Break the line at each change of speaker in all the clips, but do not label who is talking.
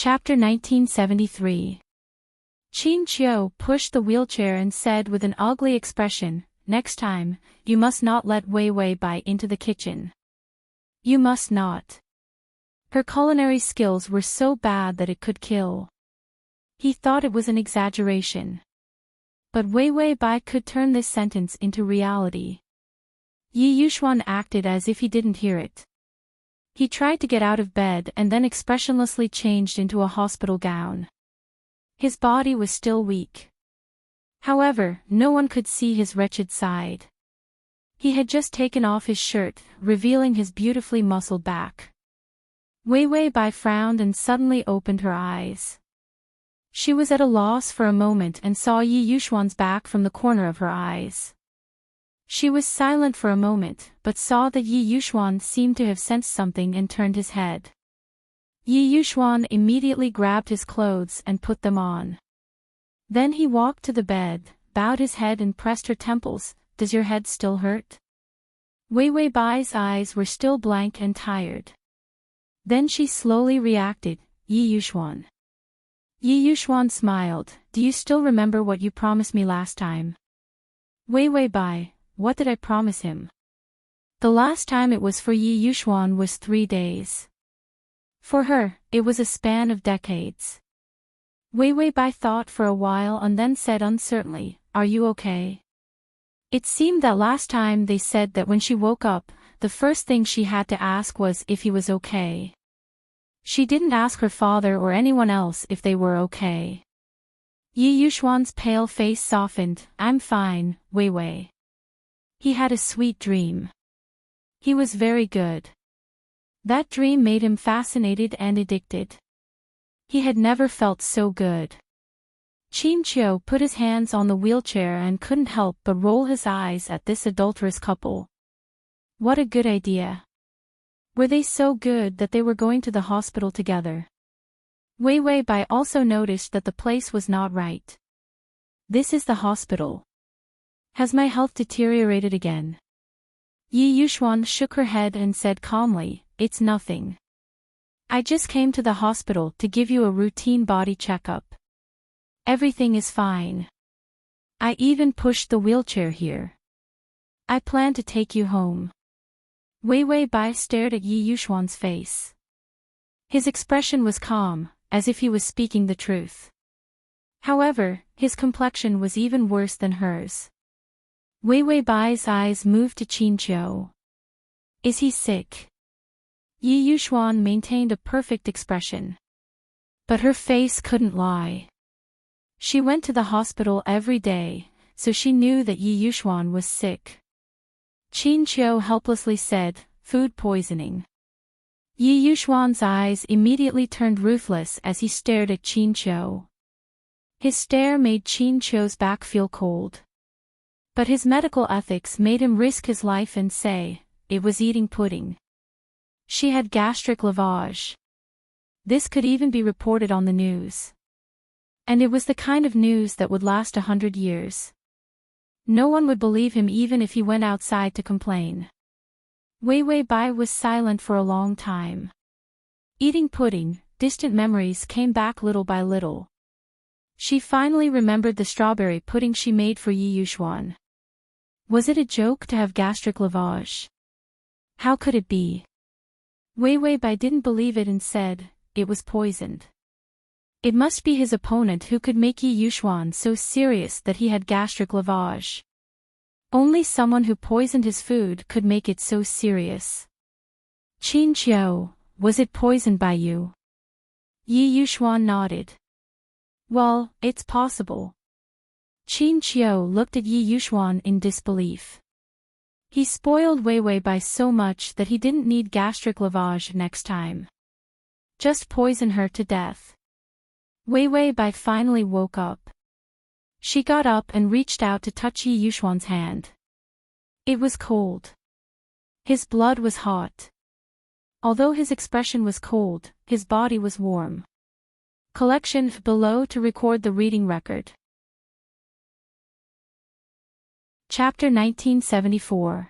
Chapter 1973. Qin Qiu pushed the wheelchair and said with an ugly expression, "Next time, you must not let Wei Wei Bai into the kitchen. You must not. Her culinary skills were so bad that it could kill." He thought it was an exaggeration. But Wei Wei Bai could turn this sentence into reality. Yi Yuxuan acted as if he didn't hear it. He tried to get out of bed and then expressionlessly changed into a hospital gown. His body was still weak. However, no one could see his wretched side. He had just taken off his shirt, revealing his beautifully muscled back. Wei Wei Bai frowned and suddenly opened her eyes. She was at a loss for a moment and saw Yi Yuxuan's back from the corner of her eyes. She was silent for a moment, but saw that Yi Yuxuan seemed to have sensed something and turned his head. Yi Yuxuan immediately grabbed his clothes and put them on. Then he walked to the bed, bowed his head and pressed her temples. "Does your head still hurt?" Wei Wei Bai's eyes were still blank and tired. Then she slowly reacted, "Yi Yuxuan." Yi Yuxuan smiled, "Do you still remember what you promised me last time?" "Wei Wei Bai, what did I promise him?" The last time it was for Yi Yuxuan was 3 days. For her, it was a span of decades. Wei Wei Bai thought for a while and then said uncertainly, "Are you okay?" It seemed that last time they said that when she woke up, the first thing she had to ask was if he was okay. She didn't ask her father or anyone else if they were okay. Yi Yuxuan's pale face softened. "I'm fine, Wei Wei." He had a sweet dream. He was very good. That dream made him fascinated and addicted. He had never felt so good. Qin Qiu put his hands on the wheelchair and couldn't help but roll his eyes at this adulterous couple. What a good idea. Were they so good that they were going to the hospital together? Wei Wei Bai also noticed that the place was not right. "This is the hospital. Has my health deteriorated again?" Yi Yuxuan shook her head and said calmly, "It's nothing. I just came to the hospital to give you a routine body checkup. Everything is fine. I even pushed the wheelchair here. I plan to take you home." Wei Wei Bai stared at Yi Yuxuan's face. His expression was calm, as if he was speaking the truth. However, his complexion was even worse than hers. Wei Wei Bai's eyes moved to Qin Qiu. "Is he sick?" Yi Yuxuan maintained a perfect expression. But her face couldn't lie. She went to the hospital every day, so she knew that Yi Yuxuan was sick. Qin Qiu helplessly said, "Food poisoning." Yi Yuxuan's eyes immediately turned ruthless as he stared at Qin Qiu. His stare made Qin Qiu's back feel cold. But his medical ethics made him risk his life and say, "It was eating pudding. She had gastric lavage." This could even be reported on the news. And it was the kind of news that would last 100 years. No one would believe him even if he went outside to complain. Wei Wei Bai was silent for a long time. Eating pudding, distant memories came back little by little. She finally remembered the strawberry pudding she made for Yi Yuxuan. Was it a joke to have gastric lavage? How could it be? Wei Wei Bai didn't believe it and said, "It was poisoned." It must be his opponent who could make Yi Yuxuan so serious that he had gastric lavage. Only someone who poisoned his food could make it so serious. "Qin Qiu, was it poisoned by you?" Yi Yuxuan nodded. "Well, it's possible." Qin Qiu looked at Yi Yuxuan in disbelief. He spoiled Wei Wei Bai so much that he didn't need gastric lavage next time. Just poison her to death. Wei Wei Bai finally woke up. She got up and reached out to touch Yi Yuxuan's hand. It was cold. His blood was hot. Although his expression was cold, his body was warm. Collection below to record the reading record. Chapter 1974.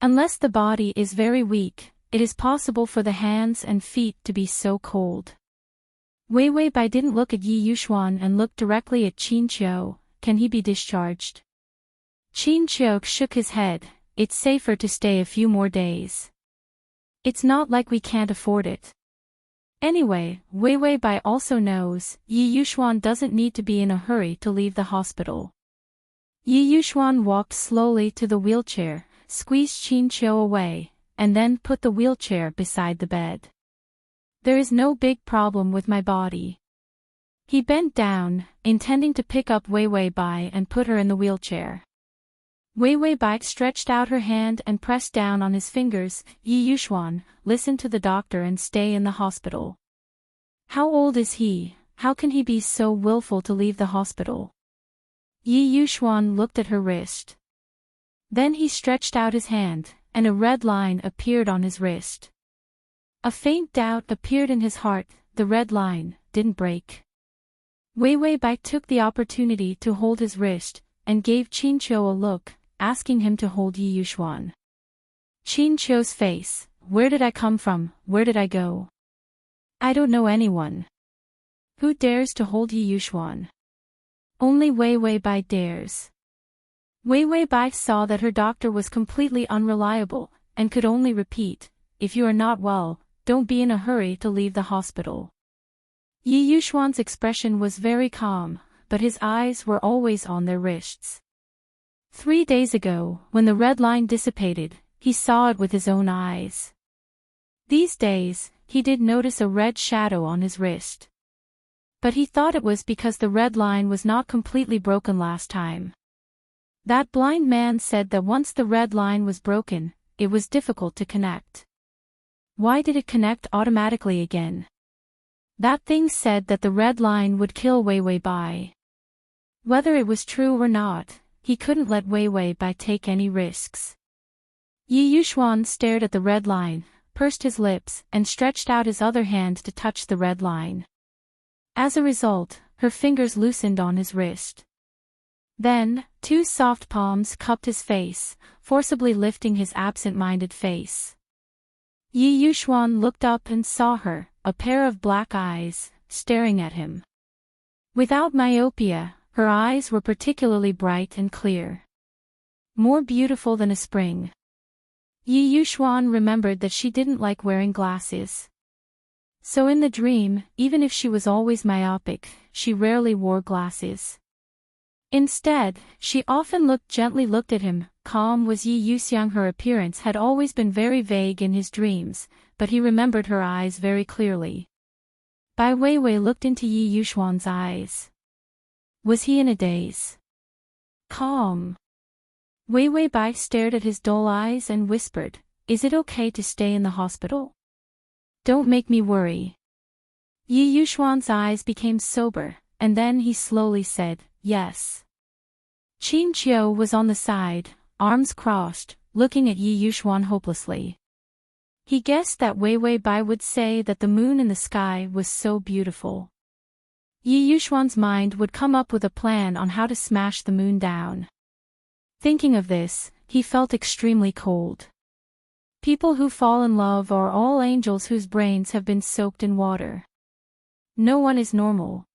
Unless the body is very weak, it is possible for the hands and feet to be so cold. Wei Wei Bai didn't look at Yi Yuxuan and looked directly at Qin Qiu. Can he be discharged? Qin Qiu shook his head. It's safer to stay a few more days. It's not like we can't afford it. Anyway, Wei Wei Bai also knows Yi Yuxuan doesn't need to be in a hurry to leave the hospital. Yi Yuxuan walked slowly to the wheelchair, squeezed Qin Qiu away, and then put the wheelchair beside the bed. There is no big problem with my body. He bent down, intending to pick up Wei Wei Bai and put her in the wheelchair. Wei Wei Bai stretched out her hand and pressed down on his fingers. Yi Yuxuan, listen to the doctor and stay in the hospital. How old is he? How can he be so willful to leave the hospital? Yi Yuxuan looked at her wrist. Then he stretched out his hand, and a red line appeared on his wrist. A faint doubt appeared in his heart. The red line didn't break. Wei Wei Bai took the opportunity to hold his wrist, and gave Qin Qiu a look, asking him to hold Yi Yuxuan. Qin Qiu's face. Where did I come from? Where did I go? I don't know anyone. Who dares to hold Yi Yuxuan? Only Wei Wei Bai dares. Wei Wei Bai saw that her doctor was completely unreliable, and could only repeat, if you are not well, don't be in a hurry to leave the hospital. Yi Yuxuan's expression was very calm, but his eyes were always on their wrists. 3 days ago, when the red line dissipated, he saw it with his own eyes. These days, he did notice a red shadow on his wrist. But he thought it was because the red line was not completely broken last time. That blind man said that once the red line was broken, it was difficult to connect. Why did it connect automatically again? That thing said that the red line would kill Wei Wei Bai. Whether it was true or not, he couldn't let Wei Wei Bai take any risks. Yi Yuxuan stared at the red line, pursed his lips, and stretched out his other hand to touch the red line. As a result, her fingers loosened on his wrist. Then, 2 soft palms cupped his face, forcibly lifting his absent-minded face. Yi Yuxuan looked up and saw her, a pair of black eyes, staring at him. Without myopia, her eyes were particularly bright and clear. More beautiful than a spring. Yi Yuxuan remembered that she didn't like wearing glasses. So in the dream, even if she was always myopic, she rarely wore glasses. Instead, she often gently looked at him. Calm was Yi Yuxiang. Her appearance had always been very vague in his dreams, but he remembered her eyes very clearly. Bai Weiwei looked into Yi Yuxuan's eyes. Was he in a daze? Calm. Wei Wei Bai stared at his dull eyes and whispered, "Is it okay to stay in the hospital? Don't make me worry." Yi Yuxuan's eyes became sober, and then he slowly said, "Yes." Qin Qiu was on the side, arms crossed, looking at Yi Yuxuan hopelessly. He guessed that Wei Wei Bai would say that the moon in the sky was so beautiful. Yi Yuxuan's mind would come up with a plan on how to smash the moon down. Thinking of this, he felt extremely cold. People who fall in love are all angels whose brains have been soaked in water. No one is normal.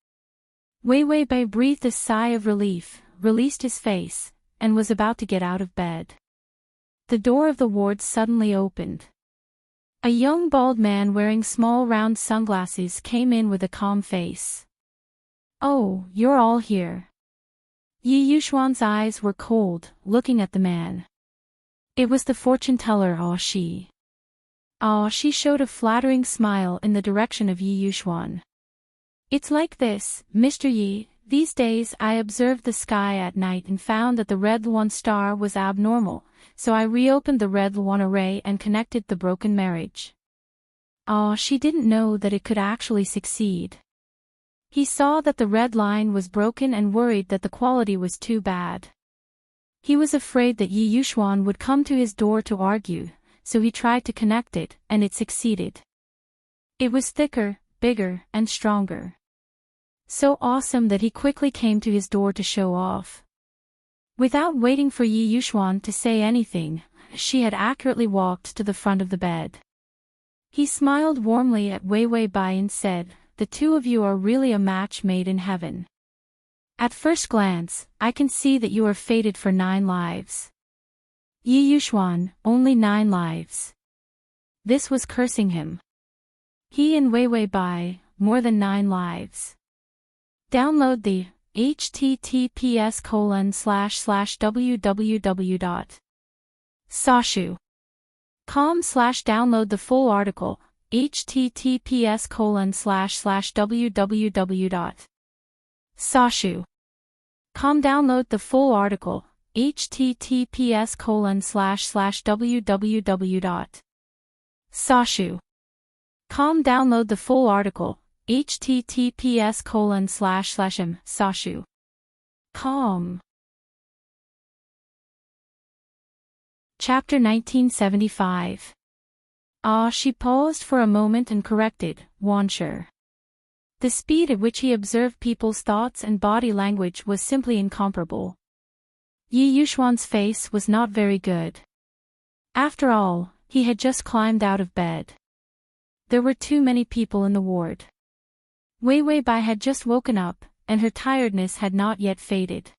Wei Wei Bai breathed a sigh of relief, released his face, and was about to get out of bed. The door of the ward suddenly opened. A young bald man wearing small round sunglasses came in with a calm face. "Oh, you're all here." Yi Yuxuan's eyes were cold, looking at the man. It was the fortune teller Ah Shi. Ah Shi showed a flattering smile in the direction of Yi Yuxuan. "It's like this, Mr. Yi, these days I observed the sky at night and found that the red Luan star was abnormal, so I reopened the red Luan array and connected the broken marriage." Ah Shi didn't know that it could actually succeed. He saw that the red line was broken and worried that the quality was too bad. He was afraid that Yi Yuxuan would come to his door to argue, so he tried to connect it, and it succeeded. It was thicker, bigger, and stronger. So awesome that he quickly came to his door to show off. Without waiting for Yi Yuxuan to say anything, she had accurately walked to the front of the bed. He smiled warmly at Wei Wei Bai and said, the two of you are really a match made in heaven. At first glance, I can see that you are fated for 9 lives. Yi Yuxuan, only 9 lives. This was cursing him. He and Wei Wei Bai, more than 9 lives. Download the https://www.sashu.com/download the full article, https://www.sashu.com download the full article, https://www.sashu.com download the full article, https://sashu.com. Chapter 1975. She paused for a moment and corrected, Wansher. The speed at which he observed people's thoughts and body language was simply incomparable. Yi Yuxuan's face was not very good. After all, he had just climbed out of bed. There were too many people in the ward. Wei Wei Bai had just woken up, and her tiredness had not yet faded.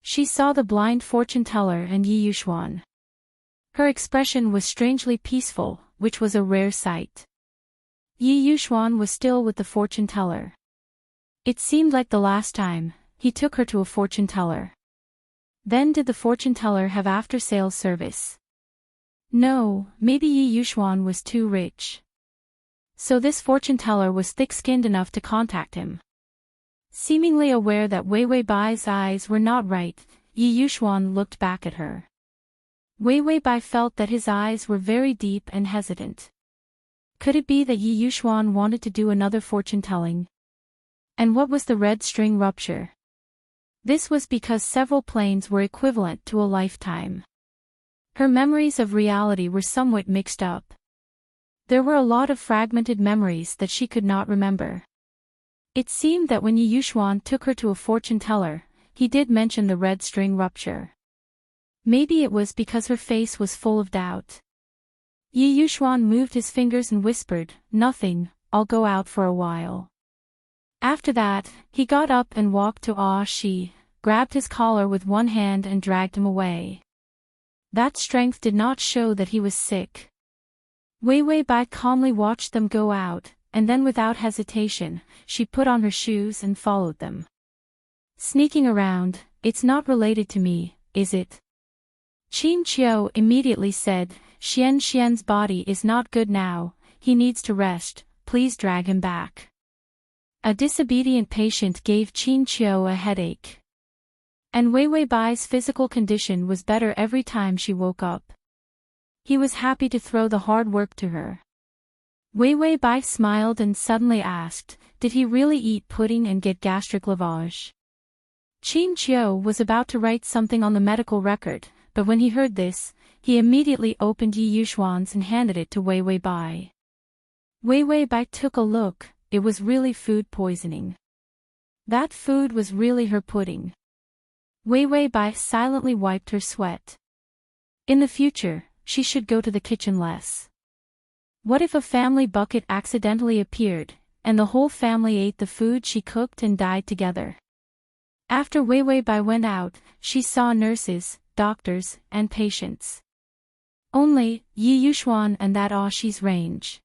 She saw the blind fortune teller and Yi Yuxuan. Her expression was strangely peaceful, which was a rare sight. Yi Yuxuan was still with the fortune teller. It seemed like the last time he took her to a fortune teller. Then did the fortune teller have after-sales service? No, maybe Yi Yuxuan was too rich. So this fortune teller was thick-skinned enough to contact him. Seemingly aware that Wei Wei Bai's eyes were not right, Yi Yuxuan looked back at her. Wei Wei Bai felt that his eyes were very deep and hesitant. Could it be that Yi Yuxuan wanted to do another fortune-telling? And what was the red string rupture? This was because several planes were equivalent to a lifetime. Her memories of reality were somewhat mixed up. There were a lot of fragmented memories that she could not remember. It seemed that when Yi Yuxuan took her to a fortune teller, he did mention the red string rupture. Maybe it was because her face was full of doubt. Yi Yuxuan moved his fingers and whispered, "Nothing, I'll go out for a while." After that, he got up and walked to Shi, grabbed his collar with one hand and dragged him away. That strength did not show that he was sick. Wei Wei Bai calmly watched them go out, and then without hesitation, she put on her shoes and followed them. Sneaking around, it's not related to me, is it? Qin Qiu immediately said, Xian's body is not good now, he needs to rest, please drag him back. A disobedient patient gave Qin Qiu a headache. And Wei Wei Bai's physical condition was better every time she woke up. He was happy to throw the hard work to her. Wei Wei Bai smiled and suddenly asked, did he really eat pudding and get gastric lavage? Qin Qiu was about to write something on the medical record, but when he heard this, he immediately opened Yi Yuxuan's and handed it to Wei Wei Bai. Wei Wei Bai took a look, it was really food poisoning. That food was really her pudding. Wei Wei Bai silently wiped her sweat. In the future, she should go to the kitchen less. What if a family bucket accidentally appeared, and the whole family ate the food she cooked and died together? After Wei Wei Bai went out, she saw nurses, doctors, and patients. Only Yi Yuxuan and that Shi's range.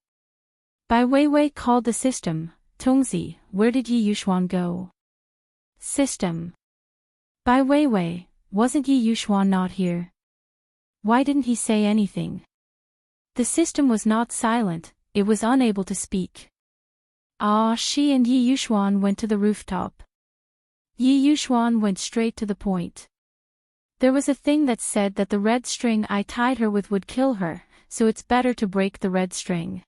Bai Wei Wei called the system, Tongzi, where did Yi Yuxuan go? System. Bai Wei Wei, wasn't Yi Yuxuan not here? Why didn't he say anything? The system was not silent, it was unable to speak. Shi and Yi Yuxuan went to the rooftop. Yi Yuxuan went straight to the point. There was a thing that said that the red string I tied her with would kill her, so it's better to break the red string.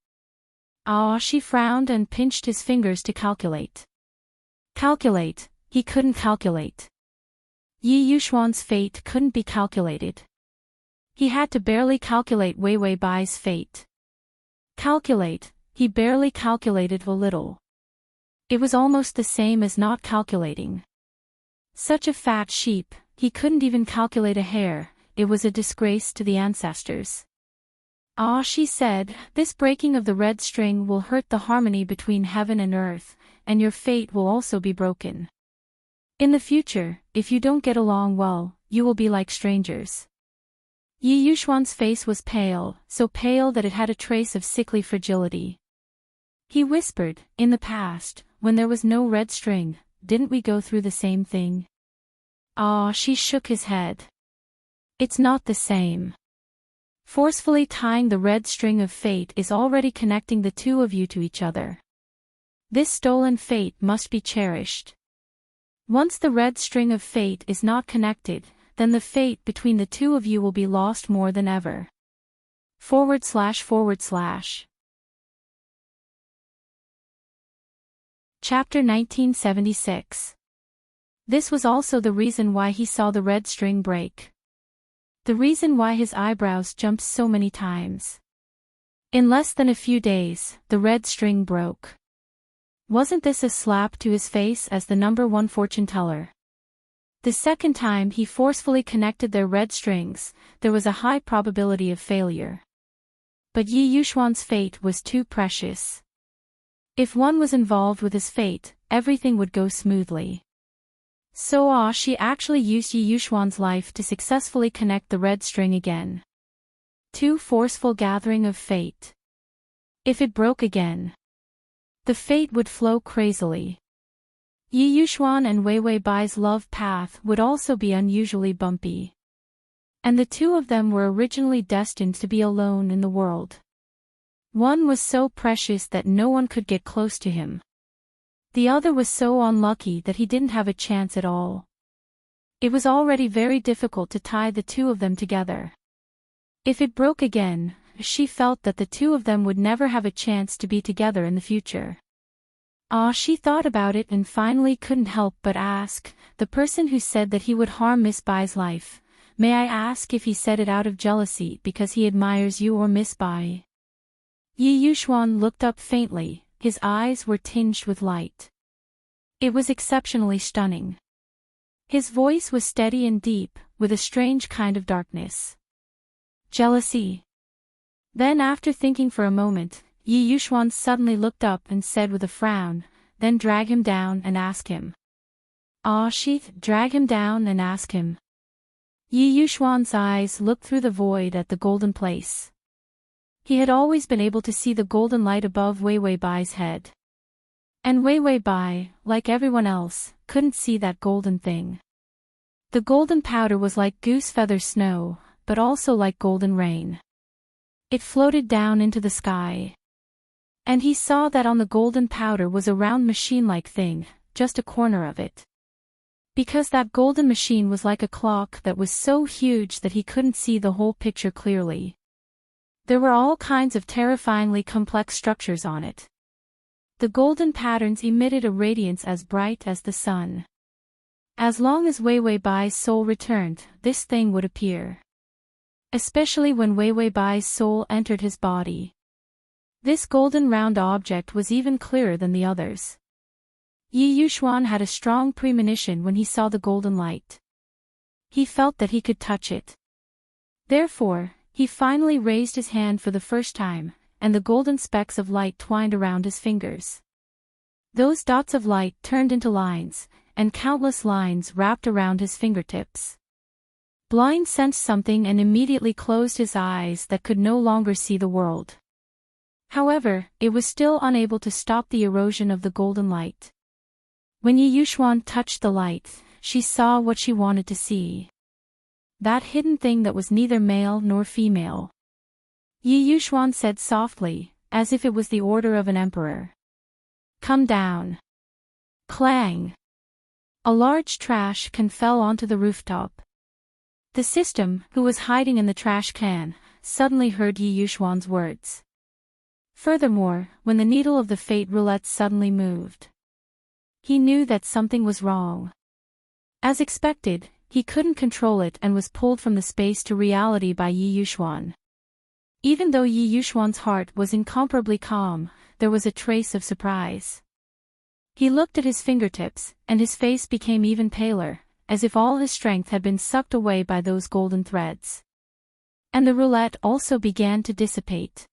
Shi frowned and pinched his fingers to calculate. Calculate, he couldn't calculate. Yi Yuxuan's fate couldn't be calculated. He had to barely calculate Wei Wei Bai's fate. Calculate, he barely calculated a little. It was almost the same as not calculating. Such a fat sheep, he couldn't even calculate a hair, it was a disgrace to the ancestors. Ah, she said, this breaking of the red string will hurt the harmony between heaven and earth, and your fate will also be broken. In the future, if you don't get along well, you will be like strangers. Yi Yuxuan's face was pale, so pale that it had a trace of sickly fragility. He whispered, in the past, when there was no red string, didn't we go through the same thing? Ah, she shook his head. It's not the same. Forcefully tying the red string of fate is already connecting the two of you to each other. This stolen fate must be cherished. Once the red string of fate is not connected, then the fate between the two of you will be lost more than ever. // Chapter 1976. This was also the reason why he saw the red string break. The reason why his eyebrows jumped so many times. In less than a few days, the red string broke. Wasn't this a slap to his face as the number one fortune teller? The second time he forcefully connected their red strings, there was a high probability of failure. But Yi Yuxuan's fate was too precious. If one was involved with his fate, everything would go smoothly. So she actually used Yi Yuxuan's life to successfully connect the red string again. Too forceful gathering of fate. If it broke again, the fate would flow crazily. Yi Yuxuan and Weiwei Bai's love path would also be unusually bumpy. And the two of them were originally destined to be alone in the world. One was so precious that no one could get close to him. The other was so unlucky that he didn't have a chance at all. It was already very difficult to tie the two of them together. If it broke again, she felt that the two of them would never have a chance to be together in the future. She thought about it and finally couldn't help but ask, the person who said that he would harm Miss Bai's life, may I ask if he said it out of jealousy because he admires you or Miss Bai? Yi Yuxuan looked up faintly, his eyes were tinged with light. It was exceptionally stunning. His voice was steady and deep, with a strange kind of darkness. Jealousy. Then after thinking for a moment, Yi Yuxuan suddenly looked up and said with a frown, then drag him down and ask him. Drag him down and ask him. Yi Yuxuan's eyes looked through the void at the golden place. He had always been able to see the golden light above Weiwei Bai's head. And Weiwei Bai, like everyone else, couldn't see that golden thing. The golden powder was like goose feather snow, but also like golden rain. It floated down into the sky. And he saw that on the golden powder was a round machine-like thing, just a corner of it. Because that golden machine was like a clock that was so huge that he couldn't see the whole picture clearly. There were all kinds of terrifyingly complex structures on it. The golden patterns emitted a radiance as bright as the sun. As long as Weiwei Bai's soul returned, this thing would appear. Especially when Weiwei Bai's soul entered his body. This golden round object was even clearer than the others. Yi Yuxuan had a strong premonition when he saw the golden light. He felt that he could touch it. Therefore, he finally raised his hand for the first time, and the golden specks of light twined around his fingers. Those dots of light turned into lines, and countless lines wrapped around his fingertips. Blind sensed something and immediately closed his eyes that could no longer see the world. However, it was still unable to stop the erosion of the golden light. When Yi Yuxuan touched the light, she saw what she wanted to see. That hidden thing that was neither male nor female. Yi Yuxuan said softly, as if it was the order of an emperor. Come down. Clang. A large trash can fell onto the rooftop. The system, who was hiding in the trash can, suddenly heard Yi Yuxuan's words. Furthermore, when the needle of the fate roulette suddenly moved, he knew that something was wrong. As expected, he couldn't control it and was pulled from the space to reality by Yi Yuxuan. Even though Yi Yuxuan's heart was incomparably calm, there was a trace of surprise. He looked at his fingertips, and his face became even paler, as if all his strength had been sucked away by those golden threads. And the roulette also began to dissipate.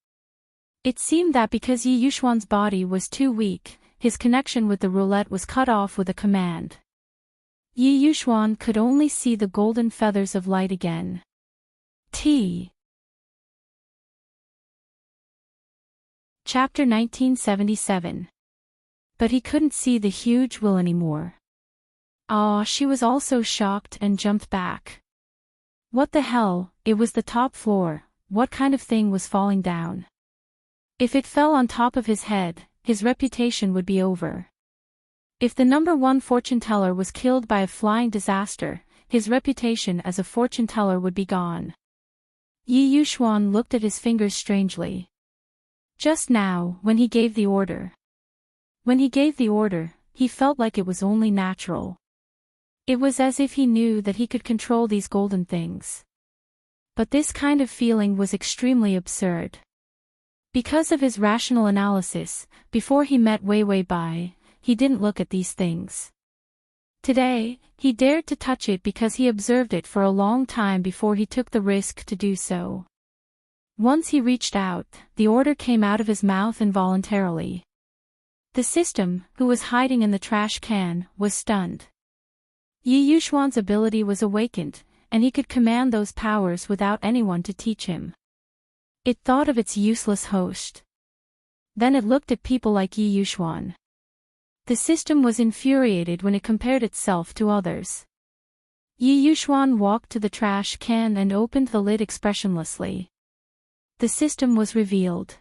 It seemed that because Yi Yuxuan's body was too weak, his connection with the roulette was cut off with a command. Yi Yuxuan could only see the golden feathers of light again. Chapter 1977. But he couldn't see the huge wheel anymore. She was also shocked and jumped back. What the hell, it was the top floor, what kind of thing was falling down? If it fell on top of his head, his reputation would be over. If the number one fortune teller was killed by a flying disaster, his reputation as a fortune teller would be gone. Yi Yuxuan looked at his fingers strangely. Just now, when he gave the order. When he gave the order, he felt like it was only natural. It was as if he knew that he could control these golden things. But this kind of feeling was extremely absurd. Because of his rational analysis, before he met Wei Wei Bai, he didn't look at these things. Today, he dared to touch it because he observed it for a long time before he took the risk to do so. Once he reached out, the order came out of his mouth involuntarily. The system, who was hiding in the trash can, was stunned. Yi Yuxuan's ability was awakened, and he could command those powers without anyone to teach him. It thought of its useless host. Then it looked at people like Yi Yuxuan. The system was infuriated when it compared itself to others. Yi Yuxuan walked to the trash can and opened the lid expressionlessly. The system was revealed.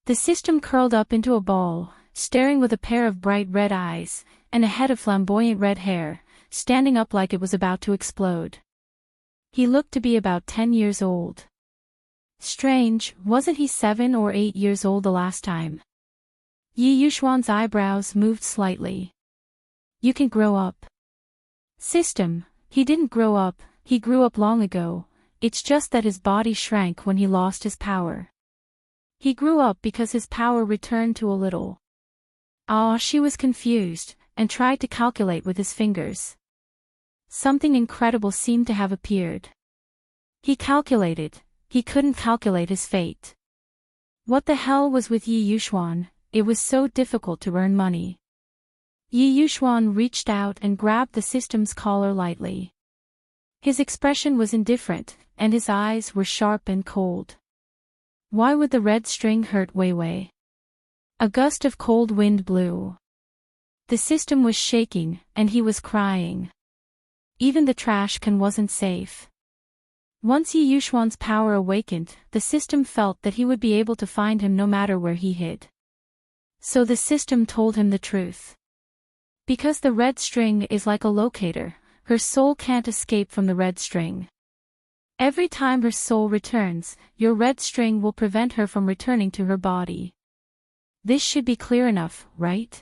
The system curled up into a ball, staring with a pair of bright red eyes, and a head of flamboyant red hair, standing up like it was about to explode. He looked to be about 10 years old. Strange, wasn't he 7 or 8 years old the last time? Yi Yuxuan's eyebrows moved slightly. You can grow up. System, he didn't grow up, he grew up long ago, it's just that his body shrank when he lost his power. He grew up because his power returned to a little. She was confused, and tried to calculate with his fingers. Something incredible seemed to have appeared. He calculated. He couldn't calculate his fate. What the hell was with Yi Yuxuan? It was so difficult to earn money. Yi Yuxuan reached out and grabbed the system's collar lightly. His expression was indifferent, and his eyes were sharp and cold. Why would the red string hurt Wei Wei? A gust of cold wind blew. The system was shaking, and he was crying. Even the trash can wasn't safe. Once Yi Yuxuan's power awakened, the system felt that he would be able to find him no matter where he hid. So the system told him the truth. Because the red string is like a locator, her soul can't escape from the red string. Every time her soul returns, your red string will prevent her from returning to her body. This should be clear enough, right?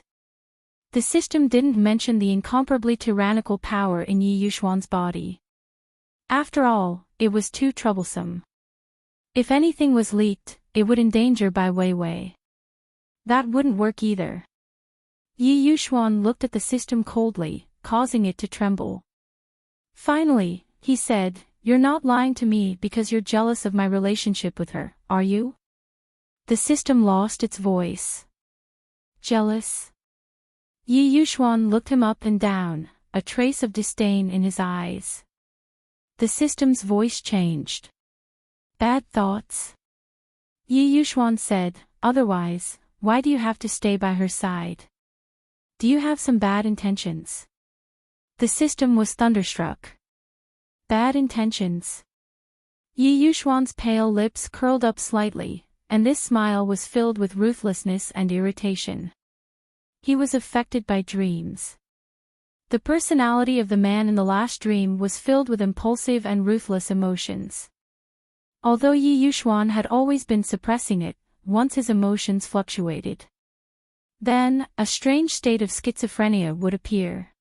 The system didn't mention the incomparably tyrannical power in Yi Yuxuan's body. After all, it was too troublesome. If anything was leaked, it would endanger Bai Weiwei. That wouldn't work either. Yi Yuxuan looked at the system coldly, causing it to tremble. Finally, he said, "You're not lying to me because you're jealous of my relationship with her, are you?" The system lost its voice. Jealous? Yi Yuxuan looked him up and down, a trace of disdain in his eyes. The system's voice changed. Bad thoughts? Yi Yuxuan said, "Otherwise, why do you have to stay by her side? Do you have some bad intentions?" The system was thunderstruck. Bad intentions? Yi Yuxuan's pale lips curled up slightly, and this smile was filled with ruthlessness and irritation. He was affected by dreams. The personality of the man in the last dream was filled with impulsive and ruthless emotions. Although Yi Yuxuan had always been suppressing it, once his emotions fluctuated. Then, a strange state of schizophrenia would appear.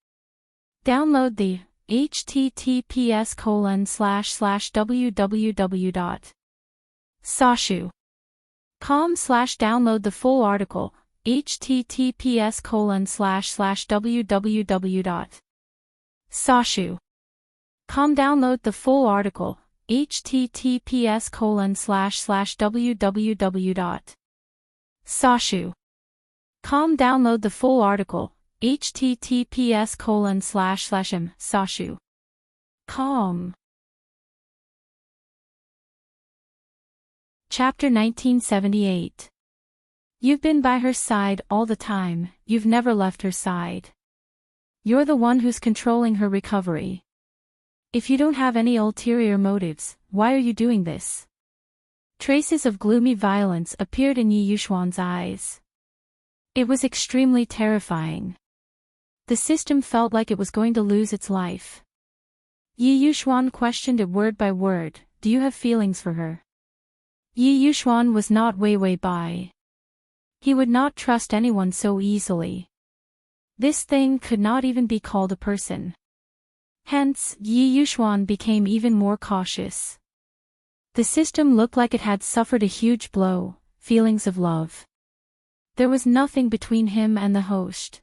Download the https://www.sashu.com/download the full article, https://www.sashu.com download the full article, https://www.sashu.com. Download the full article, https://m.sashu.com. Chapter 1978. You've been by her side all the time, you've never left her side. You're the one who's controlling her recovery. If you don't have any ulterior motives, why are you doing this? Traces of gloomy violence appeared in Yi Yuxuan's eyes. It was extremely terrifying. The system felt like it was going to lose its life. Yi Yuxuan questioned it word by word, do you have feelings for her? Yi Yuxuan was not Wei Wei Bai. He would not trust anyone so easily. This thing could not even be called a person. Hence, Yi Yuxuan became even more cautious. The system looked like it had suffered a huge blow, feelings of love. There was nothing between him and the host.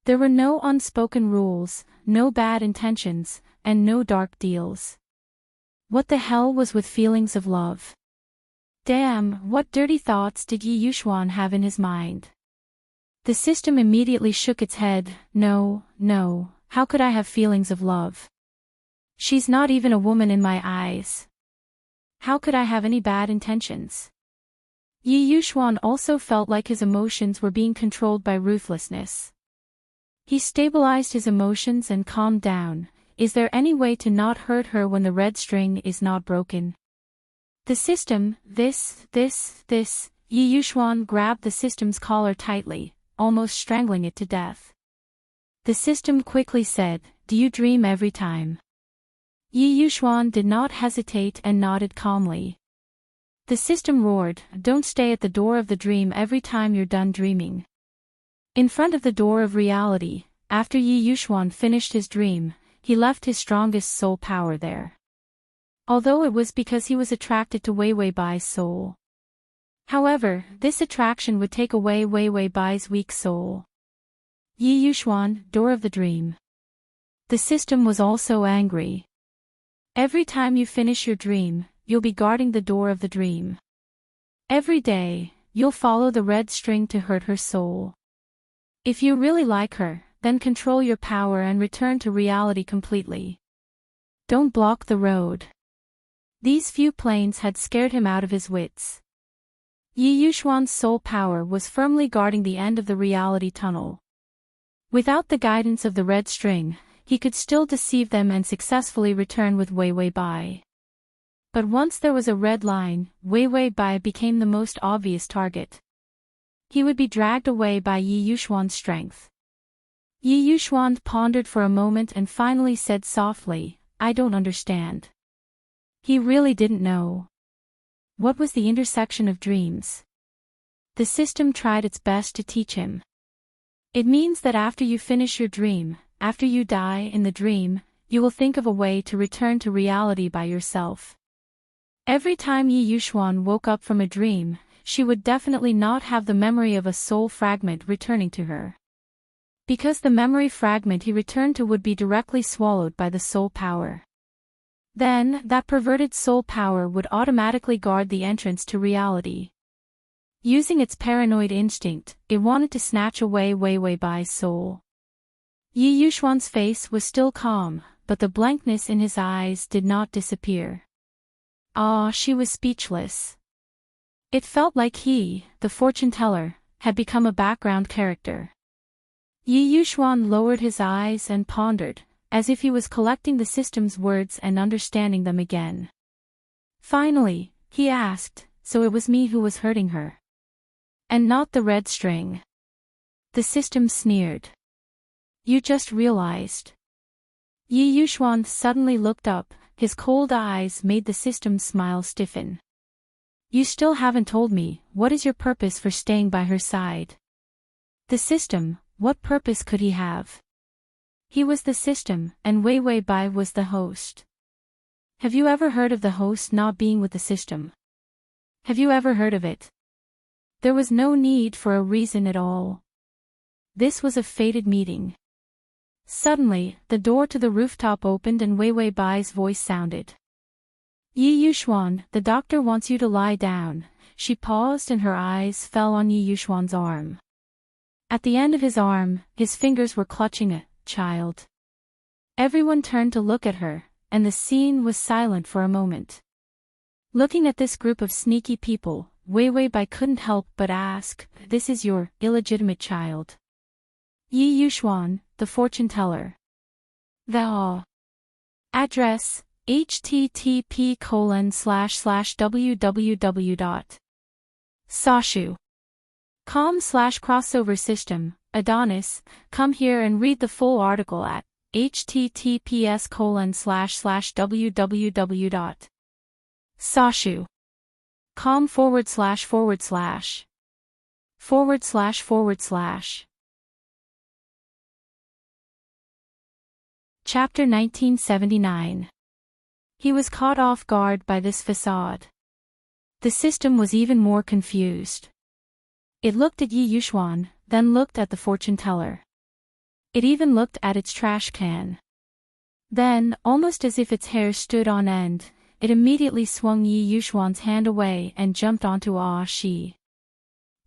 There were no unspoken rules, no bad intentions, and no dark deals. What the hell was with feelings of love? Damn, what dirty thoughts did Yi Yuxuan have in his mind? The system immediately shook its head. No, how could I have feelings of love? She's not even a woman in my eyes. How could I have any bad intentions? Yi Yuxuan also felt like his emotions were being controlled by ruthlessness. He stabilized his emotions and calmed down. Is there any way to not hurt her when the red string is not broken? The system, this, Yi Yuxuan grabbed the system's collar tightly, almost strangling it to death. The system quickly said, do you dream every time? Yi Yuxuan did not hesitate and nodded calmly. The system roared, don't stay at the door of the dream every time you're done dreaming. In front of the door of reality, after Yi Yuxuan finished his dream, he left his strongest soul power there. Although it was because he was attracted to Wei Wei Bai's soul. However, this attraction would take away Wei Wei Bai's weak soul. Yi Yuxuan, door of the dream. The system was also angry. Every time you finish your dream, you'll be guarding the door of the dream. Every day, you'll follow the red string to hurt her soul. If you really like her, then control your power and return to reality completely. Don't block the road. These few planes had scared him out of his wits. Yi Yuxuan's soul power was firmly guarding the end of the reality tunnel. Without the guidance of the red string, he could still deceive them and successfully return with Wei Wei Bai. But once there was a red line, Wei Wei Bai became the most obvious target. He would be dragged away by Yi Yuxuan's strength. Yi Yuxuan pondered for a moment and finally said softly, I don't understand. He really didn't know. What was the intersection of dreams? The system tried its best to teach him. It means that after you finish your dream, after you die in the dream, you will think of a way to return to reality by yourself. Every time Yi Yuxuan woke up from a dream, she would definitely not have the memory of a soul fragment returning to her. Because the memory fragment he returned to would be directly swallowed by the soul power. Then, that perverted soul power would automatically guard the entrance to reality. Using its paranoid instinct, it wanted to snatch away Wei Wei Bai's soul. Yi Yuxuan's face was still calm, but the blankness in his eyes did not disappear. She was speechless. It felt like he, the fortune teller, had become a background character. Yi Yuxuan lowered his eyes and pondered, as if he was collecting the system's words and understanding them again. Finally, he asked, so it was me who was hurting her. And not the red string. The system sneered. You just realized. Yi Yuxuan suddenly looked up, his cold eyes made the system's smile stiffen. You still haven't told me, what is your purpose for staying by her side? The system, what purpose could he have? He was the system, and Wei Wei Bai was the host. Have you ever heard of the host not being with the system? Have you ever heard of it? There was no need for a reason at all. This was a fated meeting. Suddenly, the door to the rooftop opened and Wei Wei Bai's voice sounded. Yi Yuxuan, the doctor wants you to lie down. She paused and her eyes fell on Yi Yuxuan's arm. At the end of his arm, his fingers were clutching a child. Everyone turned to look at her, and the scene was silent for a moment. Looking at this group of sneaky people, Wei Bai couldn't help but ask, "This is your illegitimate child?" Yi Yuxuan, the fortune teller. The address, http://www.sashu.com/crossover system, Adonis, come here and read the full article at https://www.sashu.com///// Chapter 1979. He was caught off guard by this facade. The system was even more confused. It looked at Yi Yuxuan, then looked at the fortune teller. It even looked at its trash can. Then, almost as if its hair stood on end, it immediately swung Yi Yuxuan's hand away and jumped onto Shi.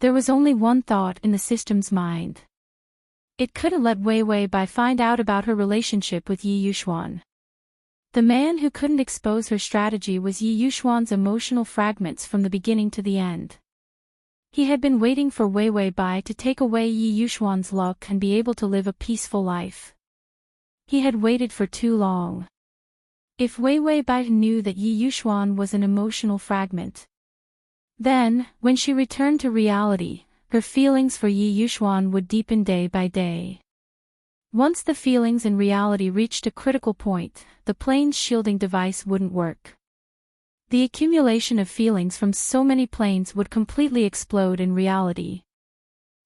There was only one thought in the system's mind. It couldn't let Wei Bai find out about her relationship with Yi Yuxuan. The man who couldn't expose her strategy was Yi Yuxuan's emotional fragments from the beginning to the end. He had been waiting for Wei Bai to take away Yi Yuxuan's luck and be able to live a peaceful life. He had waited for too long. If Wei Bai knew that Yi Yuxuan was an emotional fragment, then, when she returned to reality, her feelings for Yi Yuxuan would deepen day by day. Once the feelings in reality reached a critical point, the plane's shielding device wouldn't work. The accumulation of feelings from so many planes would completely explode in reality.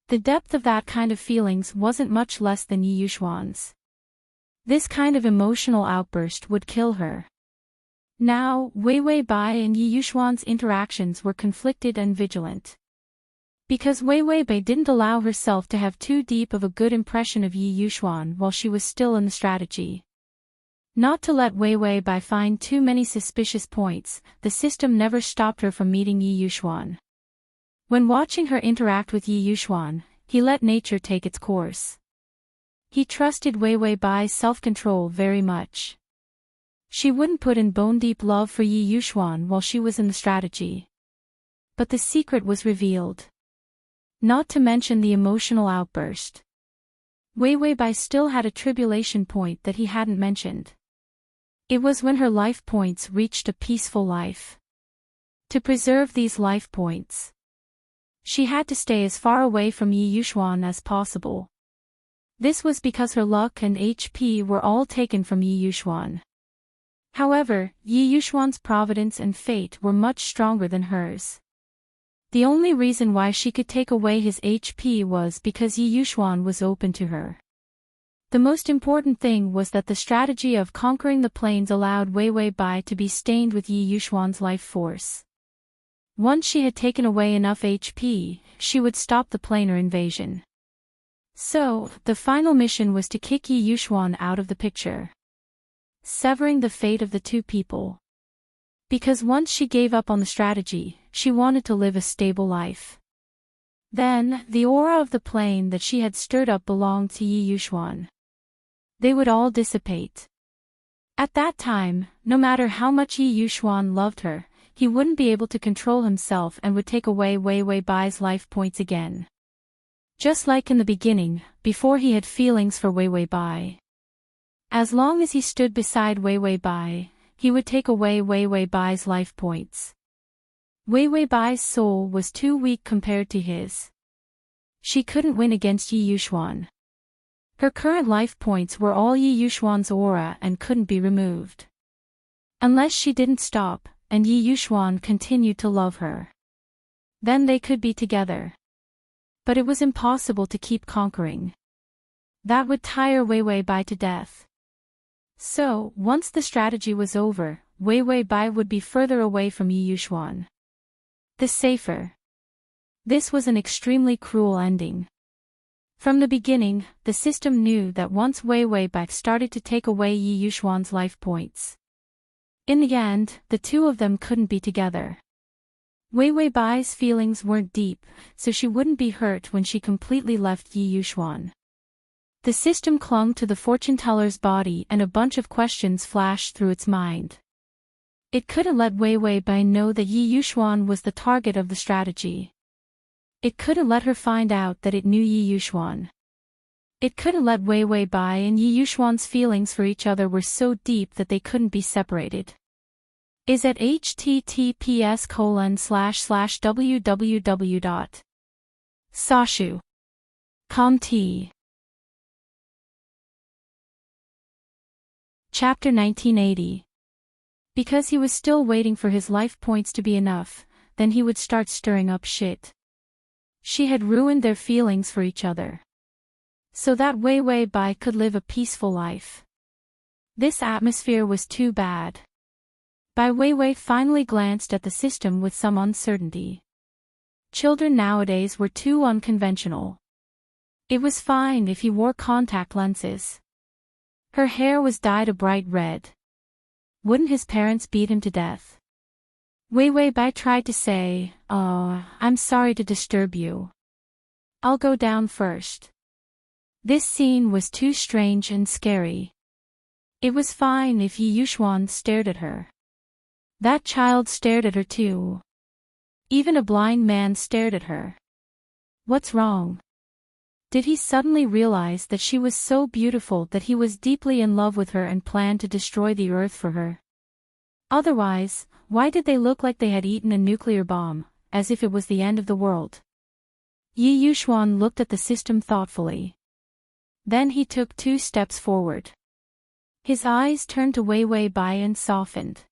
The depth of that kind of feelings wasn't much less than Yi Yuxuan's. This kind of emotional outburst would kill her. Now, Wei Bai and Yi Yuxuan's interactions were conflicted and vigilant. Because Wei Bai didn't allow herself to have too deep of a good impression of Yi Yuxuan while she was still in the strategy. Not to let Wei Bai find too many suspicious points, the system never stopped her from meeting Yi Yuxuan. When watching her interact with Yi Yuxuan, he let nature take its course. He trusted Wei Bai's self-control very much. She wouldn't put in bone-deep love for Yi Yuxuan while she was in the strategy. But the secret was revealed. Not to mention the emotional outburst. Wei Bai still had a tribulation point that he hadn't mentioned. It was when her life points reached a peaceful life. To preserve these life points, she had to stay as far away from Yi Yuxuan as possible. This was because her luck and HP were all taken from Yi Yuxuan. However, Yi Yuxuan's providence and fate were much stronger than hers. The only reason why she could take away his HP was because Yi Yuxuan was open to her. The most important thing was that the strategy of conquering the plains allowed Wei Bai to be stained with Yi Yuxuan's life force. Once she had taken away enough HP, she would stop the planar invasion. So, the final mission was to kick Yi Yuxuan out of the picture, severing the fate of the two people. Because once she gave up on the strategy, she wanted to live a stable life. Then, the aura of the plane that she had stirred up belonged to Yi Yuxuan. They would all dissipate. At that time, no matter how much Yi Yuxuan loved her, he wouldn't be able to control himself and would take away Wei Bai's life points again. Just like in the beginning, before he had feelings for Wei Bai. As long as he stood beside Wei Bai, he would take away Wei Bai's life points. Wei Bai's soul was too weak compared to his. She couldn't win against Yi Yuxuan. Her current life points were all Yi Yuxuan's aura and couldn't be removed. Unless she didn't stop, and Yi Yuxuan continued to love her. Then they could be together. But it was impossible to keep conquering. That would tire Wei Bai to death. So, once the strategy was over, Wei Bai would be further away from Yi Yuxuan. The safer. This was an extremely cruel ending. From the beginning, the system knew that once Wei Bai started to take away Yi Yuxuan's life points, In the end, the two of them couldn't be together. Wei Wei Bai's feelings weren't deep, so she wouldn't be hurt when she completely left Yi Yuxuan. The system clung to the fortune-teller's body and a bunch of questions flashed through its mind. It couldn't let Wei Wei Bai know that Yi Yuxuan was the target of the strategy. It couldn't let her find out that it knew Yi Yuxuan. It couldn't let Wei Wei Bai and Yi Yuxuan's feelings for each other were so deep that they couldn't be separated. Is at https://www.sashu.com. Chapter 1980. Because he was still waiting for his life points to be enough, then he would start stirring up shit. She had ruined their feelings for each other. So that Wei Wei Bai could live a peaceful life. This atmosphere was too bad. Bai Weiwei finally glanced at the system with some uncertainty. Children nowadays were too unconventional. It was fine if he wore contact lenses. Her hair was dyed a bright red. Wouldn't his parents beat him to death? Weiwei Bai tried to say, I'm sorry to disturb you. I'll go down first. This scene was too strange and scary. It was fine if Yi Yuxuan stared at her. That child stared at her too. Even a blind man stared at her. What's wrong? Did he suddenly realize that she was so beautiful that he was deeply in love with her and planned to destroy the earth for her? Otherwise, why did they look like they had eaten a nuclear bomb, as if it was the end of the world? Yi Yuxuan looked at the system thoughtfully. Then he took 2 steps forward. His eyes turned to Wei Wei Bai and softened.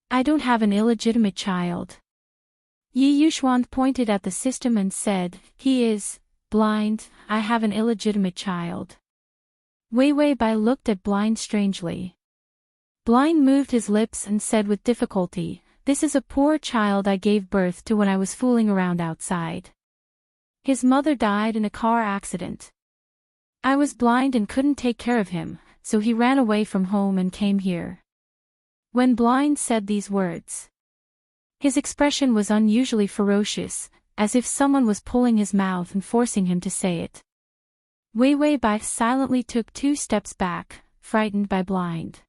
I don't have an illegitimate child. Yi Yuxuan pointed at the system and said, he is blind. I have an illegitimate child. Wei Wei Bai looked at Blind strangely. Blind moved his lips and said with difficulty, this is a poor child I gave birth to when I was fooling around outside. His mother died in a car accident. I was blind and couldn't take care of him, so he ran away from home and came here. When Blind said these words, his expression was unusually ferocious, as if someone was pulling his mouth and forcing him to say it. Wei Wei Bai silently took 2 steps back, frightened by Blind.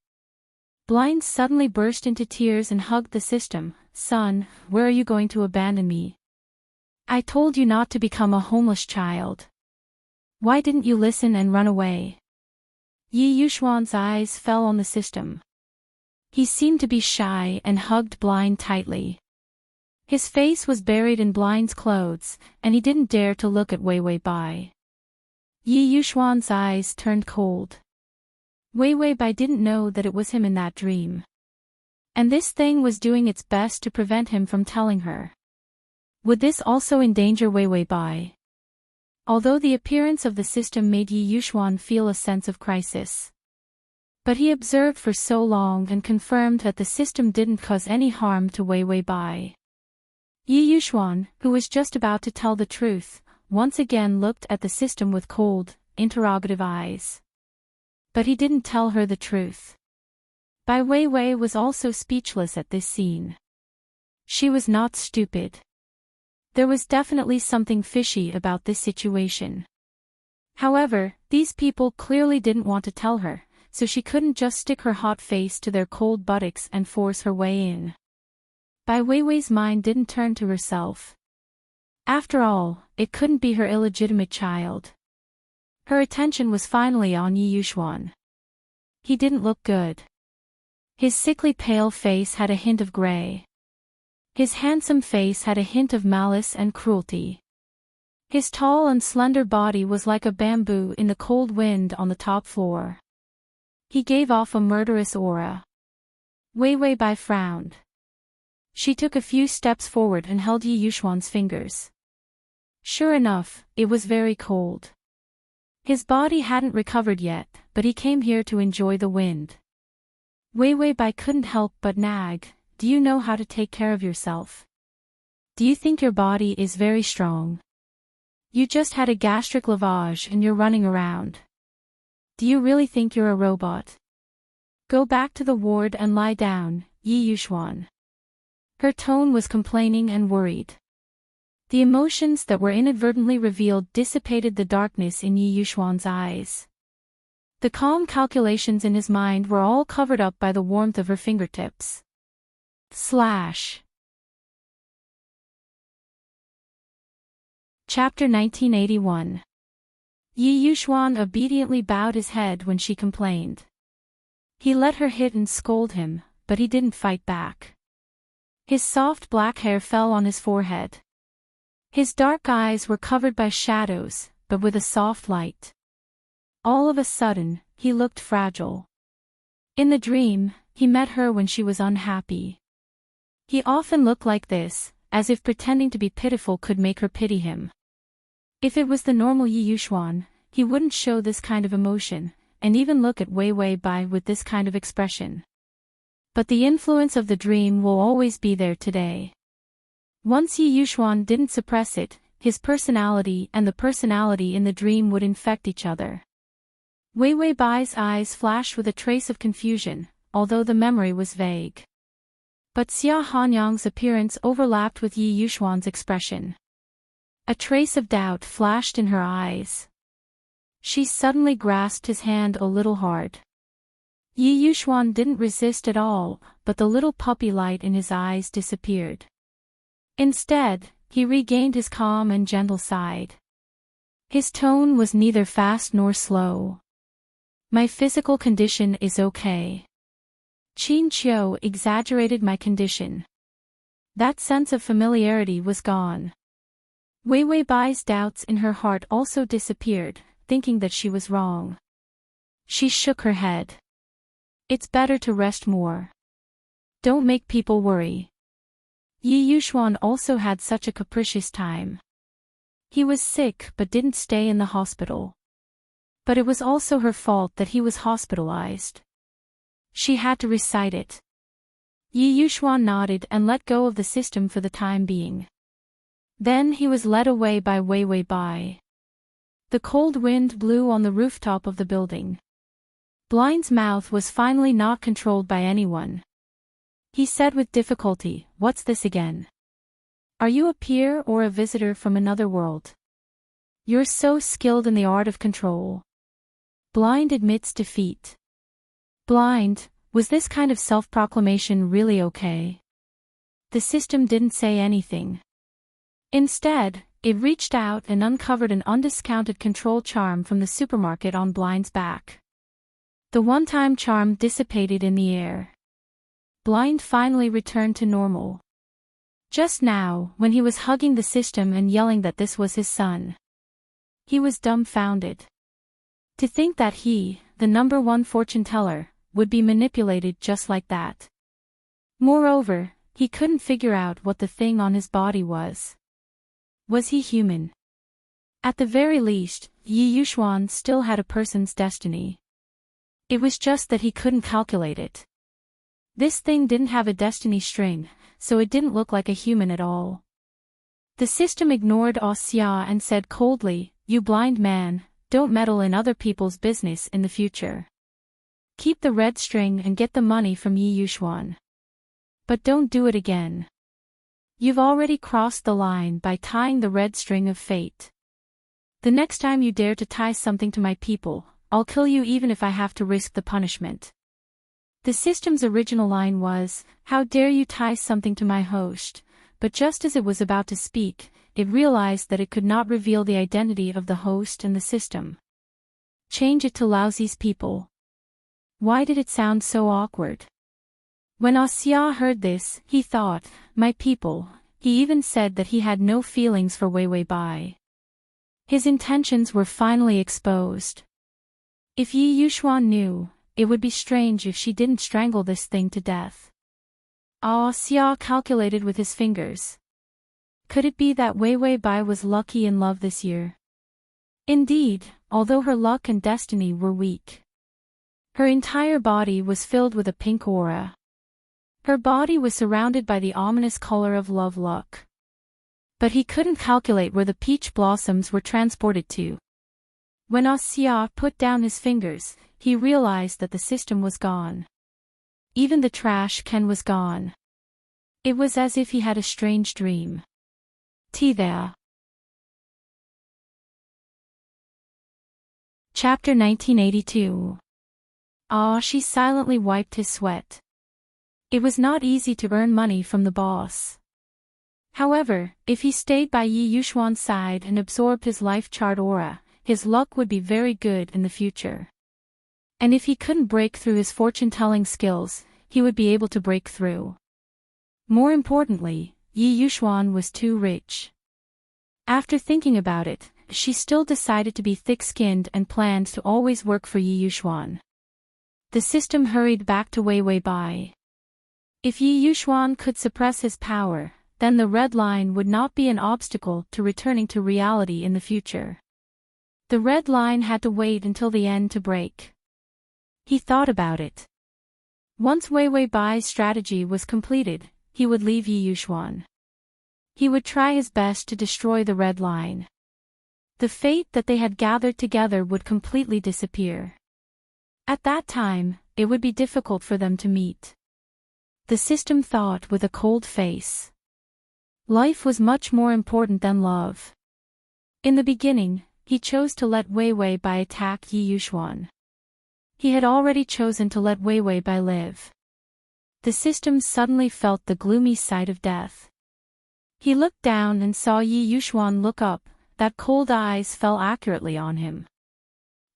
Blind suddenly burst into tears and hugged the system. Son, where are you going to abandon me? I told you not to become a homeless child. Why didn't you listen and run away? Yi Yuxuan's eyes fell on the system. He seemed to be shy and hugged Blind tightly. His face was buried in Blind's clothes, and he didn't dare to look at Wei Wei Bai. Yi Yuxuan's eyes turned cold. Wei Wei Bai didn't know that it was him in that dream. And this thing was doing its best to prevent him from telling her. Would this also endanger Wei Wei Bai? Although the appearance of the system made Yi Yuxuan feel a sense of crisis. But he observed for so long and confirmed that the system didn't cause any harm to Wei Wei Bai. Yi Yuxuan, who was just about to tell the truth, once again looked at the system with cold, interrogative eyes. But he didn't tell her the truth. Bai Weiwei was also speechless at this scene. She was not stupid. There was definitely something fishy about this situation. However, these people clearly didn't want to tell her, so she couldn't just stick her hot face to their cold buttocks and force her way in. Bai Weiwei's mind didn't turn to herself. After all, it couldn't be her illegitimate child. Her attention was finally on Yi Yuxuan. He didn't look good. His sickly pale face had a hint of gray. His handsome face had a hint of malice and cruelty. His tall and slender body was like a bamboo in the cold wind on the top floor. He gave off a murderous aura. Wei Wei Bai frowned. She took a few steps forward and held Yi Yuxuan's fingers. Sure enough, it was very cold. His body hadn't recovered yet, but he came here to enjoy the wind. Wei Wei Bai couldn't help but nag, do you know how to take care of yourself? Do you think your body is very strong? You just had a gastric lavage and you're running around. Do you really think you're a robot? Go back to the ward and lie down, Yi Yuxuan. Her tone was complaining and worried. The emotions that were inadvertently revealed dissipated the darkness in Yi Yuxuan's eyes. The calm calculations in his mind were all covered up by the warmth of her fingertips. Chapter 1981. Yi Yuxuan obediently bowed his head when she complained. He let her hit and scold him, but he didn't fight back. His soft black hair fell on his forehead. His dark eyes were covered by shadows, but with a soft light. All of a sudden, he looked fragile. In the dream, he met her when she was unhappy. He often looked like this, as if pretending to be pitiful could make her pity him. If it was the normal Yi Yuxuan, he wouldn't show this kind of emotion, and even look at Wei Wei Bai with this kind of expression. But the influence of the dream will always be there today. Once Yi Yuxuan didn't suppress it, his personality and the personality in the dream would infect each other. Wei Wei Bai's eyes flashed with a trace of confusion, although the memory was vague. But Xia Hanyang's appearance overlapped with Yi Yuxuan's expression. A trace of doubt flashed in her eyes. She suddenly grasped his hand a little hard. Yi Yuxuan didn't resist at all, but the little puppy light in his eyes disappeared. Instead, he regained his calm and gentle side. His tone was neither fast nor slow. My physical condition is okay. Qin Qiu exaggerated my condition. That sense of familiarity was gone. Wei Wei Bai's doubts in her heart also disappeared, thinking that she was wrong. She shook her head. It's better to rest more. Don't make people worry. Yi Yuxuan also had such a capricious time. He was sick but didn't stay in the hospital. But it was also her fault that he was hospitalized. She had to recite it. Yi Yuxuan nodded and let go of the system for the time being. Then he was led away by Wei Wei Bai. The cold wind blew on the rooftop of the building. Blind's mouth was finally not controlled by anyone. He said with difficulty, "What's this again? Are you a peer or a visitor from another world? You're so skilled in the art of control." Blind admits defeat. Blind, was this kind of self-proclamation really okay? The system didn't say anything. Instead, it reached out and uncovered an undiscounted control charm from the supermarket on Blind's back. The one-time charm dissipated in the air. Blind finally returned to normal. Just now, when he was hugging the system and yelling that this was his son, he was dumbfounded. To think that he, the number one fortune teller, would be manipulated just like that. Moreover, he couldn't figure out what the thing on his body was. Was he human? At the very least, Yi Yuxuan still had a person's destiny. It was just that he couldn't calculate it. This thing didn't have a destiny string, so it didn't look like a human at all. The system ignored Xia and said coldly, "You blind man, don't meddle in other people's business in the future. Keep the red string and get the money from Yi Yuxuan. But don't do it again. You've already crossed the line by tying the red string of fate. The next time you dare to tie something to my people, I'll kill you even if I have to risk the punishment." The system's original line was, "How dare you tie something to my host," but just as it was about to speak, it realized that it could not reveal the identity of the host and the system. Change it to Laozi's people. Why did it sound so awkward? When Xia heard this, he thought, "My people." He even said that he had no feelings for Wei Wei Bai. His intentions were finally exposed. If Yi Yuxuan knew, it would be strange if she didn't strangle this thing to death. Xia calculated with his fingers. Could it be that Wei Wei Bai was lucky in love this year? Indeed, although her luck and destiny were weak. Her entire body was filled with a pink aura. Her body was surrounded by the ominous color of love luck. But he couldn't calculate where the peach blossoms were transported to. When Xia put down his fingers, he realized that the system was gone. even the trash can was gone. It was as if he had a strange dream. There. Chapter 1982. She silently wiped his sweat. It was not easy to earn money from the boss. However, if he stayed by Yi Yuxuan's side and absorbed his life chart aura, his luck would be very good in the future. And if he couldn't break through his fortune-telling skills, he would be able to break through. More importantly, Yi Yuxuan was too rich. After thinking about it, she still decided to be thick-skinned and planned to always work for Yi Yuxuan. The system hurried back to Wei Wei Bai. If Yi Yuxuan could suppress his power, then the red line would not be an obstacle to returning to reality in the future. The red line had to wait until the end to break. He thought about it. Once Wei Wei Bai's strategy was completed, he would leave Yi Yuxuan. He would try his best to destroy the red line. The fate that they had gathered together would completely disappear. At that time, it would be difficult for them to meet. The system thought with a cold face. Life was much more important than love. In the beginning, he chose to let Wei Wei Bai attack Yi Yuxuan. He had already chosen to let Wei Wei Bai live. The system suddenly felt the gloomy sight of death. He looked down and saw Yi Yuxuan look up, that cold eyes fell accurately on him.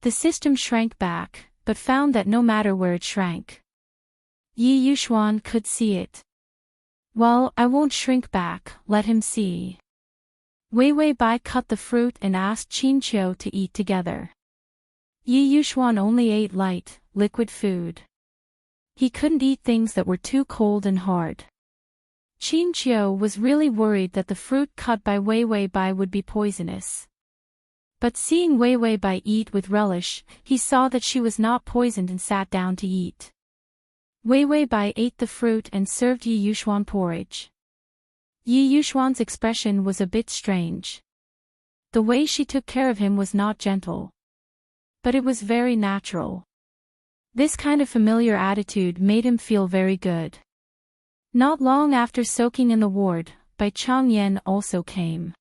The system shrank back, but found that no matter where it shrank, Yi Yuxuan could see it. Well, I won't shrink back, let him see. Wei Wei Bai cut the fruit and asked Qin Qiu to eat together. Yi Yuxuan only ate light, liquid food. He couldn't eat things that were too cold and hard. Qin Qiu was really worried that the fruit cut by Wei Wei Bai would be poisonous. But seeing Wei Wei Bai eat with relish, he saw that she was not poisoned and sat down to eat. Wei Wei Bai ate the fruit and served Yi Yuxuan porridge. Yi Yuxuan's expression was a bit strange. The way she took care of him was not gentle. But it was very natural. This kind of familiar attitude made him feel very good. Not long after soaking in the ward, Bai Changyan also came.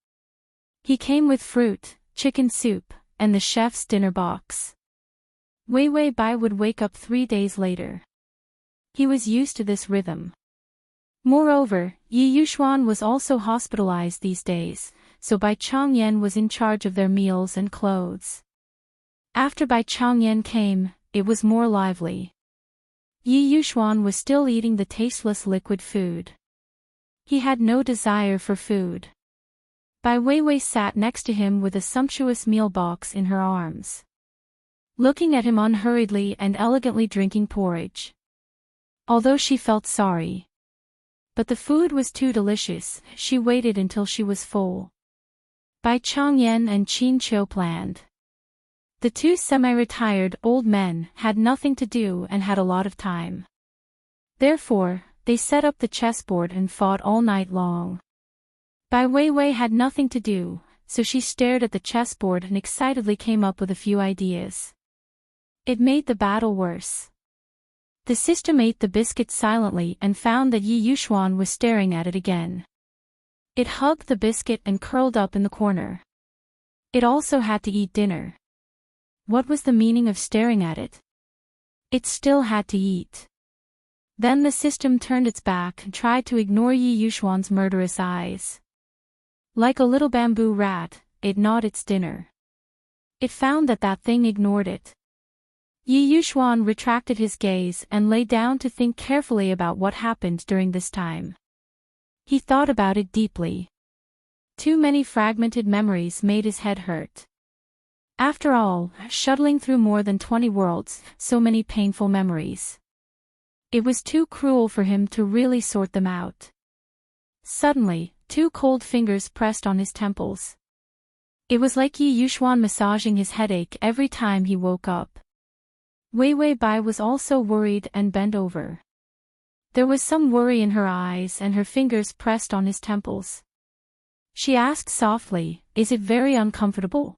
He came with fruit, chicken soup, and the chef's dinner box. Wei Wei Bai would wake up 3 days later. He was used to this rhythm. Moreover, Yi Yuxuan was also hospitalized these days, so Bai Changyan was in charge of their meals and clothes. After Bai Changyan came, it was more lively. Yi Yuxuan was still eating the tasteless liquid food. He had no desire for food. Bai Weiwei sat next to him with a sumptuous meal box in her arms, looking at him unhurriedly and elegantly drinking porridge. Although she felt sorry, but the food was too delicious, she waited until she was full. Bai Changyan and Qin Qiu planned. The two semi-retired old men had nothing to do and had a lot of time. Therefore, they set up the chessboard and fought all night long. Bai Weiwei had nothing to do, so she stared at the chessboard and excitedly came up with a few ideas. It made the battle worse. The system ate the biscuit silently and found that Yi Yuxuan was staring at it again. It hugged the biscuit and curled up in the corner. It also had to eat dinner. What was the meaning of staring at it? It still had to eat. Then the system turned its back and tried to ignore Yi Yuxuan's murderous eyes. Like a little bamboo rat, it gnawed its dinner. It found that that thing ignored it. Yi Yuxuan retracted his gaze and lay down to think carefully about what happened during this time. He thought about it deeply. Too many fragmented memories made his head hurt. After all, shuttling through more than 20 worlds, so many painful memories. It was too cruel for him to really sort them out. Suddenly, 2 cold fingers pressed on his temples. It was like Yi Yuxuan massaging his headache every time he woke up. Wei Wei Bai was also worried and bent over. There was some worry in her eyes and her fingers pressed on his temples. She asked softly, "Is it very uncomfortable?"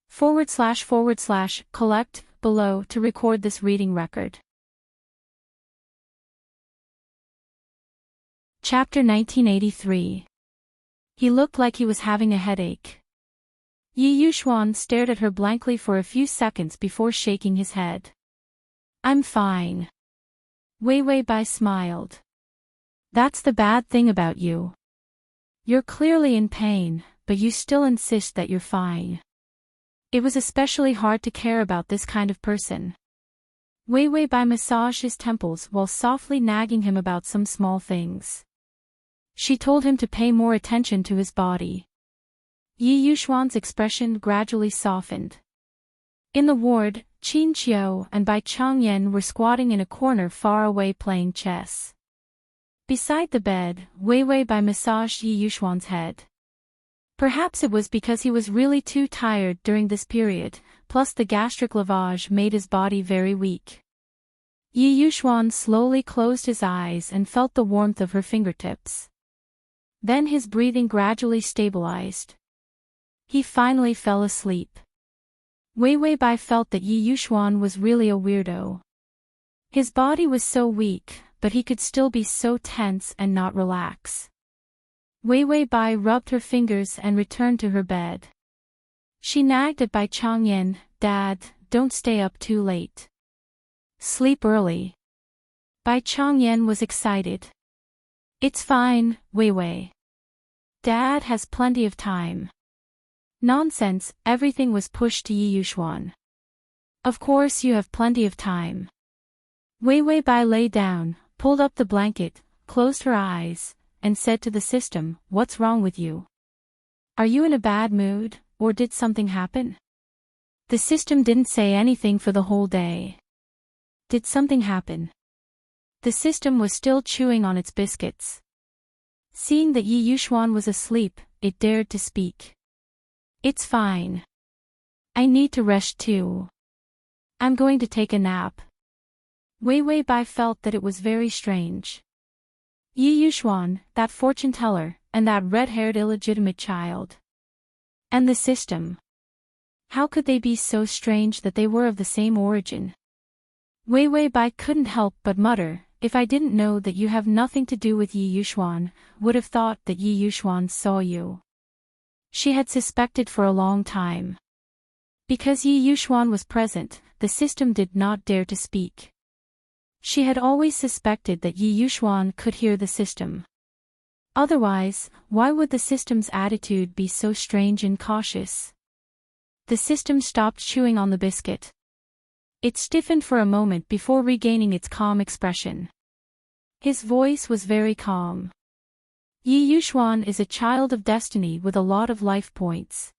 // collect below to record this reading record. Chapter 1983. He looked like he was having a headache. Yi Yuxuan stared at her blankly for a few seconds before shaking his head. I'm fine. Wei Bai smiled. That's the bad thing about you. You're clearly in pain, but you still insist that you're fine. It was especially hard to care about this kind of person. Wei Bai massaged his temples while softly nagging him about some small things. She told him to pay more attention to his body. Yi Yuxuan's expression gradually softened. In the ward, Qin Qiu and Bai Changyan were squatting in a corner far away playing chess. Beside the bed, Wei Bai massaged Yi Yuxuan's head. Perhaps it was because he was really too tired during this period, plus the gastric lavage made his body very weak. Yi Yuxuan slowly closed his eyes and felt the warmth of her fingertips. Then his breathing gradually stabilized. He finally fell asleep. Wei Bai felt that Yi Yuxuan was really a weirdo. His body was so weak, but he could still be so tense and not relax. Wei Bai rubbed her fingers and returned to her bed. She nagged at Bai Changyan, "Dad, don't stay up too late. Sleep early." Bai Changyan was excited. "It's fine, Wei. Dad has plenty of time." Nonsense, everything was pushed to Yi Yuxuan. "Of course you have plenty of time." Wei Bai lay down, pulled up the blanket, closed her eyes, and said to the system, "What's wrong with you? Are you in a bad mood, or did something happen?" The system didn't say anything for the whole day. Did something happen? The system was still chewing on its biscuits. Seeing that Yi Yuxuan was asleep, it dared to speak. "It's fine. I need to rest too. I'm going to take a nap." Wei Bai felt that it was very strange. Yi Yuxuan, that fortune teller, and that red-haired illegitimate child. And the system. How could they be so strange that they were of the same origin? Wei Bai couldn't help but mutter, "If I didn't know that you have nothing to do with Yi Yuxuan, would have thought that Yi Yuxuan saw you." She had suspected for a long time. Because Yi Yuxuan was present, the system did not dare to speak. She had always suspected that Yi Yuxuan could hear the system. Otherwise, why would the system's attitude be so strange and cautious? The system stopped chewing on the biscuit. It stiffened for a moment before regaining its calm expression. His voice was very calm. Yi Yuxuan is a child of destiny with a lot of life points.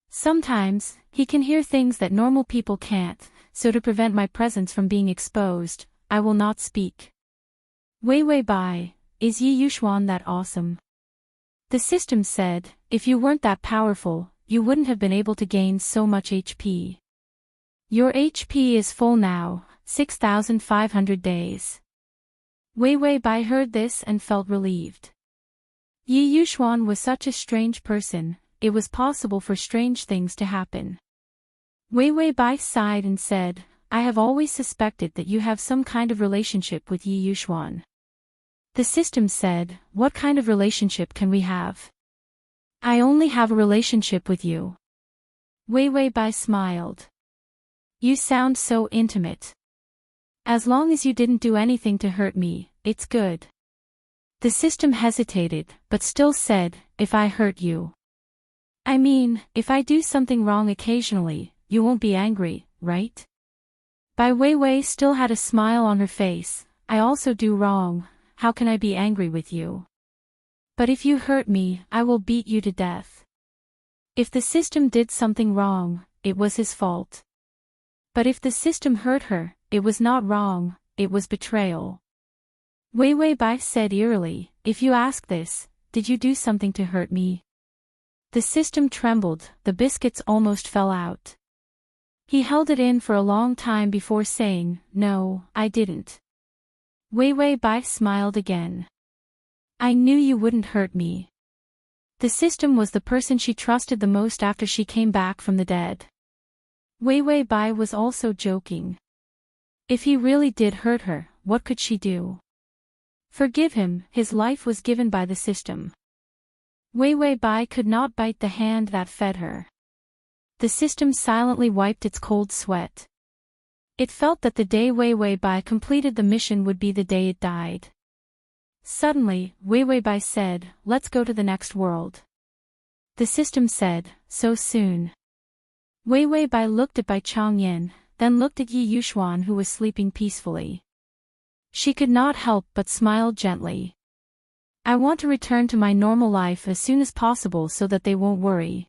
Sometimes, he can hear things that normal people can't, so to prevent my presence from being exposed, I will not speak. Wei Bai, is Yi Yuxuan that awesome? The system said, "If you weren't that powerful, you wouldn't have been able to gain so much HP. Your HP is full now, 6,500 days. Wei Bai heard this and felt relieved. Yi Yuxuan was such a strange person, it was possible for strange things to happen. Wei Bai sighed and said, "I have always suspected that you have some kind of relationship with Yi Yuxuan." The system said, "What kind of relationship can we have?" "I only have a relationship with you." Wei Bai smiled. "You sound so intimate. As long as you didn't do anything to hurt me, it's good." The system hesitated, but still said, "If I hurt you. I mean, if I do something wrong occasionally, you won't be angry, right?" Bai Wei still had a smile on her face. "I also do wrong, how can I be angry with you? But if you hurt me, I will beat you to death." If the system did something wrong, it was his fault. But if the system hurt her, it was not wrong, it was betrayal. Wei Bai said eerily, "If you ask this, did you do something to hurt me?" The system trembled, the biscuits almost fell out. He held it in for a long time before saying, "No, I didn't." Wei Bai smiled again. "I knew you wouldn't hurt me." The system was the person she trusted the most after she came back from the dead. Wei Bai was also joking. If he really did hurt her, what could she do? Forgive him, his life was given by the system. Wei Wei Bai could not bite the hand that fed her. The system silently wiped its cold sweat. It felt that the day Wei Wei Bai completed the mission would be the day it died. Suddenly, Wei Wei Bai said, "Let's go to the next world." The system said, "So soon?" Wei Wei Bai looked at Bai Changyan, then looked at Yi Yuxuan who was sleeping peacefully. She could not help but smile gently. "I want to return to my normal life as soon as possible so that they won't worry."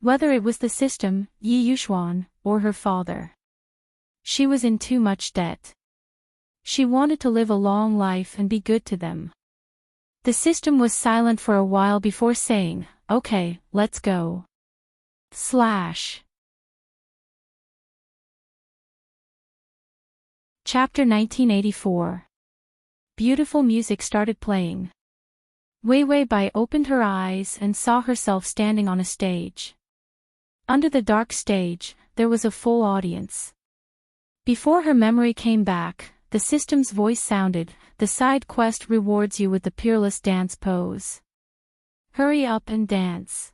Whether it was the system, Yi Yuxuan, or her father. She was in too much debt. She wanted to live a long life and be good to them. The system was silent for a while before saying, "Okay, let's go." Chapter 1984. Beautiful music started playing. Wei Wei Bai opened her eyes and saw herself standing on a stage. Under the dark stage, there was a full audience. Before her memory came back, the system's voice sounded, "The side quest rewards you with the peerless dance pose. Hurry up and dance."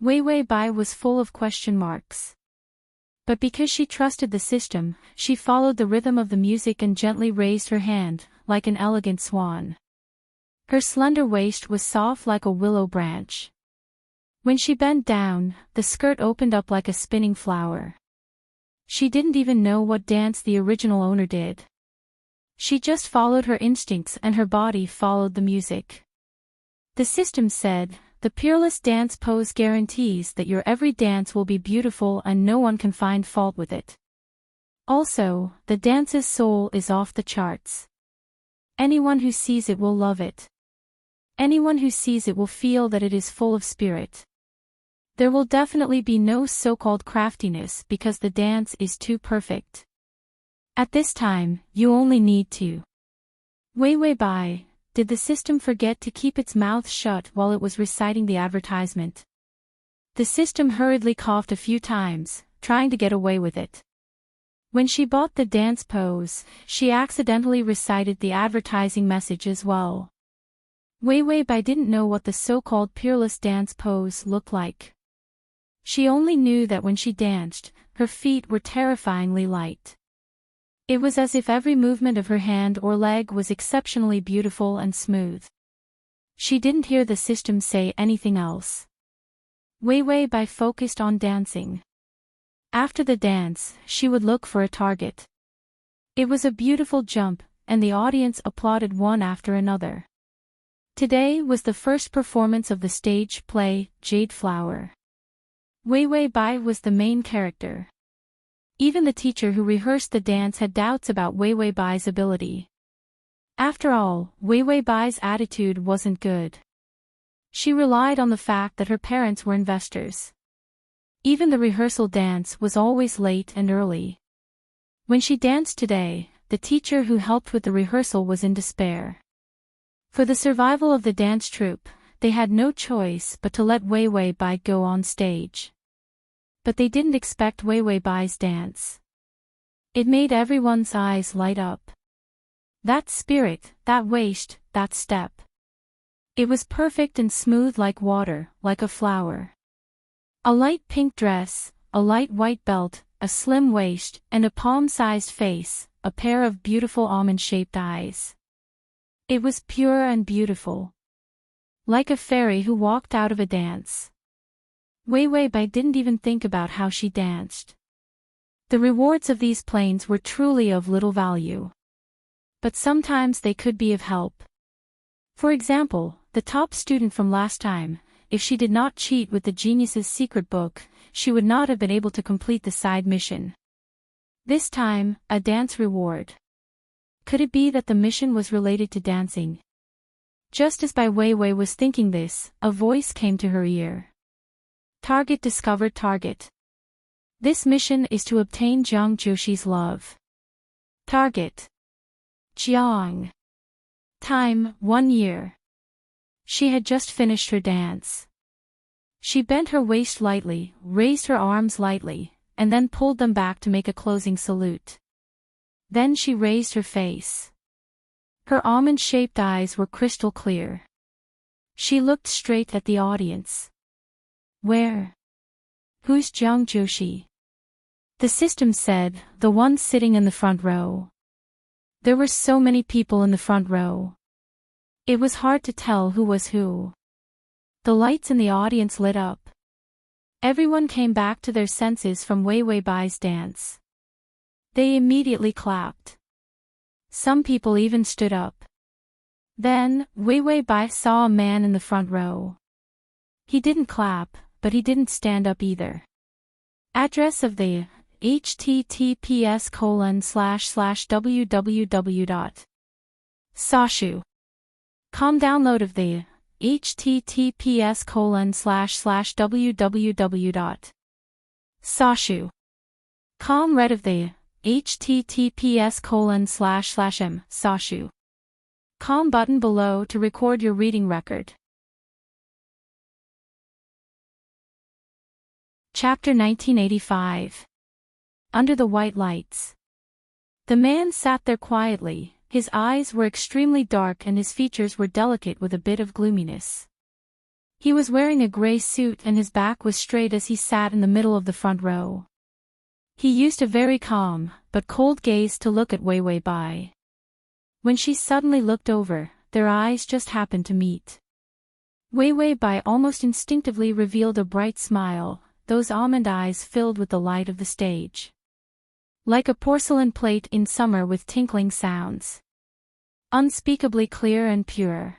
Wei Wei Bai was full of question marks. But because she trusted the system, she followed the rhythm of the music and gently raised her hand, like an elegant swan. Her slender waist was soft like a willow branch. When she bent down, the skirt opened up like a spinning flower. She didn't even know what dance the original owner did. She just followed her instincts and her body followed the music. The system said, "The peerless dance pose guarantees that your every dance will be beautiful and no one can find fault with it. Also, the dance's soul is off the charts. Anyone who sees it will love it. Anyone who sees it will feel that it is full of spirit. There will definitely be no so-called craftiness because the dance is too perfect. At this time, you only need to." Wei Wei Bai, did the system forget to keep its mouth shut while it was reciting the advertisement? The system hurriedly coughed a few times, trying to get away with it. When she bought the dance pose, she accidentally recited the advertising message as well. Wei Wei Bai didn't know what the so-called peerless dance pose looked like. She only knew that when she danced, her feet were terrifyingly light. It was as if every movement of her hand or leg was exceptionally beautiful and smooth. She didn't hear the system say anything else. Wei Wei Bai focused on dancing. After the dance, she would look for a target. It was a beautiful jump, and the audience applauded one after another. Today was the first performance of the stage play, Jade Flower. Wei Wei Bai was the main character. Even the teacher who rehearsed the dance had doubts about Wei Wei Bai's ability. After all, Wei Wei Bai's attitude wasn't good. She relied on the fact that her parents were investors. Even the rehearsal dance was always late and early. When she danced today, the teacher who helped with the rehearsal was in despair. For the survival of the dance troupe, they had no choice but to let Wei Wei Bai go on stage. But they didn't expect Wei Wei Bai's dance. It made everyone's eyes light up. That spirit, that waist, that step. It was perfect and smooth like water, like a flower. A light pink dress, a light white belt, a slim waist, and a palm-sized face, a pair of beautiful almond-shaped eyes. It was pure and beautiful. Like a fairy who walked out of a dance. Wei Wei Bai didn't even think about how she danced. The rewards of these planes were truly of little value. But sometimes they could be of help. For example, the top student from last time, if she did not cheat with the genius's secret book, she would not have been able to complete the side mission. This time, a dance reward. Could it be that the mission was related to dancing? Just as Bai Weiwei was thinking this, a voice came to her ear. Target discovered target. This mission is to obtain Jiang Joshi's love. Target. Jiang. Time, 1 year. She had just finished her dance. She bent her waist lightly, raised her arms lightly, and then pulled them back to make a closing salute. Then she raised her face. Her almond-shaped eyes were crystal clear. She looked straight at the audience. Where? Who's Jiang Joshi? The system said, the one sitting in the front row. There were so many people in the front row. It was hard to tell who was who. The lights in the audience lit up. Everyone came back to their senses from Wei Wei Bai's dance. They immediately clapped. Some people even stood up. Then, Wei Wei Bai saw a man in the front row. He didn't clap, but he didn't stand up either. Address of the https://www.sashu.com. Download of the https://www.sashu.com. Read of the https://m/sashu.com button below to record your reading record. Chapter 1985. Under the White Lights. The man sat there quietly. His eyes were extremely dark and his features were delicate with a bit of gloominess. He was wearing a gray suit and his back was straight as he sat in the middle of the front row. He used a very calm, but cold gaze to look at Wei Wei Bai. When she suddenly looked over, their eyes just happened to meet. Wei Wei Bai almost instinctively revealed a bright smile, those almond eyes filled with the light of the stage. Like a porcelain plate in summer with tinkling sounds. Unspeakably clear and pure.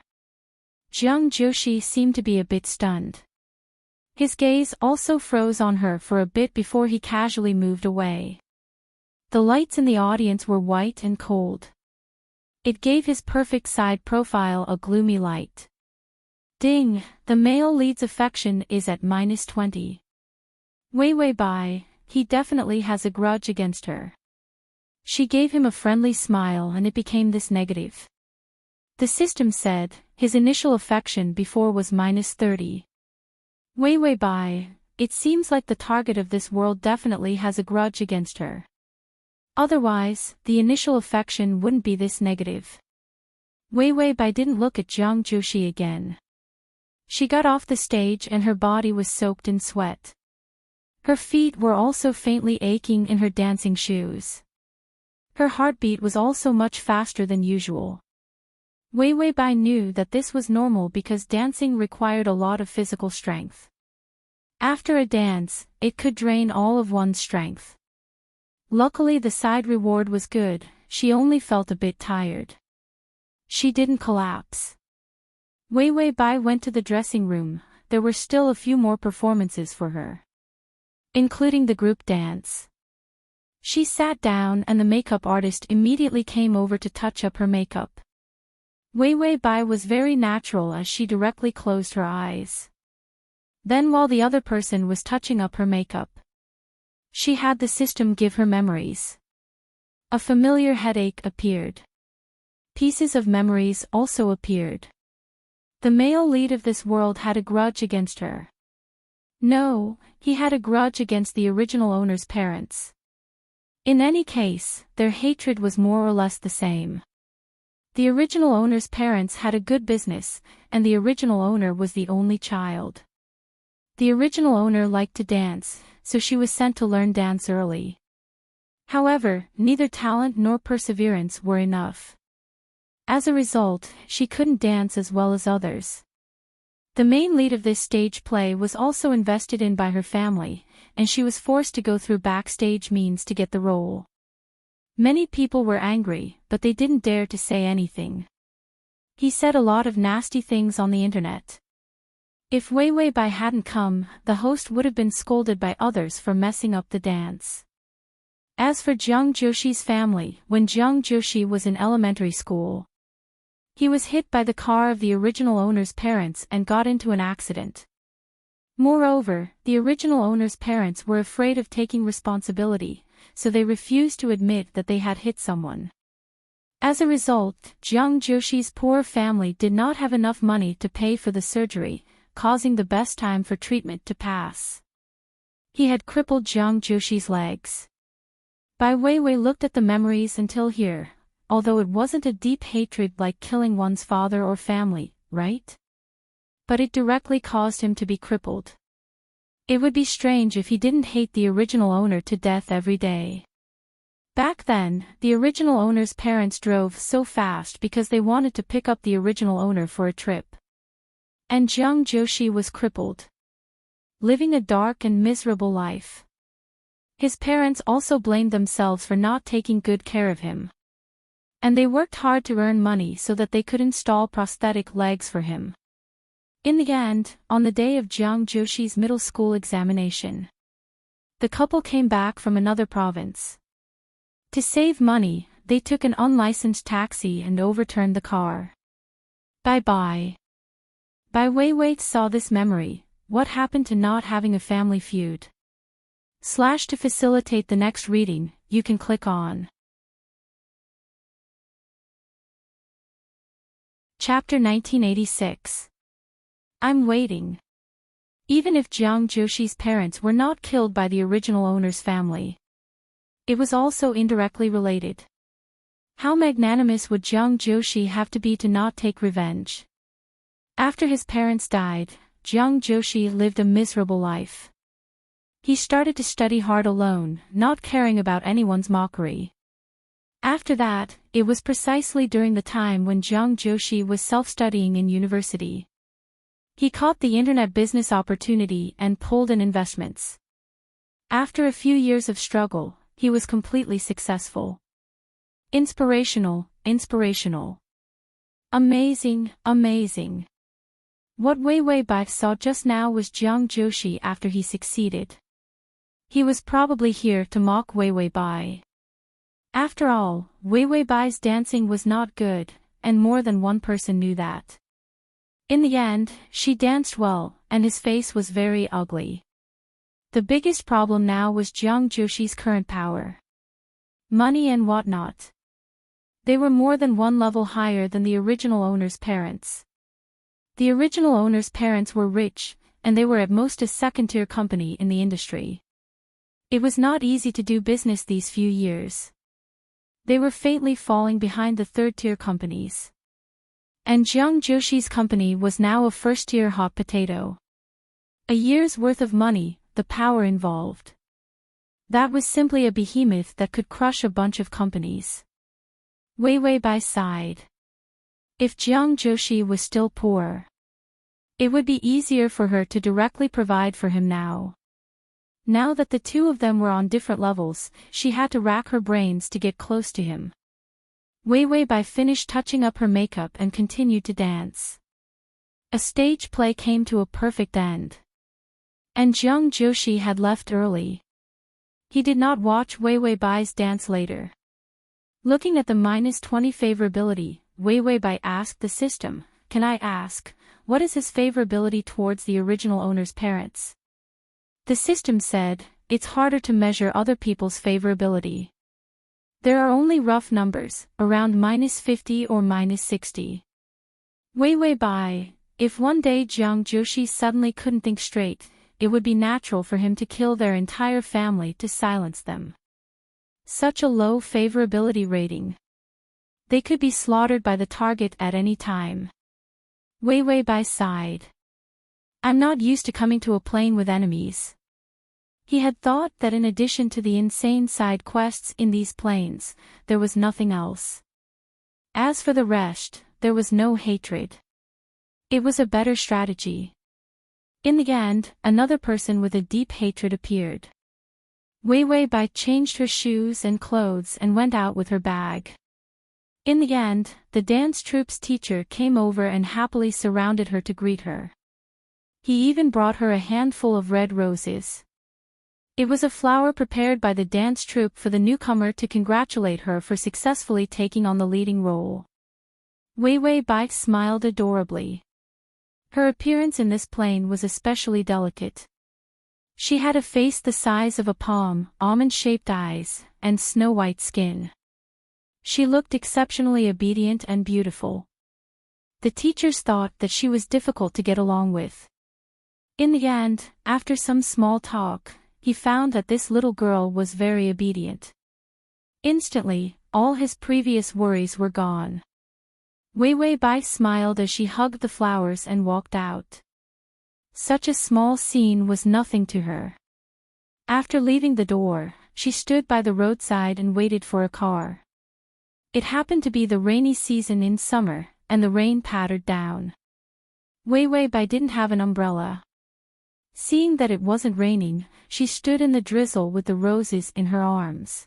Jiang Joshi seemed to be a bit stunned. His gaze also froze on her for a bit before he casually moved away. The lights in the audience were white and cold. It gave his perfect side profile a gloomy light. Ding, the male lead's affection is at -20. Wei Wei Bai, he definitely has a grudge against her. She gave him a friendly smile and it became this negative. The system said, his initial affection before was -30. Wei Wei Bai, it seems like the target of this world definitely has a grudge against her. Otherwise, the initial affection wouldn't be this negative. Wei Wei Bai didn't look at Jiang Joshi again. She got off the stage and her body was soaked in sweat. Her feet were also faintly aching in her dancing shoes. Her heartbeat was also much faster than usual. Wei Wei Bai knew that this was normal because dancing required a lot of physical strength. After a dance, it could drain all of one's strength. Luckily the side reward was good, she only felt a bit tired. She didn't collapse. Wei Wei Bai went to the dressing room. There were still a few more performances for her, including the group dance. She sat down and the makeup artist immediately came over to touch up her makeup. Wei Wei Bai was very natural as she directly closed her eyes. Then while the other person was touching up her makeup, she had the system give her memories. A familiar headache appeared. Pieces of memories also appeared. The male lead of this world had a grudge against her. No, he had a grudge against the original owner's parents. In any case, their hatred was more or less the same. The original owner's parents had a good business, and the original owner was the only child. The original owner liked to dance, so she was sent to learn dance early. However, neither talent nor perseverance were enough. As a result, she couldn't dance as well as others. The main lead of this stage play was also invested in by her family, and she was forced to go through backstage means to get the role. Many people were angry, but they didn't dare to say anything. He said a lot of nasty things on the internet. If Wei Wei Bai hadn't come, the host would have been scolded by others for messing up the dance. As for Jiang Joshi's family, when Jiang Joshi was in elementary school, he was hit by the car of the original owner's parents and got into an accident. Moreover, the original owner's parents were afraid of taking responsibility, so they refused to admit that they had hit someone. As a result, Jiang Joshi's poor family did not have enough money to pay for the surgery, causing the best time for treatment to pass. He had crippled Jiang Joshi's legs. Bai Weiwei looked at the memories until here. although it wasn't a deep hatred like killing one's father or family, right? But it directly caused him to be crippled. It would be strange if he didn't hate the original owner to death every day. Back then, the original owner's parents drove so fast because they wanted to pick up the original owner for a trip. And young Joshi was crippled, living a dark and miserable life. His parents also blamed themselves for not taking good care of him. And they worked hard to earn money so that they could install prosthetic legs for him. In the end, on the day of Jiang Joshi's middle school examination, the couple came back from another province. To save money, they took an unlicensed taxi and overturned the car. Bye-bye. Bai Weiwei saw this memory, what happened to not having a family feud. / to facilitate the next reading, you can click on Chapter 1986. I'm waiting. Even if Jiang Joshi's parents were not killed by the original owner's family, it was also indirectly related. How magnanimous would Jiang Joshi have to be to not take revenge? After his parents died, Jiang Joshi lived a miserable life. He started to study hard alone, not caring about anyone's mockery. After that, it was precisely during the time when Jiang Joshi was self-studying in university. He caught the internet business opportunity and pulled in investments. After a few years of struggle, he was completely successful. Inspirational, inspirational. Amazing, amazing. What Weiwei Bai saw just now was Jiang Joshi after he succeeded. He was probably here to mock Weiwei Bai. After all, Weiwei Bai's dancing was not good, and more than one person knew that. In the end, she danced well, and his face was very ugly. The biggest problem now was Jiang Joshi's current power. Money and whatnot. They were more than one level higher than the original owner's parents. The original owner's parents were rich, and they were at most a second-tier company in the industry. It was not easy to do business these few years. They were faintly falling behind the third-tier companies. And Jiang Joshi's company was now a first-tier hot potato. A year's worth of money, the power involved. That was simply a behemoth that could crush a bunch of companies. Weiwei Bai sighed. If Jiang Joshi was still poor, it would be easier for her to directly provide for him now. Now that the two of them were on different levels, she had to rack her brains to get close to him. Weiwei Bai finished touching up her makeup and continued to dance. A stage play came to a perfect end. And Jiang Joshi had left early. He did not watch Weiwei Bai's dance later. Looking at the -20 favorability, Weiwei Bai asked the system, "Can I ask, what is his favorability towards the original owner's parents?" The system said, "It's harder to measure other people's favorability. There are only rough numbers, around -50 or -60. Weiwei Bai, if one day Jiang Joshi suddenly couldn't think straight, it would be natural for him to kill their entire family to silence them. Such a low favorability rating. They could be slaughtered by the target at any time." Weiwei Bai sighed. "I'm not used to coming to a plane with enemies." He had thought that in addition to the insane side quests in these planes, there was nothing else. As for the rest, there was no hatred. It was a better strategy. In the end, another person with a deep hatred appeared. Weiwei Bai changed her shoes and clothes and went out with her bag. In the end, the dance troupe's teacher came over and happily surrounded her to greet her. He even brought her a handful of red roses. It was a flower prepared by the dance troupe for the newcomer to congratulate her for successfully taking on the leading role. Weiwei Bai smiled adorably. Her appearance in this plane was especially delicate. She had a face the size of a palm, almond-shaped eyes, and snow-white skin. She looked exceptionally obedient and beautiful. The teachers thought that she was difficult to get along with. In the end, after some small talk, he found that this little girl was very obedient. Instantly, all his previous worries were gone. Wei Wei Bai smiled as she hugged the flowers and walked out. Such a small scene was nothing to her. After leaving the door, she stood by the roadside and waited for a car. It happened to be the rainy season in summer, and the rain pattered down. Wei Wei Bai didn't have an umbrella. Seeing that it wasn't raining, she stood in the drizzle with the roses in her arms.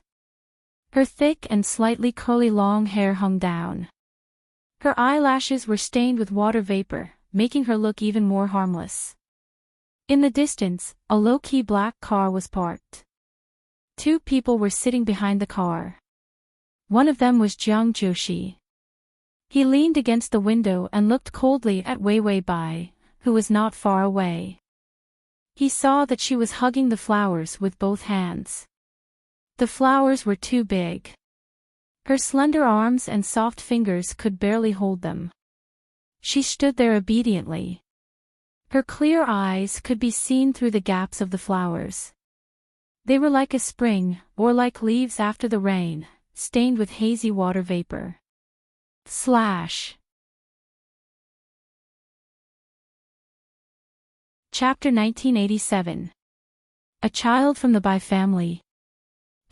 Her thick and slightly curly long hair hung down. Her eyelashes were stained with water vapor, making her look even more harmless. In the distance, a low-key black car was parked. 2 people were sitting behind the car. One of them was Jiang Joshi. He leaned against the window and looked coldly at Wei Wei Bai, who was not far away. He saw that she was hugging the flowers with both hands. The flowers were too big. Her slender arms and soft fingers could barely hold them. She stood there obediently. Her clear eyes could be seen through the gaps of the flowers. They were like a spring, or like leaves after the rain, stained with hazy water vapor. Chapter 1987. A child from the Bai family.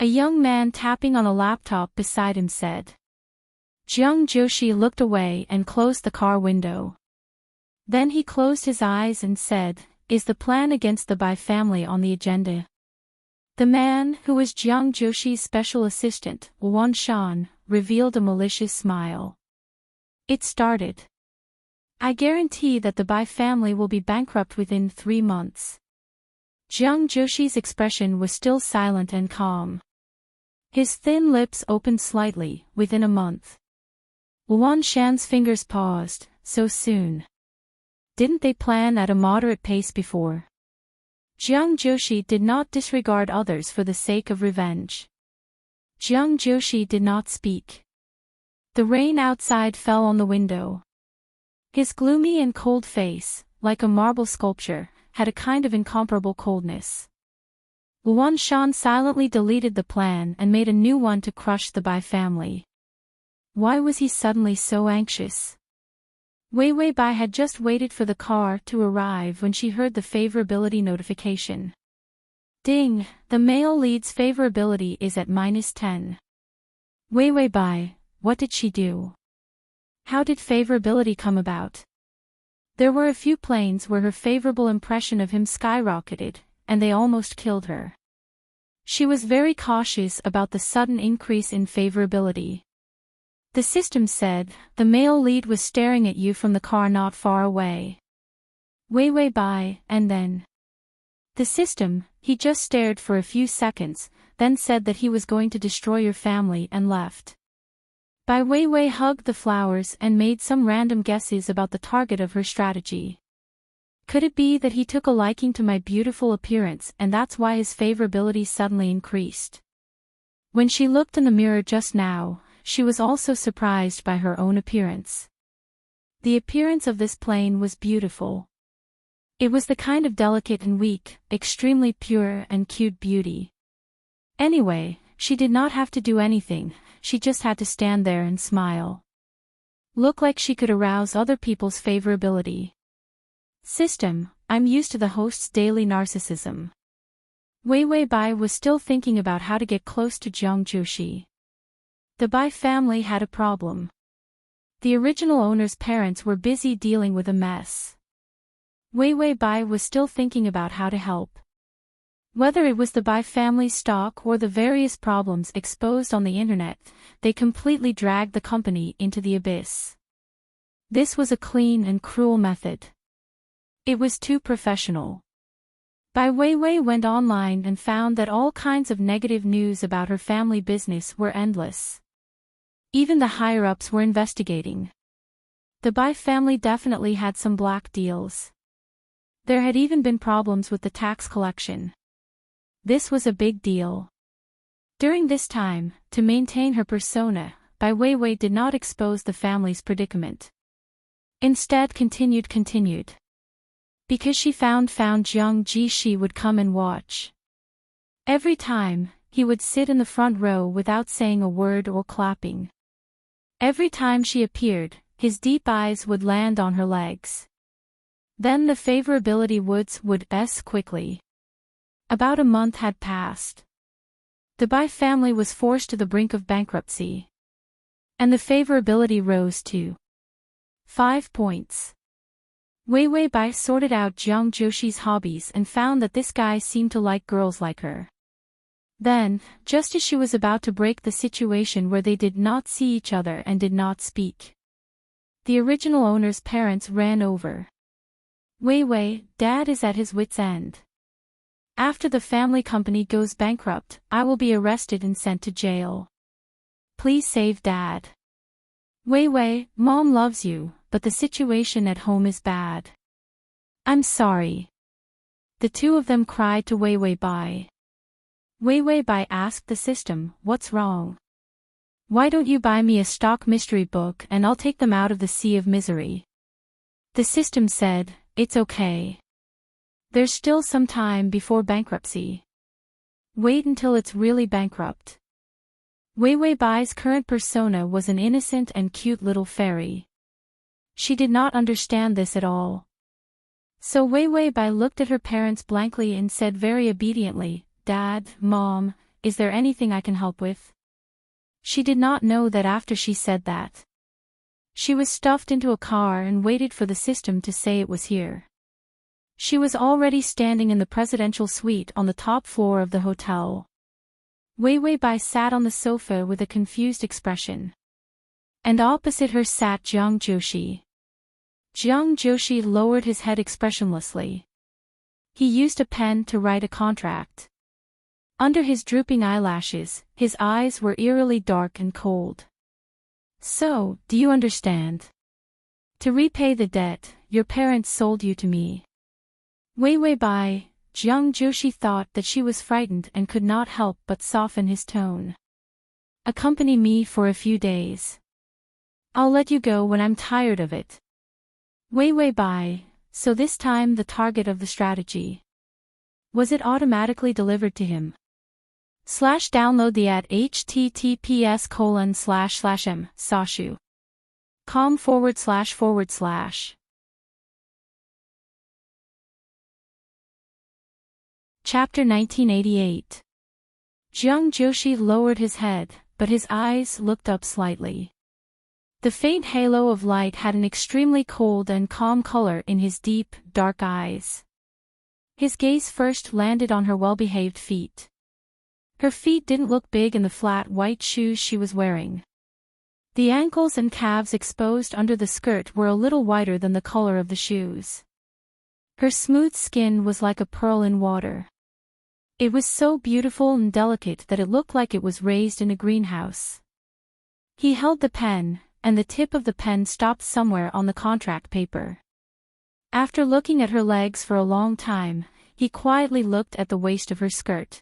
A young man tapping on a laptop beside him said. Jiang Joshi looked away and closed the car window. Then he closed his eyes and said, "Is the plan against the Bai family on the agenda?" The man, who was Jiang Joshi's special assistant, Wan Shan, revealed a malicious smile. It started. "I guarantee that the Bai family will be bankrupt within 3 months." Jiang Joshi's expression was still silent and calm. His thin lips opened slightly. "Within a month." Wan Shan's fingers paused. "So soon? Didn't they plan at a moderate pace before?" Jiang Joshi did not disregard others for the sake of revenge. Jiang Joshi did not speak. The rain outside fell on the window. His gloomy and cold face, like a marble sculpture, had a kind of incomparable coldness. Wan Shan silently deleted the plan and made a new one to crush the Bai family. Why was he suddenly so anxious? Wei Wei Bai had just waited for the car to arrive when she heard the favorability notification. Ding, the male lead's favorability is at -10. Wei Wei Bai, what did she do? How did favorability come about? There were a few planes where her favorable impression of him skyrocketed, and they almost killed her. She was very cautious about the sudden increase in favorability. The system said, the male lead was staring at you from the car not far away. Wei Wei Bai, and then? The system, he just stared for a few seconds, then said that he was going to destroy your family and left. Bai Wei Wei hugged the flowers and made some random guesses about the target of her strategy. Could it be that he took a liking to my beautiful appearance and that's why his favorability suddenly increased? When she looked in the mirror just now, she was also surprised by her own appearance. The appearance of this plane was beautiful. It was the kind of delicate and weak, extremely pure and cute beauty. Anyway, she did not have to do anything, she just had to stand there and smile. Look like she could arouse other people's favorability. System, I'm used to the host's daily narcissism. Wei Wei Bai was still thinking about how to get close to Jiang Joshi. The Bai family had a problem. The original owner's parents were busy dealing with a mess. Wei Wei Bai was still thinking about how to help. Whether it was the Bai family stock or the various problems exposed on the internet, they completely dragged the company into the abyss. This was a clean and cruel method. It was too professional. Bai Wei Wei went online and found that all kinds of negative news about her family business were endless. Even the higher-ups were investigating. The Bai family definitely had some black deals. There had even been problems with the tax collection. This was a big deal. During this time, to maintain her persona, Bai Wei Wei did not expose the family's predicament. Instead continued. Because she found Jiang Joshi would come and watch. Every time, he would sit in the front row without saying a word or clapping. Every time she appeared, his deep eyes would land on her legs. Then the favorability would ebb quickly. About a month had passed. The Bai family was forced to the brink of bankruptcy. And the favorability rose to 5 points. Wei Bai sorted out Jiang Joshi's hobbies and found that this guy seemed to like girls like her. Then, just as she was about to break the situation where they did not see each other and did not speak, the original owner's parents ran over. Wei, Dad is at his wit's end. After the family company goes bankrupt, I will be arrested and sent to jail. Please save Dad. Wei, Mom loves you, but the situation at home is bad. I'm sorry. The two of them cried to Wei Bai. Wei Bai asked the system, what's wrong? Why don't you buy me a stock mystery book and I'll take them out of the sea of misery? The system said, it's okay. There's still some time before bankruptcy. Wait until it's really bankrupt. Wei Bai's current persona was an innocent and cute little fairy. She did not understand this at all. So Wei Bai looked at her parents blankly and said very obediently, Dad, Mom, is there anything I can help with? She did not know that after she said that, she was stuffed into a car and waited for the system to say it was here. She was already standing in the presidential suite on the top floor of the hotel. Wei Bai sat on the sofa with a confused expression. And opposite her sat Jiang Joshi. Jiang Joshi lowered his head expressionlessly. He used a pen to write a contract. Under his drooping eyelashes, his eyes were eerily dark and cold. So, do you understand? To repay the debt, your parents sold you to me. Wei Bai, Jiang Joshi thought that she was frightened and could not help but soften his tone. Accompany me for a few days. I'll let you go when I'm tired of it. Wei Bai, so this time the target of the strategy. Was it automatically delivered to him? Download the at https://m.com/. Chapter 1988. Jiang Joshi lowered his head, but his eyes looked up slightly. The faint halo of light had an extremely cold and calm color in his deep, dark eyes. His gaze first landed on her well-behaved feet. Her feet didn't look big in the flat white shoes she was wearing. The ankles and calves exposed under the skirt were a little whiter than the color of the shoes. Her smooth skin was like a pearl in water. It was so beautiful and delicate that it looked like it was raised in a greenhouse. He held the pen, and the tip of the pen stopped somewhere on the contract paper. After looking at her legs for a long time, he quietly looked at the waist of her skirt.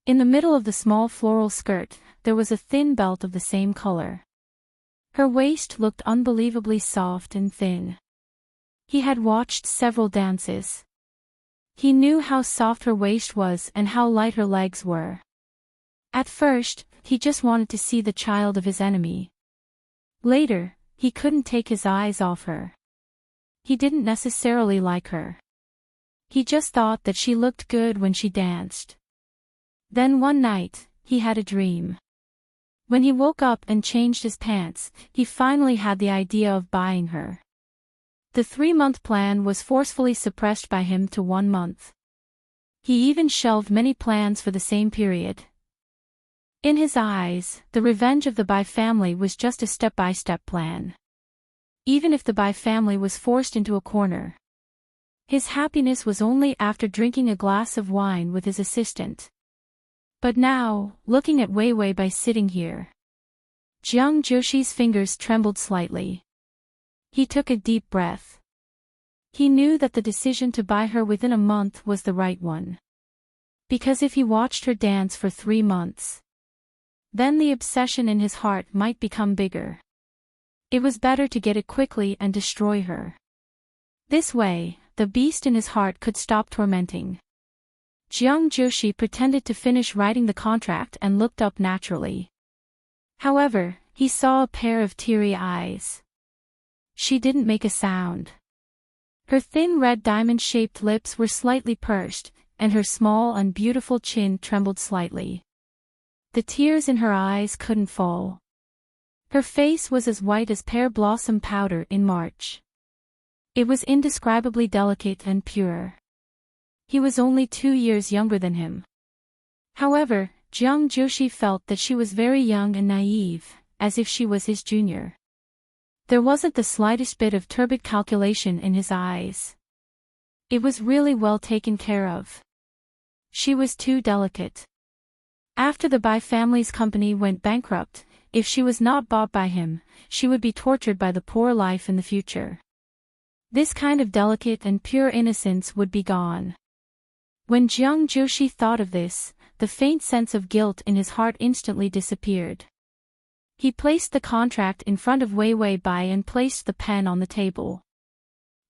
In the middle of the small floral skirt, there was a thin belt of the same color. Her waist looked unbelievably soft and thin. He had watched several dances. He knew how soft her waist was and how light her legs were. At first, he just wanted to see the child of his enemy. Later, he couldn't take his eyes off her. He didn't necessarily like her. He just thought that she looked good when she danced. Then one night, he had a dream. When he woke up and changed his pants, he finally had the idea of buying her. The 3-month plan was forcefully suppressed by him to 1 month. He even shelved many plans for the same period. In his eyes, the revenge of the Bai family was just a step-by-step plan. Even if the Bai family was forced into a corner, his happiness was only after drinking a glass of wine with his assistant. But now, looking at Wei Bai sitting here, Jiang Joshi's fingers trembled slightly. He took a deep breath. He knew that the decision to buy her within a month was the right one. Because if he watched her dance for 3 months, then the obsession in his heart might become bigger. It was better to get it quickly and destroy her. This way, the beast in his heart could stop tormenting. Jiang Joshi pretended to finish writing the contract and looked up naturally. However, he saw a pair of teary eyes. She didn't make a sound. Her thin red diamond-shaped lips were slightly pursed, and her small and beautiful chin trembled slightly. The tears in her eyes couldn't fall. Her face was as white as pear blossom powder in March. It was indescribably delicate and pure. He was only 2 years younger than him. However, Jiang Joshi felt that she was very young and naive, as if she was his junior. There wasn't the slightest bit of turbid calculation in his eyes. It was really well taken care of. She was too delicate. After the Bai family's company went bankrupt, if she was not bought by him, she would be tortured by the poor life in the future. This kind of delicate and pure innocence would be gone. When Jiang Joshi thought of this, the faint sense of guilt in his heart instantly disappeared. He placed the contract in front of Wei Wei Bai and placed the pen on the table.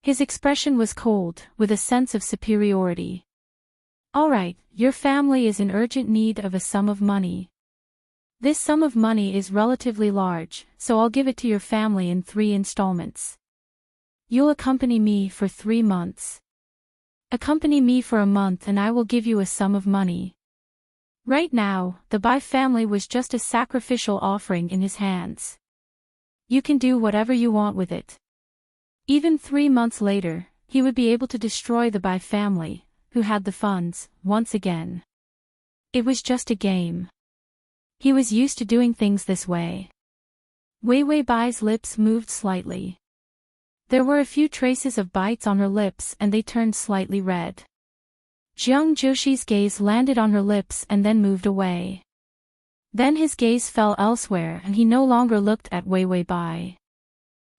His expression was cold, with a sense of superiority. "All right, your family is in urgent need of a sum of money. This sum of money is relatively large, so I'll give it to your family in 3 installments. You'll accompany me for 3 months. Accompany me for a month and I will give you a sum of money." Right now, the Bai family was just a sacrificial offering in his hands. You can do whatever you want with it. Even 3 months later, he would be able to destroy the Bai family, who had the funds, once again. It was just a game. He was used to doing things this way. Wei Wei Bai's lips moved slightly. There were a few traces of bites on her lips and they turned slightly red. Jiang Joshi's gaze landed on her lips and then moved away. Then his gaze fell elsewhere and he no longer looked at Wei Wei Bai.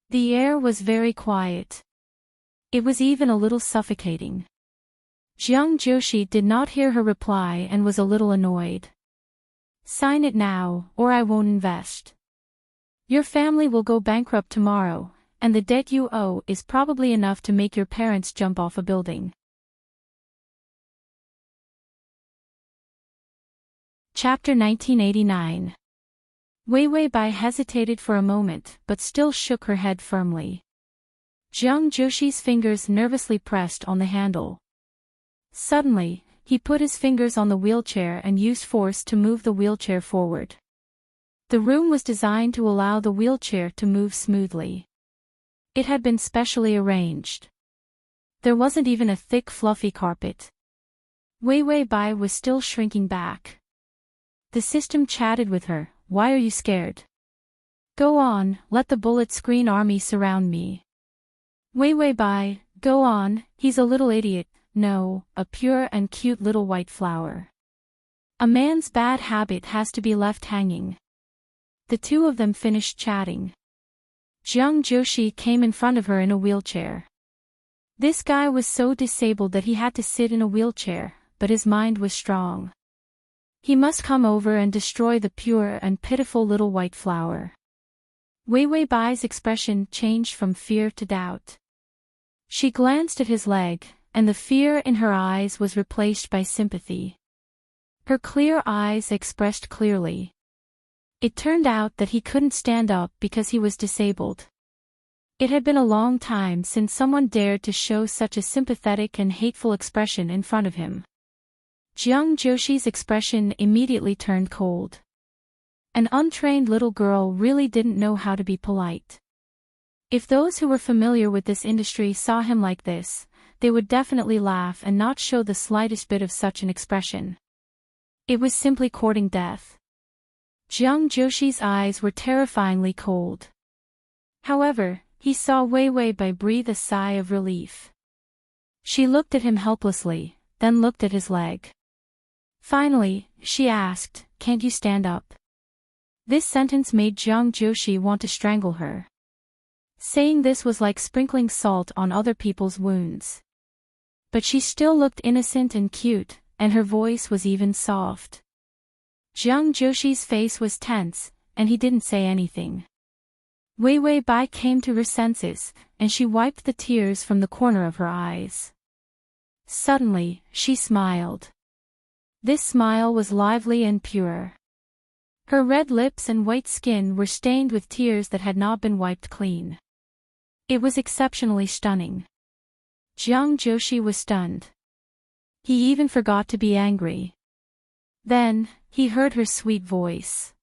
The air was very quiet. It was even a little suffocating. Jiang Joshi did not hear her reply and was a little annoyed. "Sign it now, or I won't invest. Your family will go bankrupt tomorrow, and the debt you owe is probably enough to make your parents jump off a building." Chapter 1989. Wei Wei Bai hesitated for a moment but still shook her head firmly. Jiang Joshi's fingers nervously pressed on the handle. Suddenly, he put his fingers on the wheelchair and used force to move the wheelchair forward. The room was designed to allow the wheelchair to move smoothly. It had been specially arranged. There wasn't even a thick fluffy carpet. Wei Wei Bai was still shrinking back. The system chatted with her. "Why are you scared? Go on, let the bullet screen army surround me." Wei Wei Bai, go on, he's a little idiot. No, a pure and cute little white flower. A man's bad habit has to be left hanging. The two of them finished chatting. Jiang Joshi came in front of her in a wheelchair. This guy was so disabled that he had to sit in a wheelchair, but his mind was strong. He must come over and destroy the pure and pitiful little white flower. Wei Wei Bai's expression changed from fear to doubt. She glanced at his leg, and the fear in her eyes was replaced by sympathy. Her clear eyes expressed clearly. It turned out that he couldn't stand up because he was disabled. It had been a long time since someone dared to show such a sympathetic and hateful expression in front of him. Jiang Joshi's expression immediately turned cold. An untrained little girl really didn't know how to be polite. If those who were familiar with this industry saw him like this, they would definitely laugh and not show the slightest bit of such an expression. It was simply courting death. Jiang Joshi's eyes were terrifyingly cold. However, he saw Wei Wei Bai breathe a sigh of relief. She looked at him helplessly, then looked at his leg. Finally, she asked, "Can't you stand up?" This sentence made Jiang Joshi want to strangle her. Saying this was like sprinkling salt on other people's wounds. But she still looked innocent and cute, and her voice was even soft. Jiang Joshi's face was tense, and he didn't say anything. Wei Wei Bai came to her senses, and she wiped the tears from the corner of her eyes. Suddenly, she smiled. This smile was lively and pure. Her red lips and white skin were stained with tears that had not been wiped clean. It was exceptionally stunning. Jiang Joshi was stunned. He even forgot to be angry. Then, he heard her sweet voice.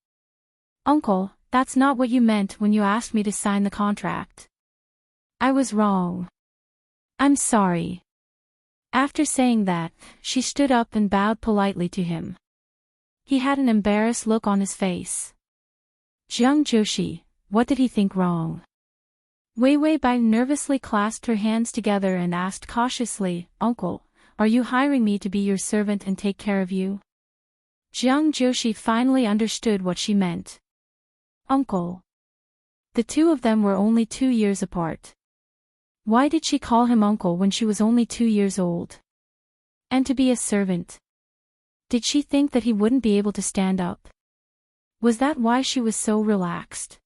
"Uncle, that's not what you meant when you asked me to sign the contract. I was wrong. I'm sorry." After saying that, she stood up and bowed politely to him. He had an embarrassed look on his face. Jiang Joshi, what did he think wrong? Wei Wei Bai nervously clasped her hands together and asked cautiously, "Uncle, are you hiring me to be your servant and take care of you?" Jiang Joshi finally understood what she meant. Uncle. The two of them were only 2 years apart. Why did she call him uncle when she was only 2 years old? And to be a servant. Did she think that he wouldn't be able to stand up? Was that why she was so relaxed?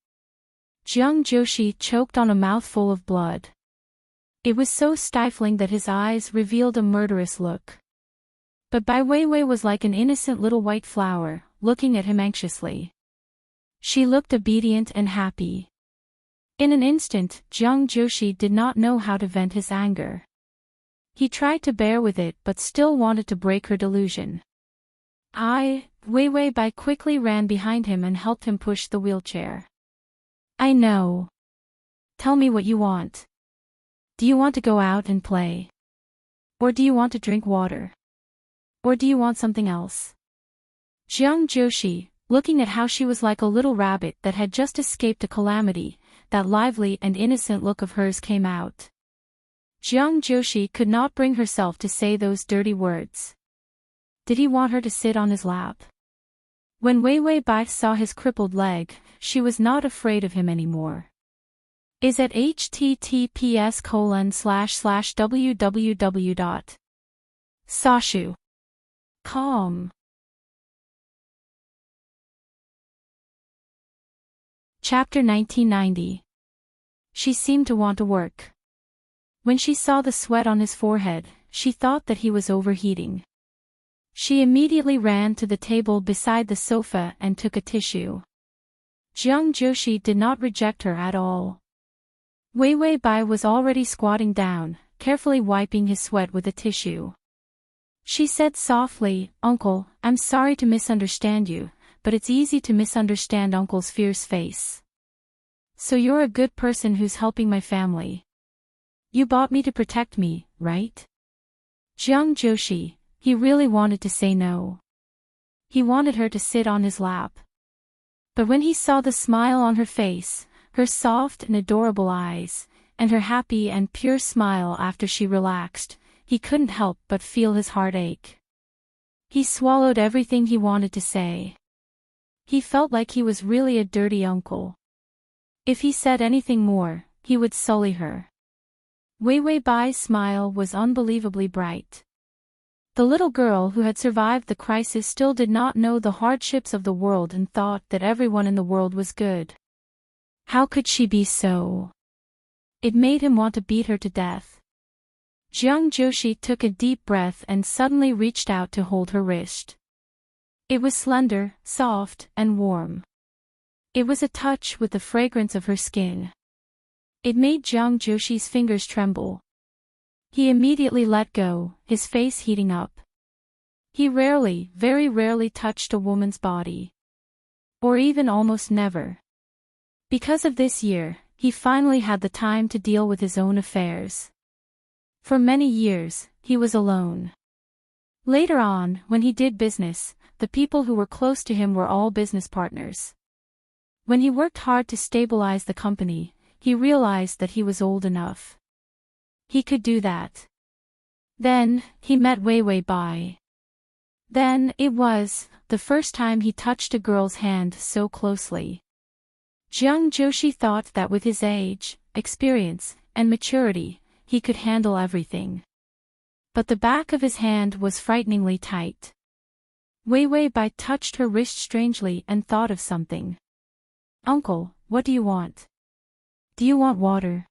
Jiang Joshi choked on a mouthful of blood. It was so stifling that his eyes revealed a murderous look. But Bai Weiwei was like an innocent little white flower, looking at him anxiously. She looked obedient and happy. In an instant, Jiang Joshi did not know how to vent his anger. He tried to bear with it but still wanted to break her delusion. Wei Wei Bai quickly ran behind him and helped him push the wheelchair. I know. Tell me what you want. Do you want to go out and play? Or do you want to drink water? Or do you want something else? Jiang Joshi, looking at how she was like a little rabbit that had just escaped a calamity, that lively and innocent look of hers came out. Jiang Joshi could not bring herself to say those dirty words. Did he want her to sit on his lap? When Wei Wei Bai saw his crippled leg, she was not afraid of him anymore. Is at https://www.sashu.com. Chapter 1990. She seemed to want to work. When she saw the sweat on his forehead, she thought that he was overheating. She immediately ran to the table beside the sofa and took a tissue. Jiang Joshi did not reject her at all. Wei Wei Bai was already squatting down, carefully wiping his sweat with a tissue. She said softly, "Uncle, I'm sorry to misunderstand you, but it's easy to misunderstand Uncle's fierce face. So you're a good person who's helping my family. You bought me to protect me, right?" Jiang Joshi, he really wanted to say no. He wanted her to sit on his lap. But when he saw the smile on her face, her soft and adorable eyes, and her happy and pure smile after she relaxed, he couldn't help but feel his heart ache. He swallowed everything he wanted to say. He felt like he was really a dirty uncle. If he said anything more, he would sully her. Wei Wei Bai's smile was unbelievably bright. The little girl who had survived the crisis still did not know the hardships of the world and thought that everyone in the world was good. How could she be so? It made him want to beat her to death. Jiang Joshi took a deep breath and suddenly reached out to hold her wrist. It was slender, soft, and warm. It was a touch with the fragrance of her skin. It made Jiang Joshi's fingers tremble. He immediately let go, his face heating up. He rarely, very rarely touched a woman's body. Or even almost never. Because of this year, he finally had the time to deal with his own affairs. For many years, he was alone. Later on, when he did business, the people who were close to him were all business partners. When he worked hard to stabilize the company, he realized that he was old enough. He could do that. Then, he met Wei Wei Bai. Then, it was the first time he touched a girl's hand so closely. Jiang Joshi thought that with his age, experience, and maturity, he could handle everything. But the back of his hand was frighteningly tight. Wei Wei Bai touched her wrist strangely and thought of something. "Uncle, what do you want? Do you want water?"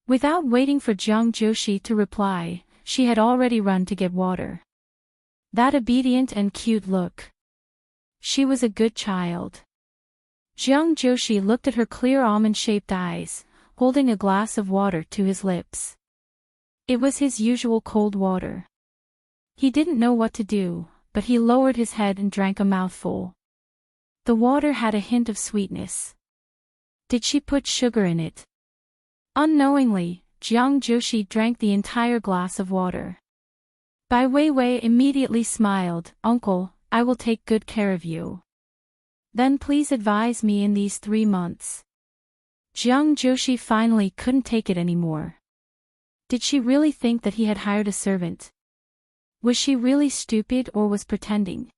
Without waiting for Jiang Joshi to reply, she had already run to get water. That obedient and cute look. She was a good child. Jiang Joshi looked at her clear almond-shaped eyes, holding a glass of water to his lips. It was his usual cold water. He didn't know what to do, but he lowered his head and drank a mouthful. The water had a hint of sweetness. Did she put sugar in it? Unknowingly, Jiang Joshi drank the entire glass of water. Bai Weiwei immediately smiled. "Uncle, I will take good care of you. Then please advise me in these 3 months." Jiang Joshi finally couldn't take it anymore. Did she really think that he had hired a servant? Was she really stupid or was pretending?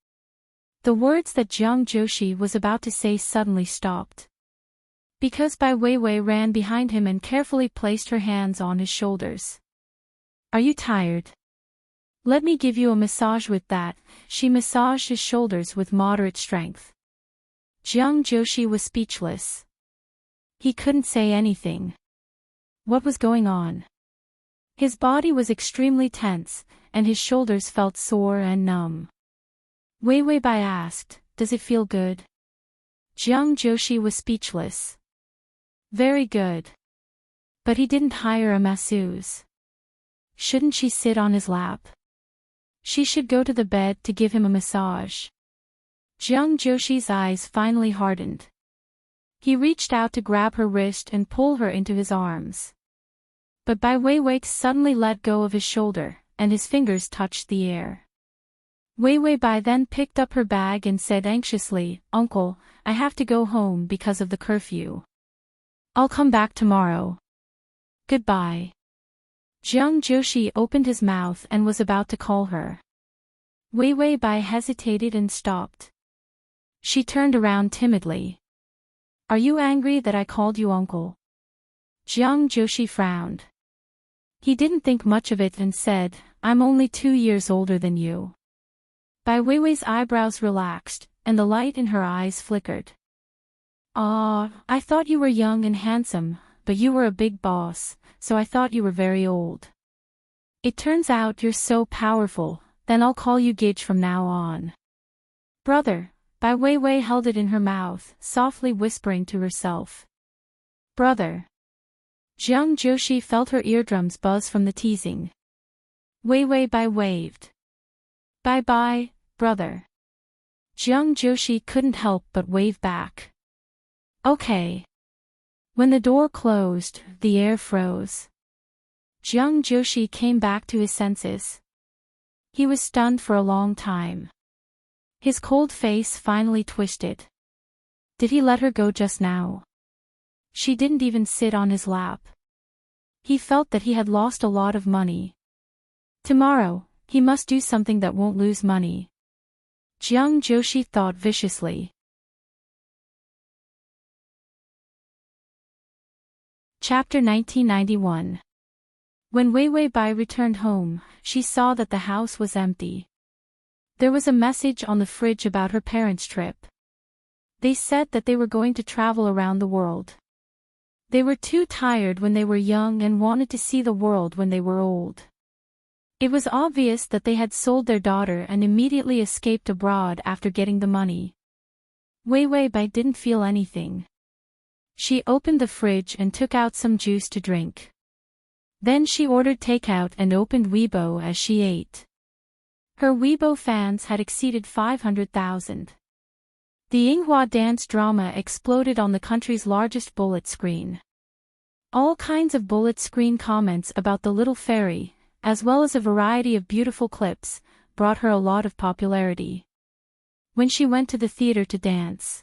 The words that Jiang Joshi was about to say suddenly stopped. Because Bai Weiwei ran behind him and carefully placed her hands on his shoulders. "Are you tired? Let me give you a massage with that." She massaged his shoulders with moderate strength. Jiang Joshi was speechless. He couldn't say anything. What was going on? His body was extremely tense, and his shoulders felt sore and numb. Weiwei Bai asked, "Does it feel good?" Jiang Joshi was speechless. "Very good. But he didn't hire a masseuse. Shouldn't she sit on his lap? She should go to the bed to give him a massage." Jiang Joshi's eyes finally hardened. He reached out to grab her wrist and pull her into his arms. But Bai Weiwei suddenly let go of his shoulder, and his fingers touched the air. Weiwei Bai then picked up her bag and said anxiously, "Uncle, I have to go home because of the curfew. I'll come back tomorrow. Goodbye." Jiang Joshi opened his mouth and was about to call her. Weiwei Bai hesitated and stopped. She turned around timidly. "Are you angry that I called you uncle?" Jiang Joshi frowned. He didn't think much of it and said, "I'm only 2 years older than you." Bai Weiwei's eyebrows relaxed, and the light in her eyes flickered. I thought you were young and handsome, but you were a big boss, so I thought you were very old. It turns out you're so powerful, then I'll call you Gage from now on." "Brother." Bai Weiwei held it in her mouth, softly whispering to herself. "Brother." Jiang Joshi felt her eardrums buzz from the teasing. Weiwei Bai waved. "Bye-bye, brother." Jiang Joshi couldn't help but wave back. "Okay." When the door closed, the air froze. Jiang Joshi came back to his senses. He was stunned for a long time. His cold face finally twisted. Did he let her go just now? She didn't even sit on his lap. He felt that he had lost a lot of money. Tomorrow, he must do something that won't lose money. Jiang Joshi thought viciously. Chapter 1991. When Weiwei Bai returned home, she saw that the house was empty. There was a message on the fridge about her parents' trip. They said that they were going to travel around the world. They were too tired when they were young and wanted to see the world when they were old. It was obvious that they had sold their daughter and immediately escaped abroad after getting the money. Weiwei Bai didn't feel anything. She opened the fridge and took out some juice to drink. Then she ordered takeout and opened Weibo as she ate. Her Weibo fans had exceeded 500,000. The Yinghua dance drama exploded on the country's largest bullet screen. All kinds of bullet screen comments about the little fairy, as well as a variety of beautiful clips, brought her a lot of popularity. When she went to the theater to dance,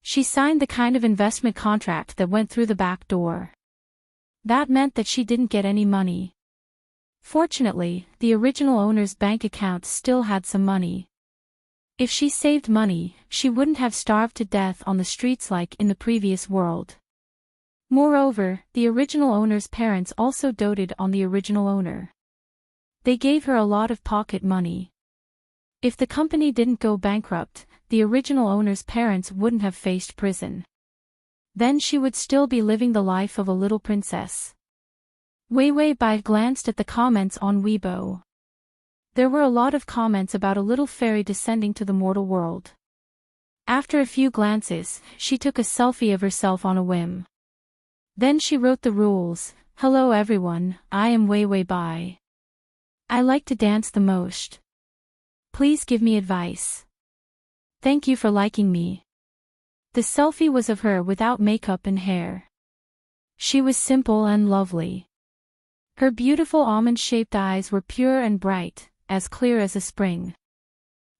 she signed the kind of investment contract that went through the back door. That meant that she didn't get any money. Fortunately, the original owner's bank account still had some money. If she saved money, she wouldn't have starved to death on the streets like in the previous world. Moreover, the original owner's parents also doted on the original owner. They gave her a lot of pocket money. If the company didn't go bankrupt, the original owner's parents wouldn't have faced prison. Then she would still be living the life of a little princess. Weiwei Bai glanced at the comments on Weibo. There were a lot of comments about a little fairy descending to the mortal world. After a few glances, she took a selfie of herself on a whim. Then she wrote the rules. Hello everyone, I am Wei Wei Bai. I like to dance the most. Please give me advice. Thank you for liking me. The selfie was of her without makeup and hair. She was simple and lovely. Her beautiful almond-shaped eyes were pure and bright, as clear as a spring.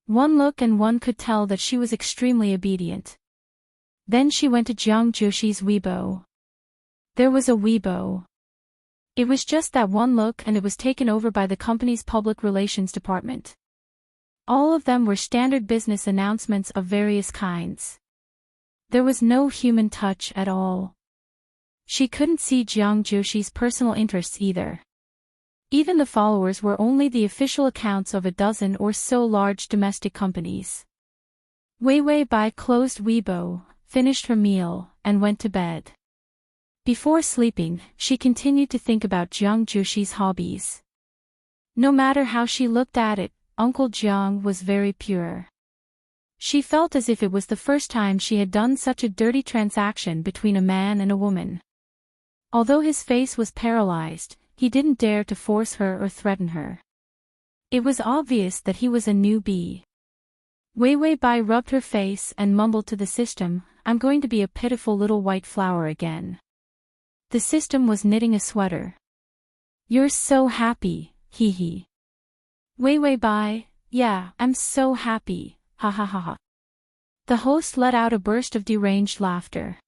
One look and one could tell that she was extremely obedient. Then she went to Jiang Joshi's Weibo. There was a Weibo. It was just that one look and it was taken over by the company's public relations department. All of them were standard business announcements of various kinds. There was no human touch at all. She couldn't see Jiang Joshi's personal interests either. Even the followers were only the official accounts of a dozen or so large domestic companies. Wei Wei Bai closed Weibo, finished her meal, and went to bed. Before sleeping, she continued to think about Jiang Joshi's hobbies. No matter how she looked at it, Uncle Jiang was very pure. She felt as if it was the first time she had done such a dirty transaction between a man and a woman. Although his face was paralyzed, he didn't dare to force her or threaten her. It was obvious that he was a newbie. Wei Wei Bai rubbed her face and mumbled to the system, I'm going to be a pitiful little white flower again. The system was knitting a sweater. You're so happy, hee hee. Wei Wei Bai, yeah, I'm so happy, ha ha ha ha. The host let out a burst of deranged laughter.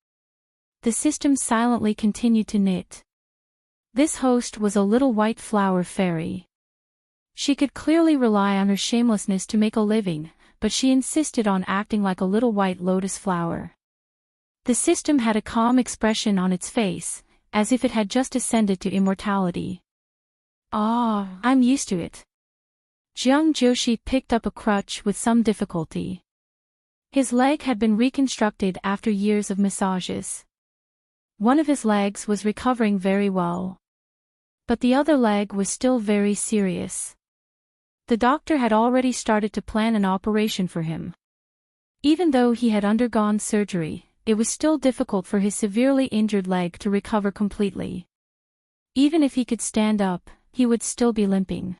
The system silently continued to knit. This host was a little white flower fairy. She could clearly rely on her shamelessness to make a living, but she insisted on acting like a little white lotus flower. The system had a calm expression on its face, as if it had just ascended to immortality. Ah, I'm used to it. Jiang Joshi picked up a crutch with some difficulty. His leg had been reconstructed after years of massages. One of his legs was recovering very well. But the other leg was still very serious. The doctor had already started to plan an operation for him. Even though he had undergone surgery, it was still difficult for his severely injured leg to recover completely. Even if he could stand up, he would still be limping.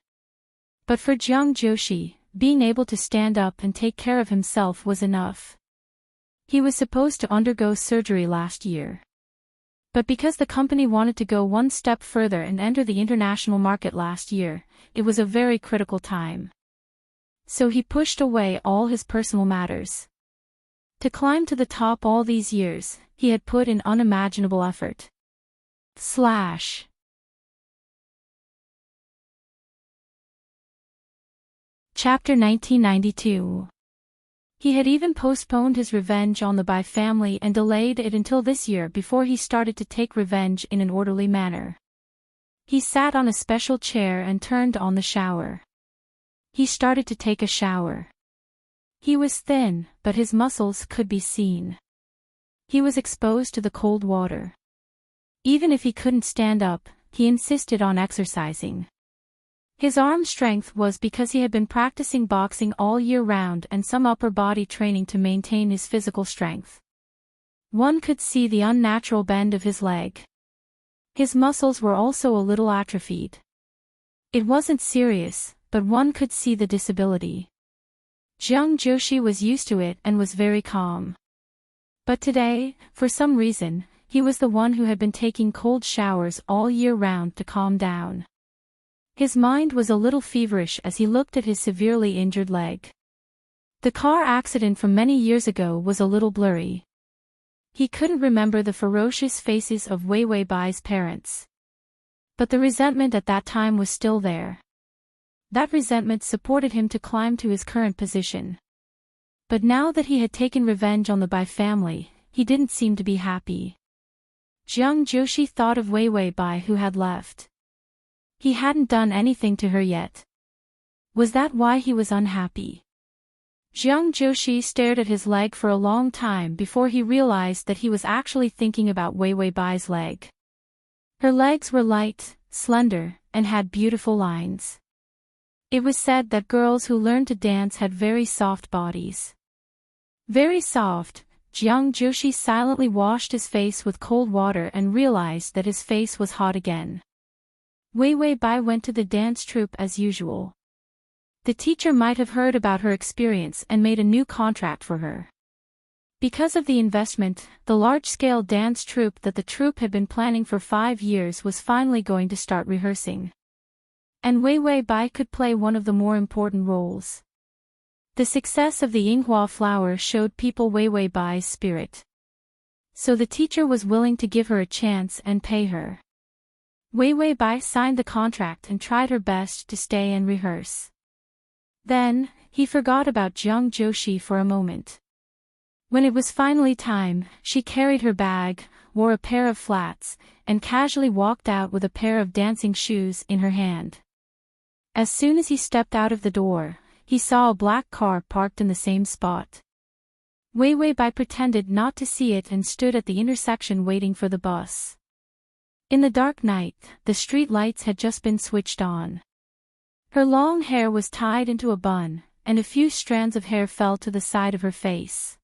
But for Jiang Joshi, being able to stand up and take care of himself was enough. He was supposed to undergo surgery last year. But because the company wanted to go one step further and enter the international market last year, it was a very critical time. So he pushed away all his personal matters. To climb to the top all these years, he had put in unimaginable effort. Chapter 1992. He had even postponed his revenge on the Bai family and delayed it until this year before he started to take revenge in an orderly manner. He sat on a special chair and turned on the shower. He started to take a shower. He was thin, but his muscles could be seen. He was exposed to the cold water. Even if he couldn't stand up, he insisted on exercising. His arm strength was because he had been practicing boxing all year round and some upper body training to maintain his physical strength. One could see the unnatural bend of his leg. His muscles were also a little atrophied. It wasn't serious, but one could see the disability. Jiang Joshi was used to it and was very calm. But today, for some reason, he was the one who had been taking cold showers all year round to calm down. His mind was a little feverish as he looked at his severely injured leg. The car accident from many years ago was a little blurry. He couldn't remember the ferocious faces of Wei Wei Bai's parents. But the resentment at that time was still there. That resentment supported him to climb to his current position. But now that he had taken revenge on the Bai family, he didn't seem to be happy. Jiang Joshi thought of Wei Wei Bai who had left. He hadn't done anything to her yet. Was that why he was unhappy? Jiang Joshi stared at his leg for a long time before he realized that he was actually thinking about Wei Wei Bai's leg. Her legs were light, slender, and had beautiful lines. It was said that girls who learned to dance had very soft bodies. Very soft. Jiang Joshi silently washed his face with cold water and realized that his face was hot again. Wei Wei Bai went to the dance troupe as usual. The teacher might have heard about her experience and made a new contract for her. Because of the investment, the large-scale dance troupe that the troupe had been planning for 5 years was finally going to start rehearsing. And Wei Wei Bai could play one of the more important roles. The success of the Yinghua flower showed people Wei Wei Bai's spirit. So the teacher was willing to give her a chance and pay her. Wei Wei Bai signed the contract and tried her best to stay and rehearse. Then, he forgot about Jiang Joshi for a moment. When it was finally time, she carried her bag, wore a pair of flats, and casually walked out with a pair of dancing shoes in her hand. As soon as he stepped out of the door, he saw a black car parked in the same spot. Wei Wei Bai pretended not to see it and stood at the intersection waiting for the bus. In the dark night, the street lights had just been switched on. Her long hair was tied into a bun, and a few strands of hair fell to the side of her face.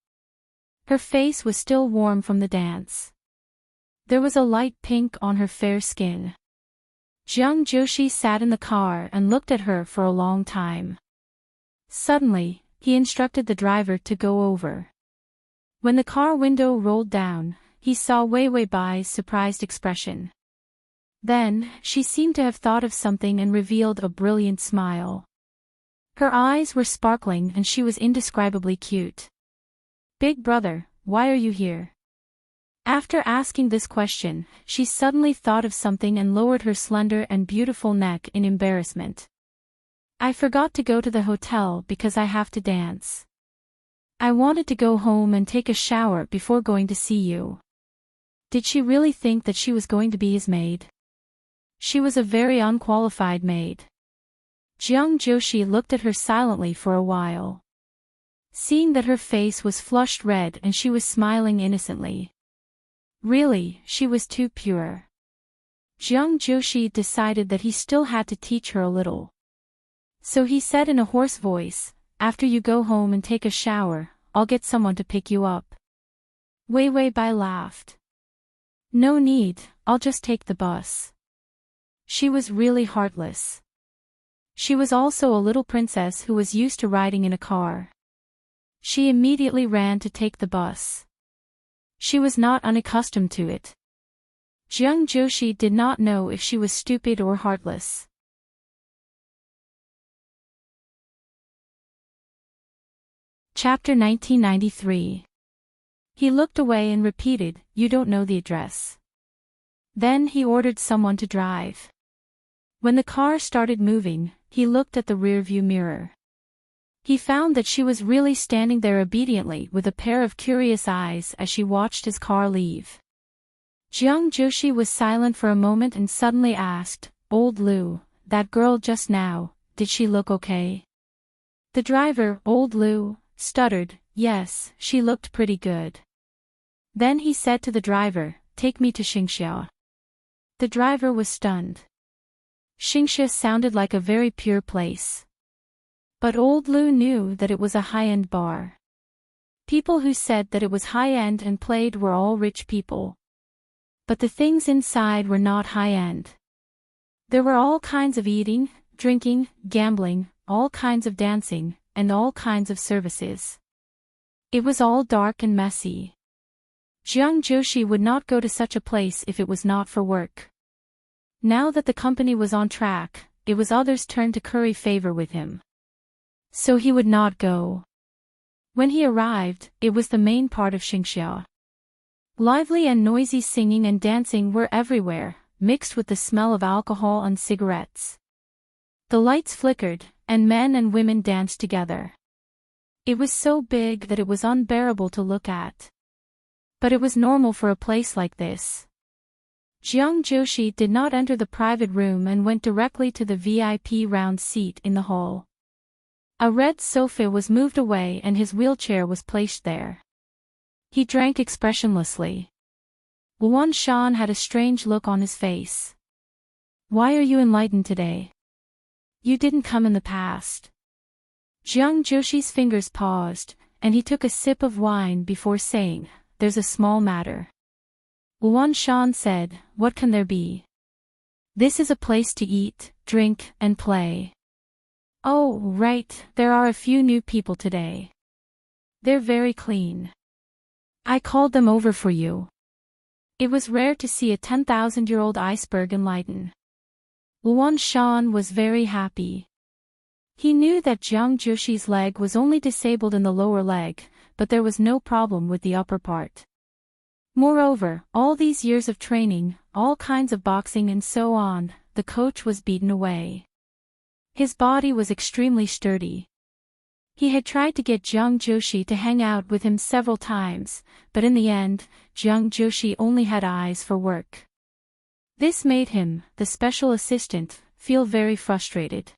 Her face was still warm from the dance. There was a light pink on her fair skin. Jiang Joshi sat in the car and looked at her for a long time. Suddenly, he instructed the driver to go over. When the car window rolled down, he saw Wei Wei Bai's surprised expression. Then, she seemed to have thought of something and revealed a brilliant smile. Her eyes were sparkling and she was indescribably cute. "Big brother, why are you here?" After asking this question, she suddenly thought of something and lowered her slender and beautiful neck in embarrassment. "I forgot to go to the hotel because I have to dance. I wanted to go home and take a shower before going to see you." Did she really think that she was going to be his maid? She was a very unqualified maid. Jiang Joshi looked at her silently for a while. Seeing that her face was flushed red and she was smiling innocently. Really, she was too pure. Jiang Joshi decided that he still had to teach her a little. So he said in a hoarse voice, "After you go home and take a shower, I'll get someone to pick you up." Wei Wei Bai laughed. "No need, I'll just take the bus." She was really heartless. She was also a little princess who was used to riding in a car. She immediately ran to take the bus. She was not unaccustomed to it. Jiang Joshi did not know if she was stupid or heartless. Chapter 1993. He looked away and repeated, "You don't know the address." Then he ordered someone to drive. When the car started moving, he looked at the rearview mirror. He found that she was really standing there obediently with a pair of curious eyes as she watched his car leave. Jiang Joshi was silent for a moment and suddenly asked, "Old Lu, that girl just now, did she look okay?" The driver, Old Lu, stuttered, "Yes, she looked pretty good." Then he said to the driver, "Take me to Xingxia." The driver was stunned. Xingxia sounded like a very pure place. But Old Lu knew that it was a high-end bar. People who said that it was high-end and played were all rich people. But the things inside were not high-end. There were all kinds of eating, drinking, gambling, all kinds of dancing, and all kinds of services. It was all dark and messy. Jiang Joshi would not go to such a place if it was not for work. Now that the company was on track, it was others' turn to curry favor with him. So he would not go. When he arrived, it was the main part of Xingxia. Lively and noisy singing and dancing were everywhere, mixed with the smell of alcohol and cigarettes. The lights flickered, and men and women danced together. It was so big that it was unbearable to look at. But it was normal for a place like this. Jiang Joshi did not enter the private room and went directly to the VIP round seat in the hall. A red sofa was moved away and his wheelchair was placed there. He drank expressionlessly. Luan Shan had a strange look on his face. "Why are you enlightened today?" You didn't come in the past. Jiang Joshi's fingers paused, and he took a sip of wine before saying, "There's a small matter." Luan Shan said, "What can there be?" "This is a place to eat, drink, and play." "Oh, right, there are a few new people today. They're very clean. I called them over for you." It was rare to see a 10,000-year-old iceberg enlighten. Luan Shan was very happy. He knew that Jiang Joshi's leg was only disabled in the lower leg, but there was no problem with the upper part. Moreover, all these years of training, all kinds of boxing and so on, the coach was beaten away. His body was extremely sturdy. He had tried to get Jiang Joshi to hang out with him several times, but in the end, Jiang Joshi only had eyes for work. This made him, the special assistant, feel very frustrated.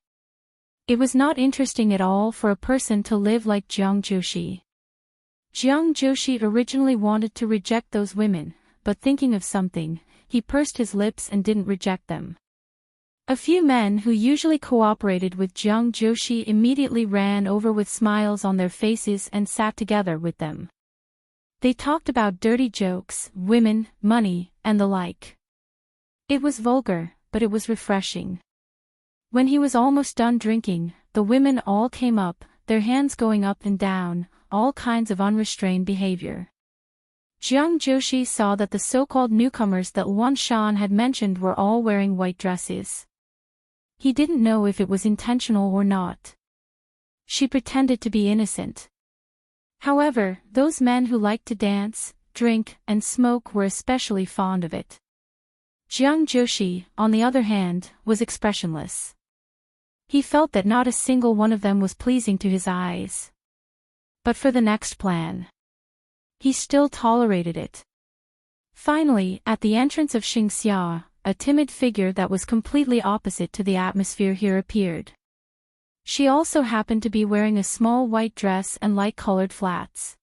It was not interesting at all for a person to live like Jiang Joshi. Jiang Joshi originally wanted to reject those women, but thinking of something, he pursed his lips and didn't reject them. A few men who usually cooperated with Jiang Joshi immediately ran over with smiles on their faces and sat together with them. They talked about dirty jokes, women, money, and the like. It was vulgar, but it was refreshing. When he was almost done drinking, the women all came up, their hands going up and down, all kinds of unrestrained behavior. Jiang Joshi saw that the so-called newcomers that Luan Shan had mentioned were all wearing white dresses. He didn't know if it was intentional or not. She pretended to be innocent. However, those men who liked to dance, drink, and smoke were especially fond of it. Jiang Joshi, on the other hand, was expressionless. He felt that not a single one of them was pleasing to his eyes. But for the next plan, he still tolerated it. Finally, at the entrance of Xingxia, a timid figure that was completely opposite to the atmosphere here appeared. She also happened to be wearing a small white dress and light-colored flats.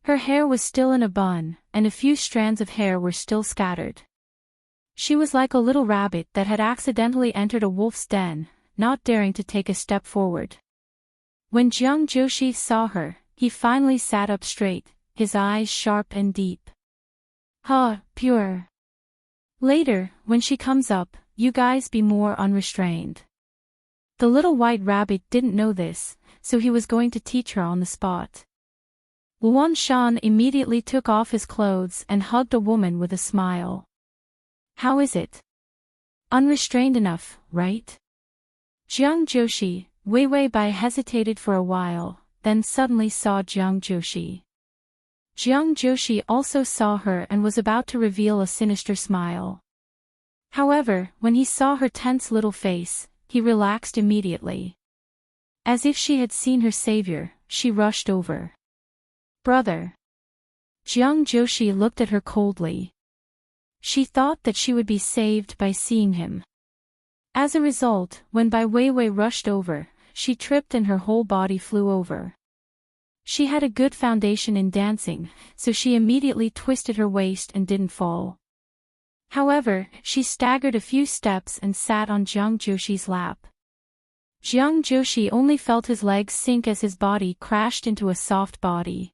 Her hair was still in a bun, and a few strands of hair were still scattered. She was like a little rabbit that had accidentally entered a wolf's den, not daring to take a step forward. When Jiang Joshi saw her, he finally sat up straight, his eyes sharp and deep. Pure. Later, when she comes up, you guys be more unrestrained. The little white rabbit didn't know this, so he was going to teach her on the spot. Luan Shan immediately took off his clothes and hugged a woman with a smile. How is it? Unrestrained enough, right? Jiang Joshi, Wei Bai hesitated for a while, then suddenly saw Jiang Joshi. Jiang Joshi also saw her and was about to reveal a sinister smile. However, when he saw her tense little face, he relaxed immediately. As if she had seen her savior, she rushed over. Brother. Jiang Joshi looked at her coldly. She thought that she would be saved by seeing him. As a result, when Bai Weiwei rushed over, she tripped and her whole body flew over. She had a good foundation in dancing, so she immediately twisted her waist and didn't fall. However, she staggered a few steps and sat on Jiang Joshi's lap. Jiang Joshi only felt his legs sink as his body crashed into a soft body.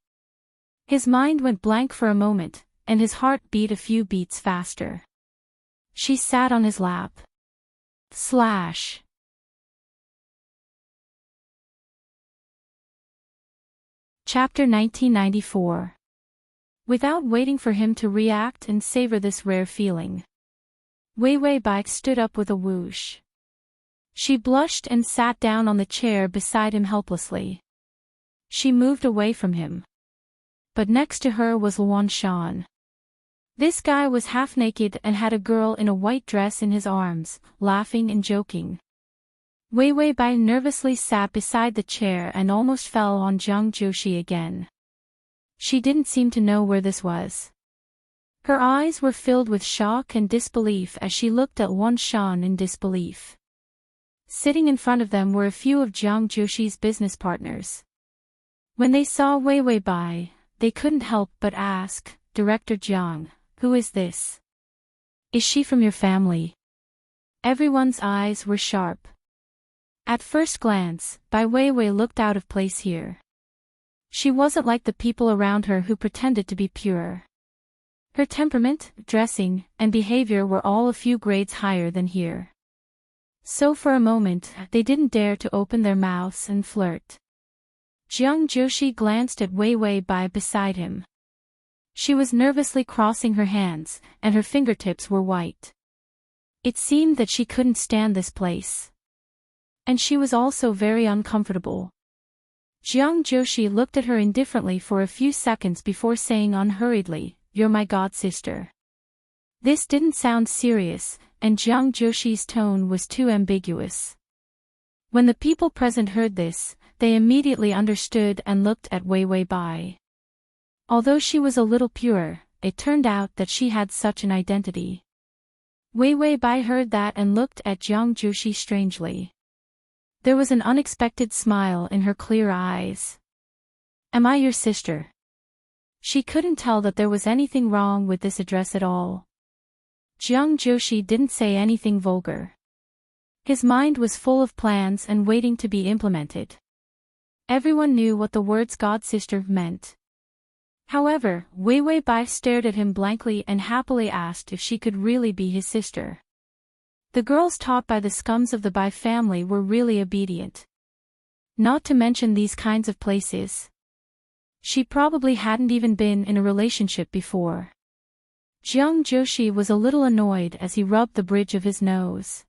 His mind went blank for a moment, and his heart beat a few beats faster. She sat on his lap. Slash. Chapter 1994. Without waiting for him to react and savor this rare feeling, Wei Bai stood up with a whoosh. She blushed and sat down on the chair beside him helplessly. She moved away from him. But next to her was Luan Shan. This guy was half naked and had a girl in a white dress in his arms, laughing and joking. Wei Bai nervously sat beside the chair and almost fell on Jiang Joshi again. She didn't seem to know where this was. Her eyes were filled with shock and disbelief as she looked at Luan Shan in disbelief. Sitting in front of them were a few of Jiang Joshi's business partners. When they saw Wei Bai, they couldn't help but ask, "Director Jiang, who is this? Is she from your family?" Everyone's eyes were sharp. At first glance, Bai Weiwei looked out of place here. She wasn't like the people around her who pretended to be pure. Her temperament, dressing, and behavior were all a few grades higher than here. So for a moment, they didn't dare to open their mouths and flirt. Jiang Joshi glanced at Weiwei Bai beside him. She was nervously crossing her hands, and her fingertips were white. It seemed that she couldn't stand this place. And she was also very uncomfortable. Jiang Joshi looked at her indifferently for a few seconds before saying unhurriedly, "You're my god-sister." This didn't sound serious, and Jiang Joshi's tone was too ambiguous. When the people present heard this, they immediately understood and looked at Weiwei Bai. Although she was a little pure, it turned out that she had such an identity. Weiwei Bai heard that and looked at Jiang Joshi strangely. There was an unexpected smile in her clear eyes. "Am I your sister?" She couldn't tell that there was anything wrong with this address at all. Jiang Joshi didn't say anything vulgar. His mind was full of plans and waiting to be implemented. Everyone knew what the words god-sister meant. However, Weiwei Bai stared at him blankly and happily asked if she could really be his sister. The girls taught by the scums of the Bai family were really obedient. Not to mention these kinds of places. She probably hadn't even been in a relationship before. Jiang Joshi was a little annoyed as he rubbed the bridge of his nose.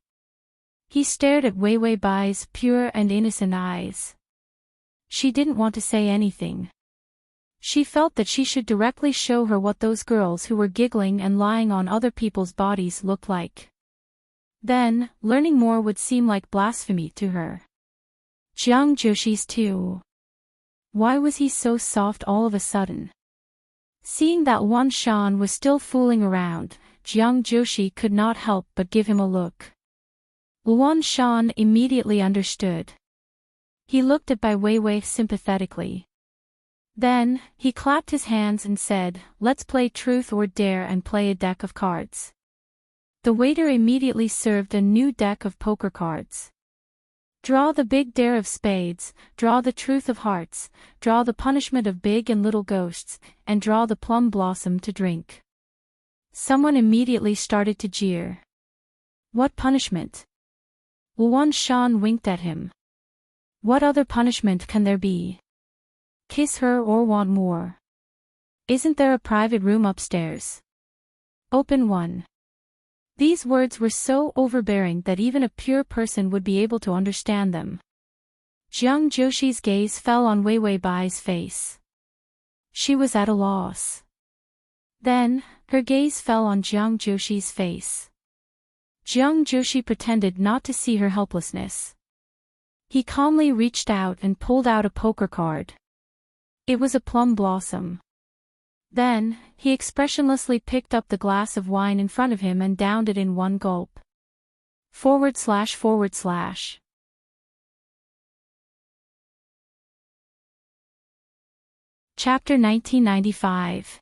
He stared at Weiwei Bai's pure and innocent eyes. She didn't want to say anything. She felt that she should directly show her what those girls who were giggling and lying on other people's bodies looked like. Then, learning more would seem like blasphemy to her. Jiang Joshi's too. Why was he so soft all of a sudden? Seeing that Wan Shan was still fooling around, Jiang Joshi could not help but give him a look. Wan Shan immediately understood. He looked at Bai Weiwei sympathetically. Then, he clapped his hands and said, "Let's play truth or dare and play a deck of cards." The waiter immediately served a new deck of poker cards. Draw the big dare of spades, draw the truth of hearts, draw the punishment of big and little ghosts, and draw the plum blossom to drink. Someone immediately started to jeer. What punishment? Wan Shan winked at him. What other punishment can there be? Kiss her or want more? Isn't there a private room upstairs? Open one. These words were so overbearing that even a pure person would be able to understand them. Jiang Joshi's gaze fell on Weiwei Bai's face. She was at a loss. Then, her gaze fell on Jiang Joshi's face. Jiang Joshi pretended not to see her helplessness. He calmly reached out and pulled out a poker card. It was a plum blossom. Then, he expressionlessly picked up the glass of wine in front of him and downed it in one gulp. //. Chapter 1995.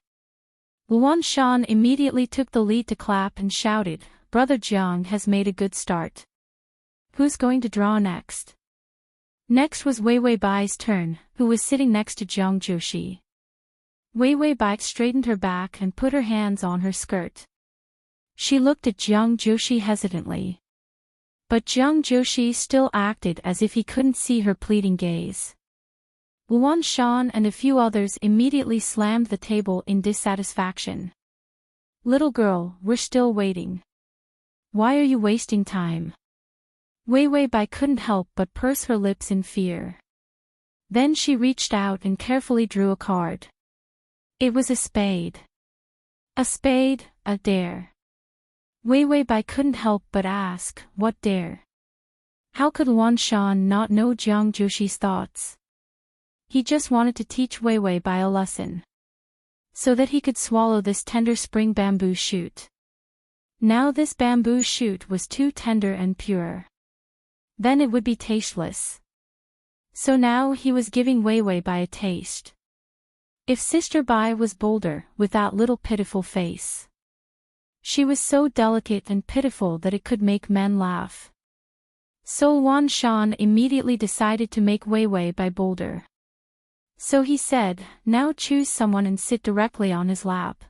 Wan Shan immediately took the lead to clap and shouted, "Brother Jiang has made a good start. Who's going to draw next?" Next was Weiwei Bai's turn, who was sitting next to Jiang Joshi. Weiwei Bai straightened her back and put her hands on her skirt. She looked at Jiang Joshi hesitantly. But Jiang Joshi still acted as if he couldn't see her pleading gaze. Wan Shan and a few others immediately slammed the table in dissatisfaction. "Little girl, we're still waiting. Why are you wasting time?" Weiwei Bai couldn't help but purse her lips in fear. Then she reached out and carefully drew a card. It was a spade. A spade, a dare. Weiwei Bai couldn't help but ask, what dare? How could Wan Shan not know Jiang Joshi's thoughts? He just wanted to teach Weiwei Bai a lesson. So that he could swallow this tender spring bamboo shoot. Now this bamboo shoot was too tender and pure. Then it would be tasteless. So now he was giving Weiwei Bai a taste. If Sister Bai was bolder, with that little pitiful face. She was so delicate and pitiful that it could make men laugh. So Wan Shan immediately decided to make Wei Wei by bolder. So he said, now choose someone and sit directly on his lap.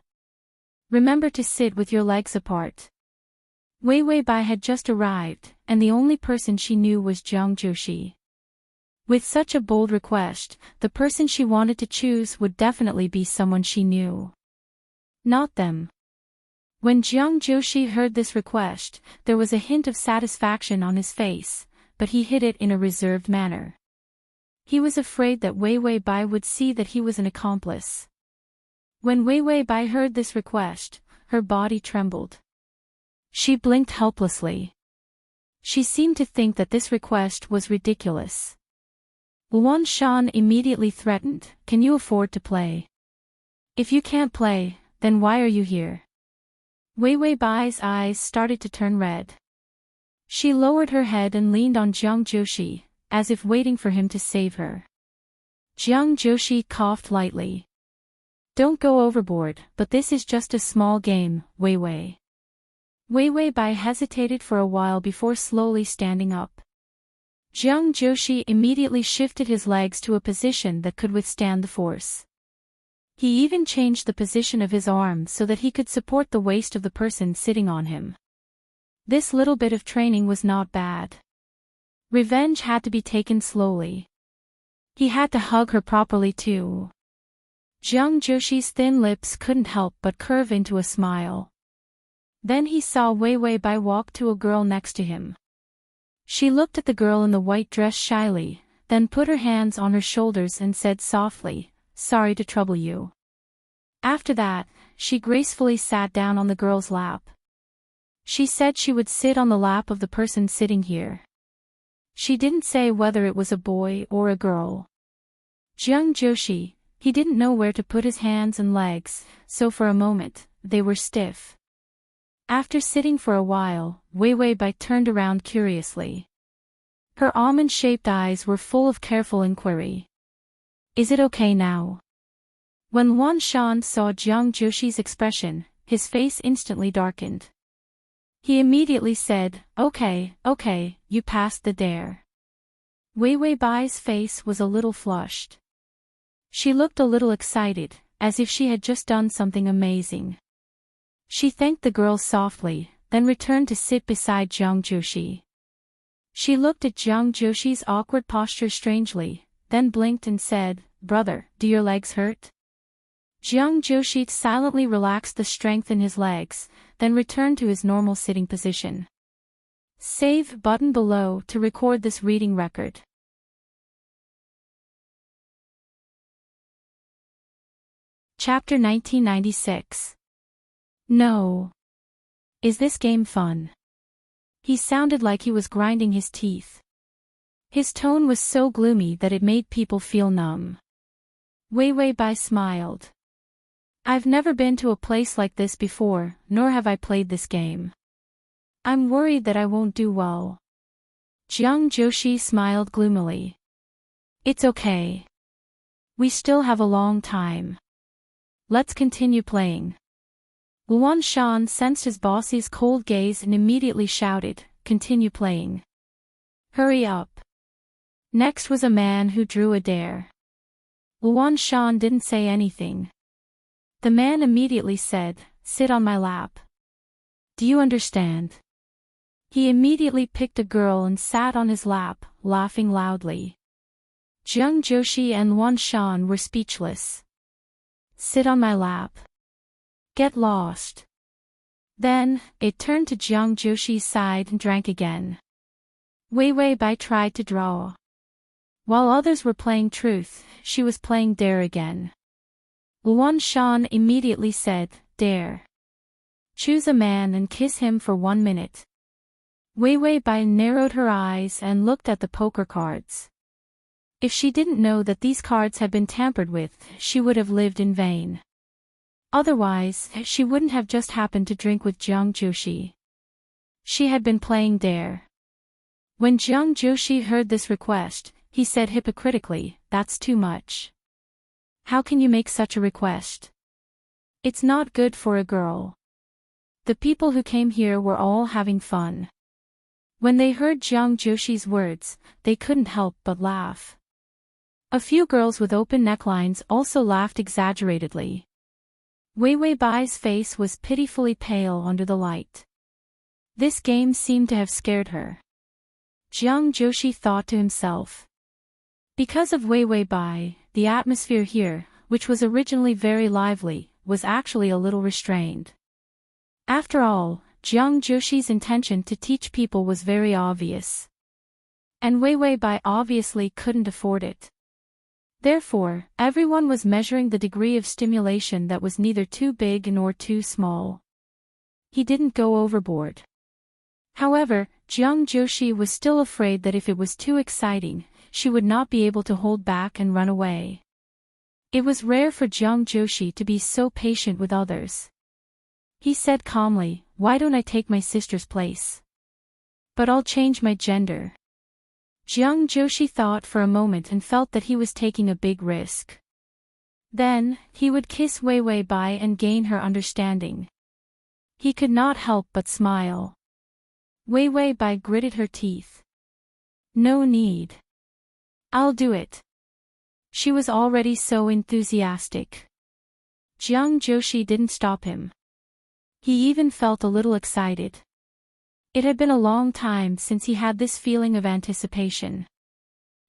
Remember to sit with your legs apart. Wei Wei Bai had just arrived, and the only person she knew was Jiang Joshi. With such a bold request, the person she wanted to choose would definitely be someone she knew. Not them. When Jiang Joshi heard this request, there was a hint of satisfaction on his face, but he hid it in a reserved manner. He was afraid that Wei Wei Bai would see that he was an accomplice. When Wei Wei Bai heard this request, her body trembled. She blinked helplessly. She seemed to think that this request was ridiculous. Wan Shan immediately threatened, can you afford to play? If you can't play, then why are you here? Wei Wei Bai's eyes started to turn red. She lowered her head and leaned on Jiang Joshi, as if waiting for him to save her. Jiang Joshi coughed lightly. Don't go overboard, but this is just a small game, Wei Wei. Wei Wei Bai hesitated for a while before slowly standing up. Jiang Joshi immediately shifted his legs to a position that could withstand the force. He even changed the position of his arm so that he could support the waist of the person sitting on him. This little bit of training was not bad. Revenge had to be taken slowly. He had to hug her properly too. Jiang Joshi's thin lips couldn't help but curve into a smile. Then he saw Wei Wei Bai walk to a girl next to him. She looked at the girl in the white dress shyly, then put her hands on her shoulders and said softly, sorry to trouble you. After that, she gracefully sat down on the girl's lap. She said she would sit on the lap of the person sitting here. She didn't say whether it was a boy or a girl. Jiang Joshi, he didn't know where to put his hands and legs, so for a moment, they were stiff. After sitting for a while, Wei Wei Bai turned around curiously. Her almond-shaped eyes were full of careful inquiry. Is it okay now? When Wan Shan saw Jiang Joshi's expression, his face instantly darkened. He immediately said, okay, you passed the dare. Wei Wei Bai's face was a little flushed. She looked a little excited, as if she had just done something amazing. She thanked the girl softly, then returned to sit beside Jiang Joshi. She looked at Jiang Joshi's awkward posture strangely, then blinked and said, brother, do your legs hurt? Jiang Joshi silently relaxed the strength in his legs, then returned to his normal sitting position. Save button below to record this reading record. Chapter 1996. No. Is this game fun? He sounded like he was grinding his teeth. His tone was so gloomy that it made people feel numb. Wei Wei Bai smiled. I've never been to a place like this before, nor have I played this game. I'm worried that I won't do well. Jiang Joshi smiled gloomily. It's okay. We still have a long time. Let's continue playing. Wan Shan sensed his boss's cold gaze and immediately shouted, continue playing. Hurry up. Next was a man who drew a dare. Wan Shan didn't say anything. The man immediately said, sit on my lap. Do you understand? He immediately picked a girl and sat on his lap, laughing loudly. Jiang Joshi and Wan Shan were speechless. Sit on my lap. Get lost. Then, it turned to Jiang Joshi's side and drank again. Wei Wei Bai tried to draw. While others were playing truth, she was playing dare again. Wan Shan immediately said, dare. Choose a man and kiss him for 1 minute. Wei Wei Bai narrowed her eyes and looked at the poker cards. If she didn't know that these cards had been tampered with, she would have lived in vain. Otherwise, she wouldn't have just happened to drink with Jiang Joshi. She had been playing dare. When Jiang Joshi heard this request, he said hypocritically, that's too much. How can you make such a request? It's not good for a girl. The people who came here were all having fun. When they heard Jiang Joshi's words, they couldn't help but laugh. A few girls with open necklines also laughed exaggeratedly. Wei Wei Bai's face was pitifully pale under the light. This game seemed to have scared her. Jiang Joshi thought to himself. Because of Wei Wei Bai, the atmosphere here, which was originally very lively, was actually a little restrained. After all, Jiang Joshi's intention to teach people was very obvious. And Wei Wei Bai obviously couldn't afford it. Therefore, everyone was measuring the degree of stimulation that was neither too big nor too small. He didn't go overboard. However, Jiang Joshi was still afraid that if it was too exciting, she would not be able to hold back and run away. It was rare for Jiang Joshi to be so patient with others. He said calmly, "Why don't I take my sister's place? But I'll change my gender." Jiang Joshi thought for a moment and felt that he was taking a big risk. Then, he would kiss Wei Wei Bai and gain her understanding. He could not help but smile. Wei Wei Bai gritted her teeth. "No need. I'll do it." She was already so enthusiastic. Jiang Joshi didn't stop him. He even felt a little excited. It had been a long time since he had this feeling of anticipation.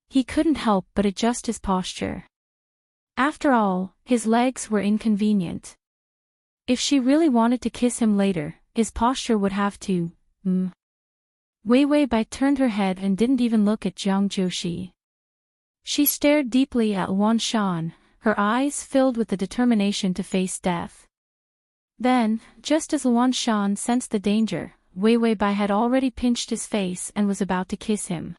He couldn't help but adjust his posture. After all, his legs were inconvenient. If she really wanted to kiss him later, his posture would have to, Wei Wei Bai turned her head and didn't even look at Jiang Joshi. She stared deeply at Luan Shan, her eyes filled with the determination to face death. Then, just as Luan Shan sensed the danger, Wei Wei Bai had already pinched his face and was about to kiss him.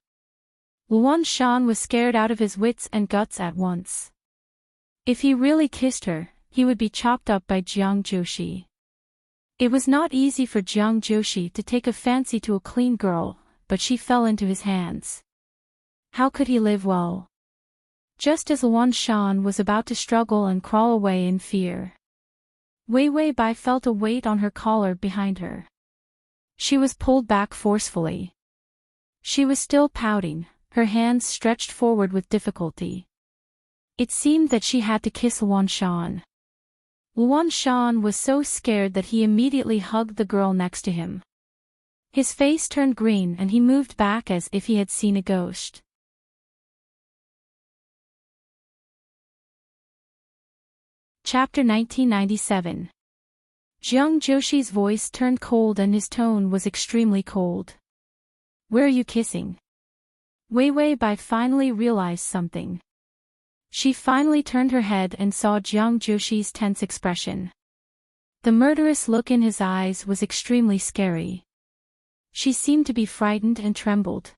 Luan Shan was scared out of his wits and guts at once. If he really kissed her, he would be chopped up by Jiang Joshi. It was not easy for Jiang Joshi to take a fancy to a clean girl, but she fell into his hands. How could he live well? Just as Luan Shan was about to struggle and crawl away in fear, Wei Wei Bai felt a weight on her collar behind her. She was pulled back forcefully. She was still pouting, her hands stretched forward with difficulty. It seemed that she had to kiss Luan Shan. Luan Shan was so scared that he immediately hugged the girl next to him. His face turned green and he moved back as if he had seen a ghost. Chapter 1997. Jiang Joshi's voice turned cold and his tone was extremely cold. "Where are you kissing?" Wei Wei Bai finally realized something. She finally turned her head and saw Jiang Joshi's tense expression. The murderous look in his eyes was extremely scary. She seemed to be frightened and trembled.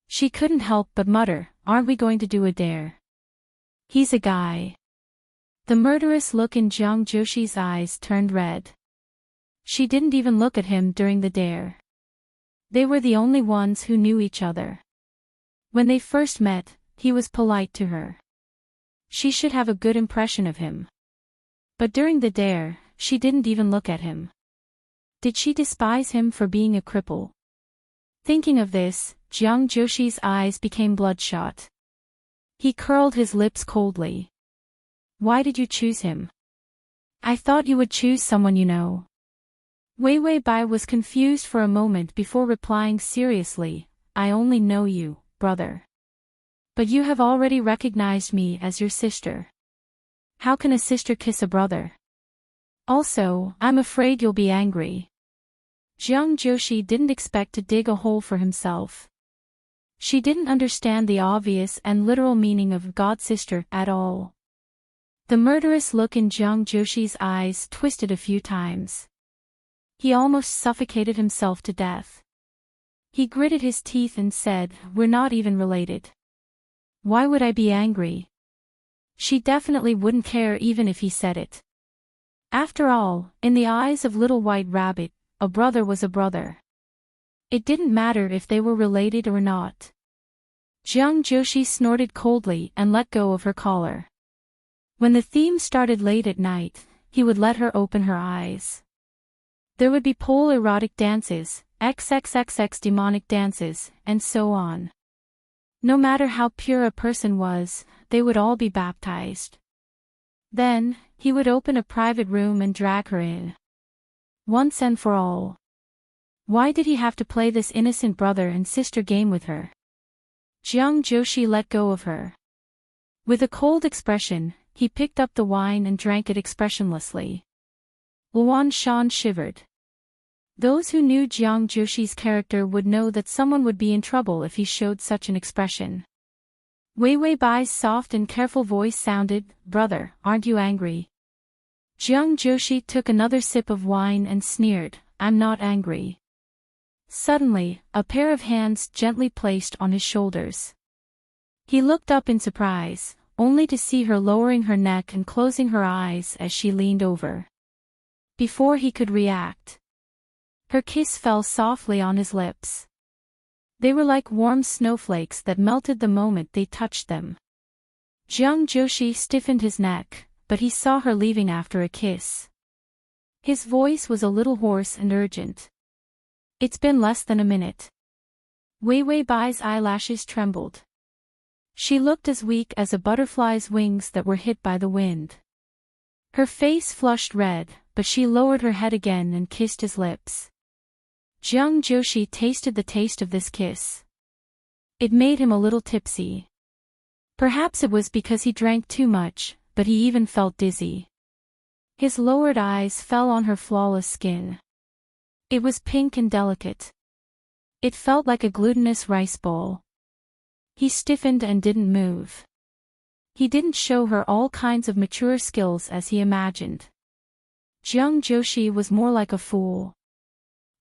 She couldn't help but mutter, "Aren't we going to do a dare? He's a guy." The murderous look in Jiang Joshi's eyes turned red. She didn't even look at him during the dare. They were the only ones who knew each other. When they first met, he was polite to her. She should have a good impression of him. But during the dare, she didn't even look at him. Did she despise him for being a cripple? Thinking of this, Jiang Joshi's eyes became bloodshot. He curled his lips coldly. "Why did you choose him? I thought you would choose someone you know." Wei Wei Bai was confused for a moment before replying seriously, "I only know you, brother. But you have already recognized me as your sister. How can a sister kiss a brother? Also, I'm afraid you'll be angry." Jiang Joshi didn't expect to dig a hole for himself. She didn't understand the obvious and literal meaning of God-sister at all. The murderous look in Jiang Joshi's eyes twisted a few times. He almost suffocated himself to death. He gritted his teeth and said, "We're not even related. Why would I be angry?" She definitely wouldn't care even if he said it. After all, in the eyes of Little White Rabbit, a brother was a brother. It didn't matter if they were related or not. Jiang Joshi snorted coldly and let go of her collar. When the theme started late at night, he would let her open her eyes. There would be pole erotic dances, XXXX demonic dances, and so on. No matter how pure a person was, they would all be baptized. Then, he would open a private room and drag her in. Once and for all. Why did he have to play this innocent brother and sister game with her? Jiang Joshi let go of her. With a cold expression, he picked up the wine and drank it expressionlessly. Luan Shan shivered. Those who knew Jiang Joshi's character would know that someone would be in trouble if he showed such an expression. Wei Wei Bai's soft and careful voice sounded, "Brother, aren't you angry?" Jiang Joshi took another sip of wine and sneered, "I'm not angry." Suddenly, a pair of hands gently placed on his shoulders. He looked up in surprise, only to see her lowering her neck and closing her eyes as she leaned over. Before he could react, her kiss fell softly on his lips. They were like warm snowflakes that melted the moment they touched them. Jiang Joshi stiffened his neck, but he saw her leaving after a kiss. His voice was a little hoarse and urgent. "It's been less than a minute." Wei Wei Bai's eyelashes trembled. She looked as weak as a butterfly's wings that were hit by the wind. Her face flushed red, but she lowered her head again and kissed his lips. Jiang Joshi tasted the taste of this kiss. It made him a little tipsy. Perhaps it was because he drank too much, but he even felt dizzy. His lowered eyes fell on her flawless skin. It was pink and delicate. It felt like a glutinous rice bowl. He stiffened and didn't move. He didn't show her all kinds of mature skills as he imagined. Jiang Joshi was more like a fool.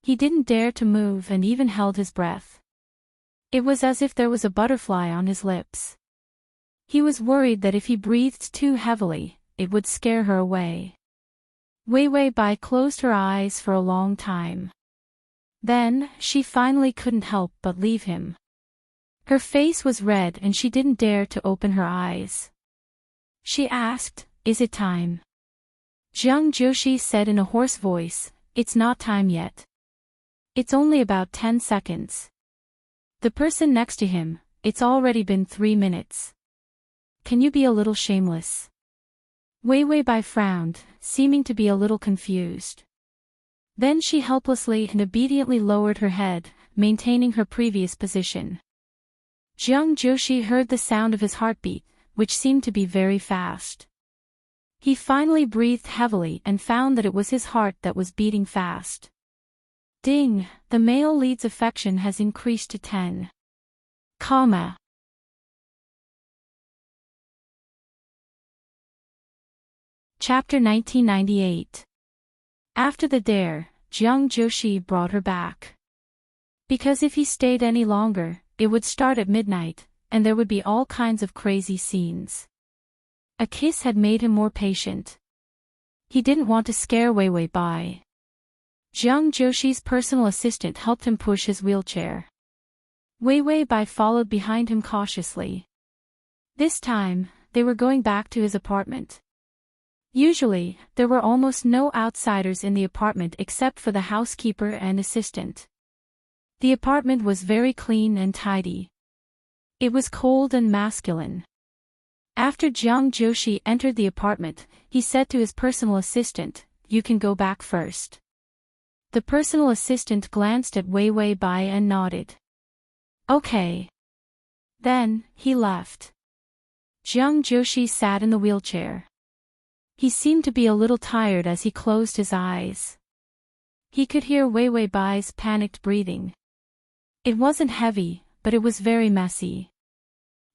He didn't dare to move and even held his breath. It was as if there was a butterfly on his lips. He was worried that if he breathed too heavily, it would scare her away. Wei Wei Bai closed her eyes for a long time. Then, she finally couldn't help but leave him. Her face was red and she didn't dare to open her eyes. She asked, "Is it time?" Jiang Joshi said in a hoarse voice, "It's not time yet. It's only about 10 seconds. The person next to him, "It's already been 3 minutes. Can you be a little shameless?" Wei Wei Bai frowned, seeming to be a little confused. Then she helplessly and obediently lowered her head, maintaining her previous position. Jiang Joshi heard the sound of his heartbeat, which seemed to be very fast. He finally breathed heavily and found that it was his heart that was beating fast. Ding, the male lead's affection has increased to 10. Comma. Chapter 1998. After the dare, Jiang Joshi brought her back. Because if he stayed any longer, it would start at midnight, and there would be all kinds of crazy scenes. A kiss had made him more patient. He didn't want to scare Wei Wei Bai. Jiang Joshi's personal assistant helped him push his wheelchair. Wei Wei Bai followed behind him cautiously. This time, they were going back to his apartment. Usually, there were almost no outsiders in the apartment except for the housekeeper and assistant. The apartment was very clean and tidy. It was cold and masculine. After Jiang Joshi entered the apartment, he said to his personal assistant, "You can go back first." The personal assistant glanced at Wei Wei Bai and nodded. "Okay." Then, he left. Jiang Joshi sat in the wheelchair. He seemed to be a little tired as he closed his eyes. He could hear Wei Wei Bai's panicked breathing. It wasn't heavy, but it was very messy.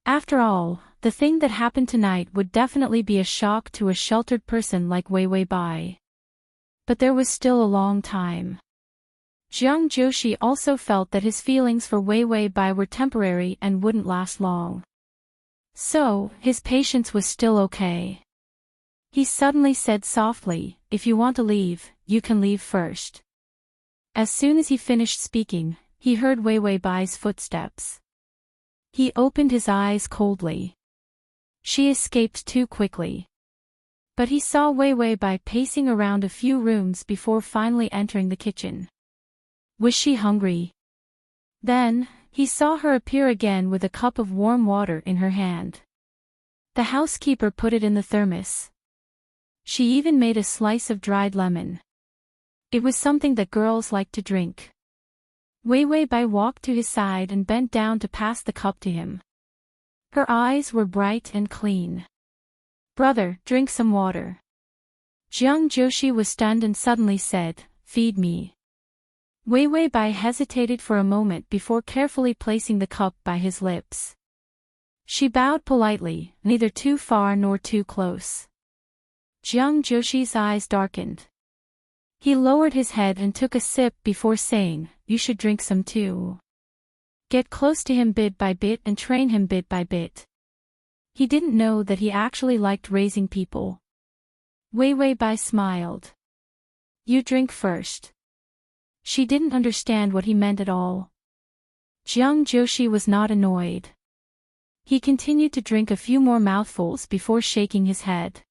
After all, the thing that happened tonight would definitely be a shock to a sheltered person like Wei Wei Bai. But there was still a long time. Jiang Joshi also felt that his feelings for Wei Wei Bai were temporary and wouldn't last long. So, his patience was still okay. He suddenly said softly, "If you want to leave, you can leave first." As soon as he finished speaking, he heard Wei Wei Bai's footsteps. He opened his eyes coldly. She escaped too quickly. But he saw Wei Wei Bai pacing around a few rooms before finally entering the kitchen. Was she hungry? Then, he saw her appear again with a cup of warm water in her hand. The housekeeper put it in the thermos. She even made a slice of dried lemon. It was something that girls like to drink. Wei Wei Bai walked to his side and bent down to pass the cup to him. Her eyes were bright and clean. "Brother, drink some water." Jiang Joshi was stunned and suddenly said, "Feed me." Wei Wei Bai hesitated for a moment before carefully placing the cup by his lips. She bowed politely, neither too far nor too close. Jiang Joshi's eyes darkened. He lowered his head and took a sip before saying, "You should drink some too." Get close to him bit by bit and train him bit by bit. He didn't know that he actually liked raising people. Wei Wei Bai smiled. "You drink first." She didn't understand what he meant at all. Jiang Joshi was not annoyed. He continued to drink a few more mouthfuls before shaking his head.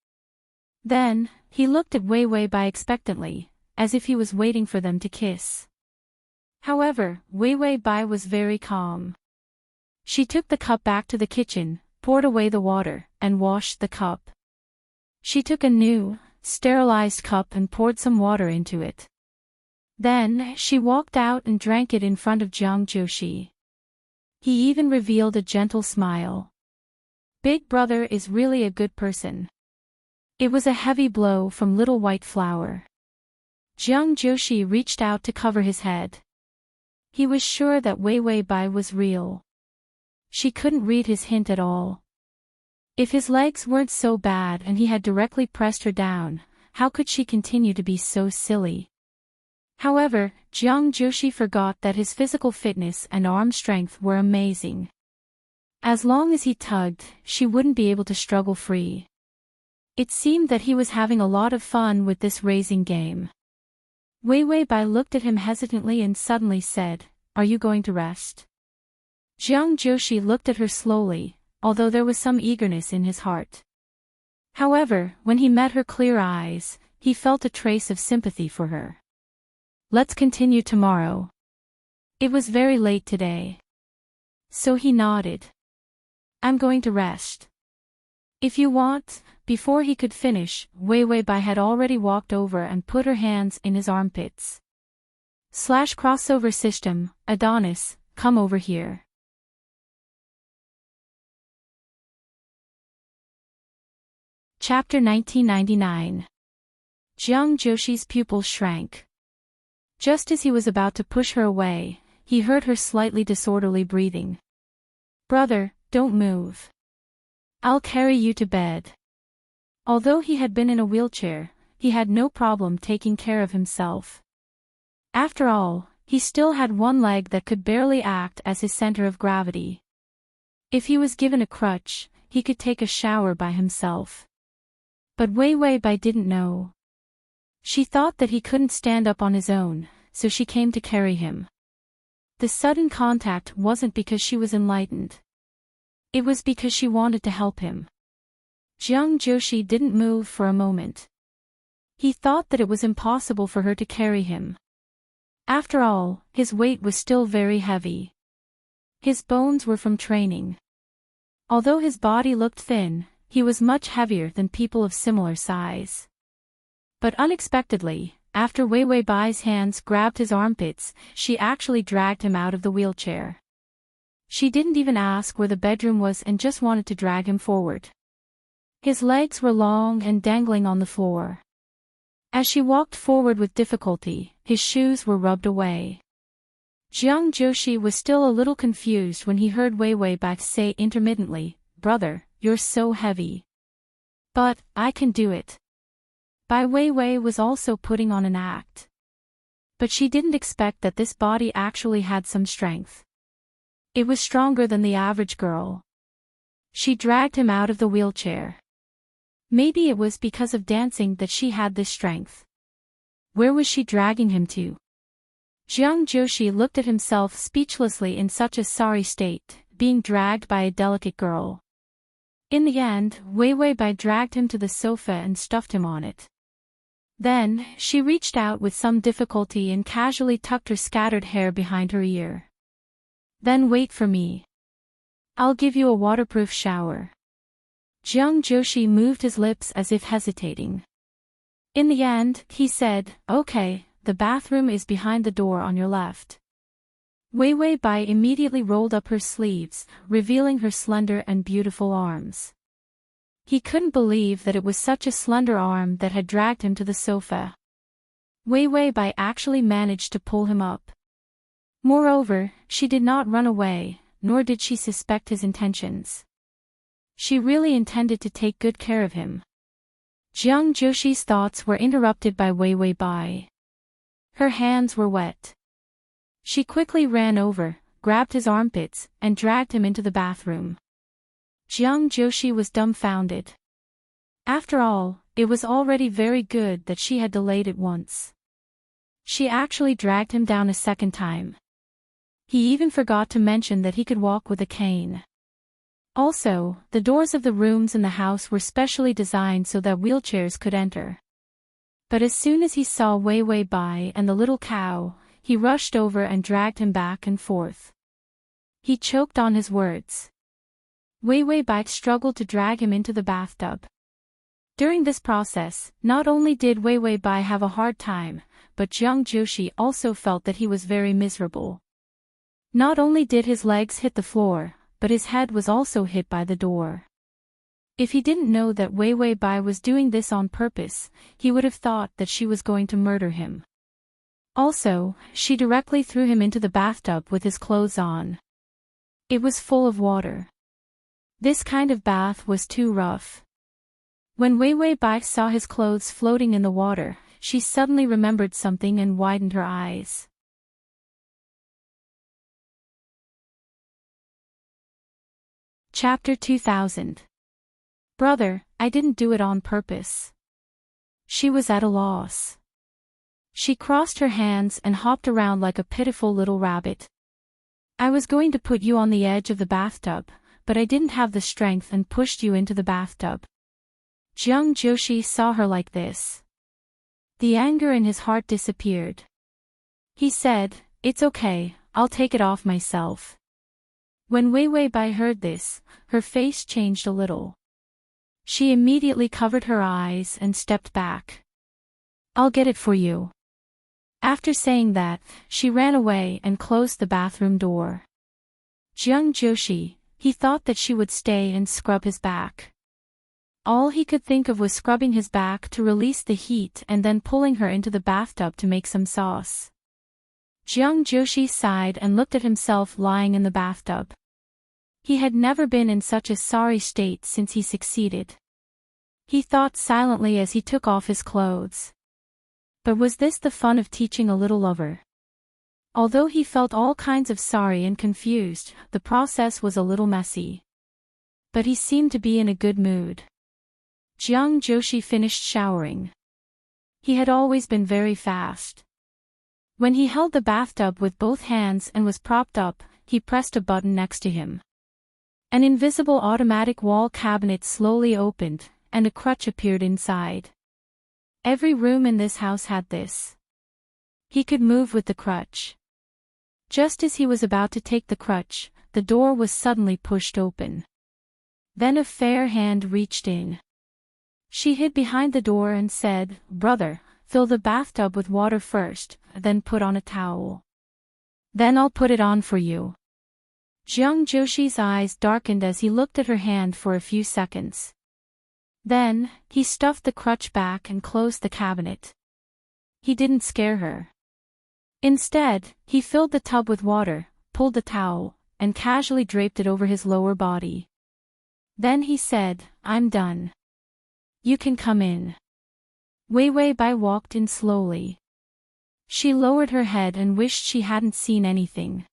Then, he looked at Wei Wei Bai expectantly, as if he was waiting for them to kiss. However, Wei Wei Bai was very calm. She took the cup back to the kitchen, poured away the water, and washed the cup. She took a new, sterilized cup and poured some water into it. Then, she walked out and drank it in front of Jiang Joshi. He even revealed a gentle smile. Big brother is really a good person. It was a heavy blow from Little White Flower. Jiang Joshi reached out to cover his head. He was sure that Wei Wei Bai was real. She couldn't read his hint at all. If his legs weren't so bad and he had directly pressed her down, how could she continue to be so silly? However, Jiang Joshi forgot that his physical fitness and arm strength were amazing. As long as he tugged, she wouldn't be able to struggle free. It seemed that he was having a lot of fun with this raising game. Wei Wei Bai looked at him hesitantly and suddenly said, "Are you going to rest?" Jiang Joshi looked at her slowly, although there was some eagerness in his heart. However, when he met her clear eyes, he felt a trace of sympathy for her. "Let's continue tomorrow." It was very late today. So he nodded. "I'm going to rest." "If you want." Before he could finish, Wei Wei Bai had already walked over and put her hands in his armpits. /crossover system, Adonis, come over here. Chapter 1999. Jiang Joshi's pupils shrank. Just as he was about to push her away, he heard her slightly disorderly breathing. "Brother, don't move. I'll carry you to bed." Although he had been in a wheelchair, he had no problem taking care of himself. After all, he still had one leg that could barely act as his center of gravity. If he was given a crutch, he could take a shower by himself. But Wei Wei Bai didn't know. She thought that he couldn't stand up on his own, so she came to carry him. The sudden contact wasn't because she was enlightened. It was because she wanted to help him. Jiang Joshi didn't move for a moment. He thought that it was impossible for her to carry him. After all, his weight was still very heavy. His bones were from training. Although his body looked thin, he was much heavier than people of similar size. But unexpectedly, after Wei Wei Bai's hands grabbed his armpits, she actually dragged him out of the wheelchair. She didn't even ask where the bedroom was and just wanted to drag him forward. His legs were long and dangling on the floor. As she walked forward with difficulty, his shoes were rubbed away. Jiang Joshi was still a little confused when he heard Wei Wei Bai say intermittently, "Brother, you're so heavy." "But, I can do it." Bai Wei Wei was also putting on an act. But she didn't expect that this body actually had some strength. It was stronger than the average girl. She dragged him out of the wheelchair. Maybe it was because of dancing that she had this strength. Where was she dragging him to? Jiang Joshi looked at himself speechlessly in such a sorry state, being dragged by a delicate girl. In the end, Wei Wei Bai dragged him to the sofa and stuffed him on it. Then, she reached out with some difficulty and casually tucked her scattered hair behind her ear. Then wait for me. I'll give you a waterproof shower. Jiang Joshi moved his lips as if hesitating. In the end, he said, okay, the bathroom is behind the door on your left. Wei Wei Bai immediately rolled up her sleeves, revealing her slender and beautiful arms. He couldn't believe that it was such a slender arm that had dragged him to the sofa. Wei Wei Bai actually managed to pull him up. Moreover, she did not run away, nor did she suspect his intentions. She really intended to take good care of him. Jiang Joshi's thoughts were interrupted by Wei Wei Bai. Her hands were wet. She quickly ran over, grabbed his armpits, and dragged him into the bathroom. Jiang Joshi was dumbfounded. After all, it was already very good that she had delayed it once. She actually dragged him down a second time. He even forgot to mention that he could walk with a cane. Also, the doors of the rooms in the house were specially designed so that wheelchairs could enter. But as soon as he saw Wei Wei Bai and the little cow, he rushed over and dragged him back and forth. He choked on his words. Wei Wei Bai struggled to drag him into the bathtub. During this process, not only did Wei Wei Bai have a hard time, but Jiang Joshi also felt that he was very miserable. Not only did his legs hit the floor, but his head was also hit by the door. If he didn't know that Wei Wei Bai was doing this on purpose, he would have thought that she was going to murder him. Also, she directly threw him into the bathtub with his clothes on. It was full of water. This kind of bath was too rough. When Wei Wei Bai saw his clothes floating in the water, she suddenly remembered something and widened her eyes. Chapter 2000. Brother, I didn't do it on purpose. She was at a loss. She crossed her hands and hopped around like a pitiful little rabbit. I was going to put you on the edge of the bathtub, but I didn't have the strength and pushed you into the bathtub. Jiang Joshi saw her like this. The anger in his heart disappeared. He said, it's okay, I'll take it off myself. When Wei Wei Bai heard this, her face changed a little. She immediately covered her eyes and stepped back. I'll get it for you. After saying that, she ran away and closed the bathroom door. Jiang Joshi, he thought that she would stay and scrub his back. All he could think of was scrubbing his back to release the heat and then pulling her into the bathtub to make some sauce. Jiang Joshi sighed and looked at himself lying in the bathtub. He had never been in such a sorry state since he succeeded. He thought silently as he took off his clothes. But was this the fun of teaching a little lover? Although he felt all kinds of sorry and confused, the process was a little messy. But he seemed to be in a good mood. Jiang Joshi finished showering. He had always been very fast. When he held the bathtub with both hands and was propped up, he pressed a button next to him. An invisible automatic wall cabinet slowly opened, and a crutch appeared inside. Every room in this house had this. He could move with the crutch. Just as he was about to take the crutch, the door was suddenly pushed open. Then a fair hand reached in. She hid behind the door and said, "Brother, fill the bathtub with water first, then put on a towel. Then I'll put it on for you." Jiang Joshi's eyes darkened as he looked at her hand for a few seconds. Then, he stuffed the crutch back and closed the cabinet. He didn't scare her. Instead, he filled the tub with water, pulled the towel, and casually draped it over his lower body. Then he said, "I'm done. You can come in." Wei Wei Bai walked in slowly. She lowered her head and wished she hadn't seen anything.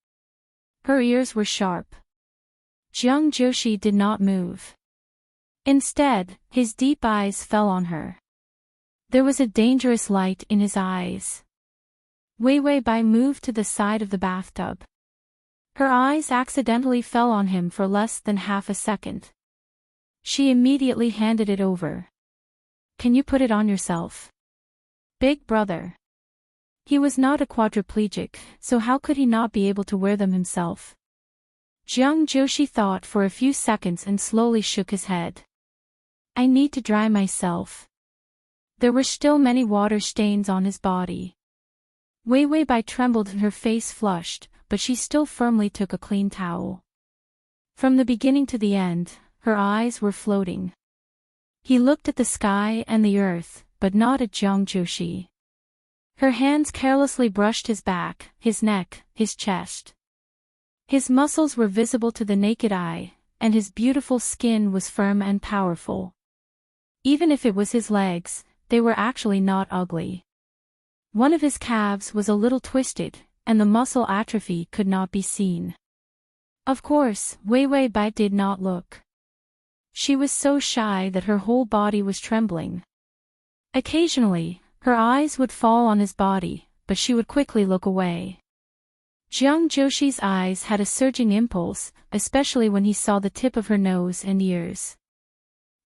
Her ears were sharp. Jiang Joshi did not move. Instead, his deep eyes fell on her. There was a dangerous light in his eyes. Wei Wei Bai moved to the side of the bathtub. Her eyes accidentally fell on him for less than half a second. She immediately handed it over. "Can you put it on yourself?" Big brother. He was not a quadriplegic, so how could he not be able to wear them himself? Jiang Joshi thought for a few seconds and slowly shook his head. I need to dry myself. There were still many water stains on his body. Wei Wei Bai trembled and her face flushed, but she still firmly took a clean towel. From the beginning to the end, her eyes were floating. He looked at the sky and the earth, but not at Jiang Joshi. Her hands carelessly brushed his back, his neck, his chest. His muscles were visible to the naked eye, and his beautiful skin was firm and powerful. Even if it was his legs, they were actually not ugly. One of his calves was a little twisted, and the muscle atrophy could not be seen. Of course, Wei Wei Bai did not look. She was so shy that her whole body was trembling. Occasionally, her eyes would fall on his body, but she would quickly look away. Jiang Joshi's eyes had a surging impulse, especially when he saw the tip of her nose and ears.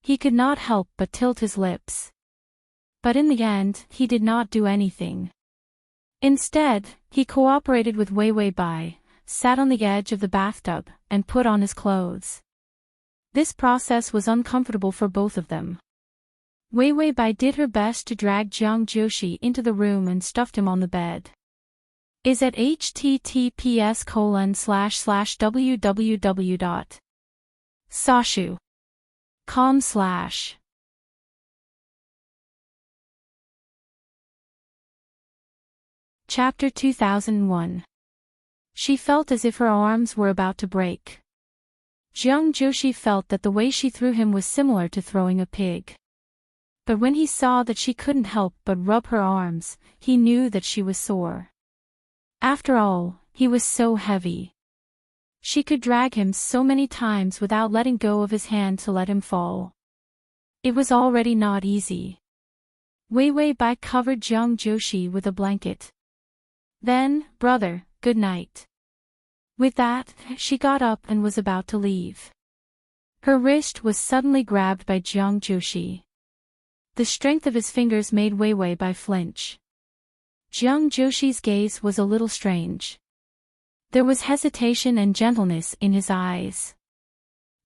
He could not help but tilt his lips. But in the end, he did not do anything. Instead, he cooperated with Wei Wei Bai, sat on the edge of the bathtub, and put on his clothes. This process was uncomfortable for both of them. Wei Wei Bai did her best to drag Jiang Joshi into the room and stuffed him on the bed. Is at https://www.sashu.com/ Chapter 2001. She felt as if her arms were about to break. Jiang Joshi felt that the way she threw him was similar to throwing a pig. But when he saw that she couldn't help but rub her arms, he knew that she was sore. After all, he was so heavy. She could drag him so many times without letting go of his hand to let him fall. It was already not easy. Wei Wei Bai covered Jiang Joshi with a blanket. Then, brother, good night. With that, she got up and was about to leave. Her wrist was suddenly grabbed by Jiang Joshi. The strength of his fingers made Wei Wei Bai flinch. Jiang Joshi's gaze was a little strange. There was hesitation and gentleness in his eyes.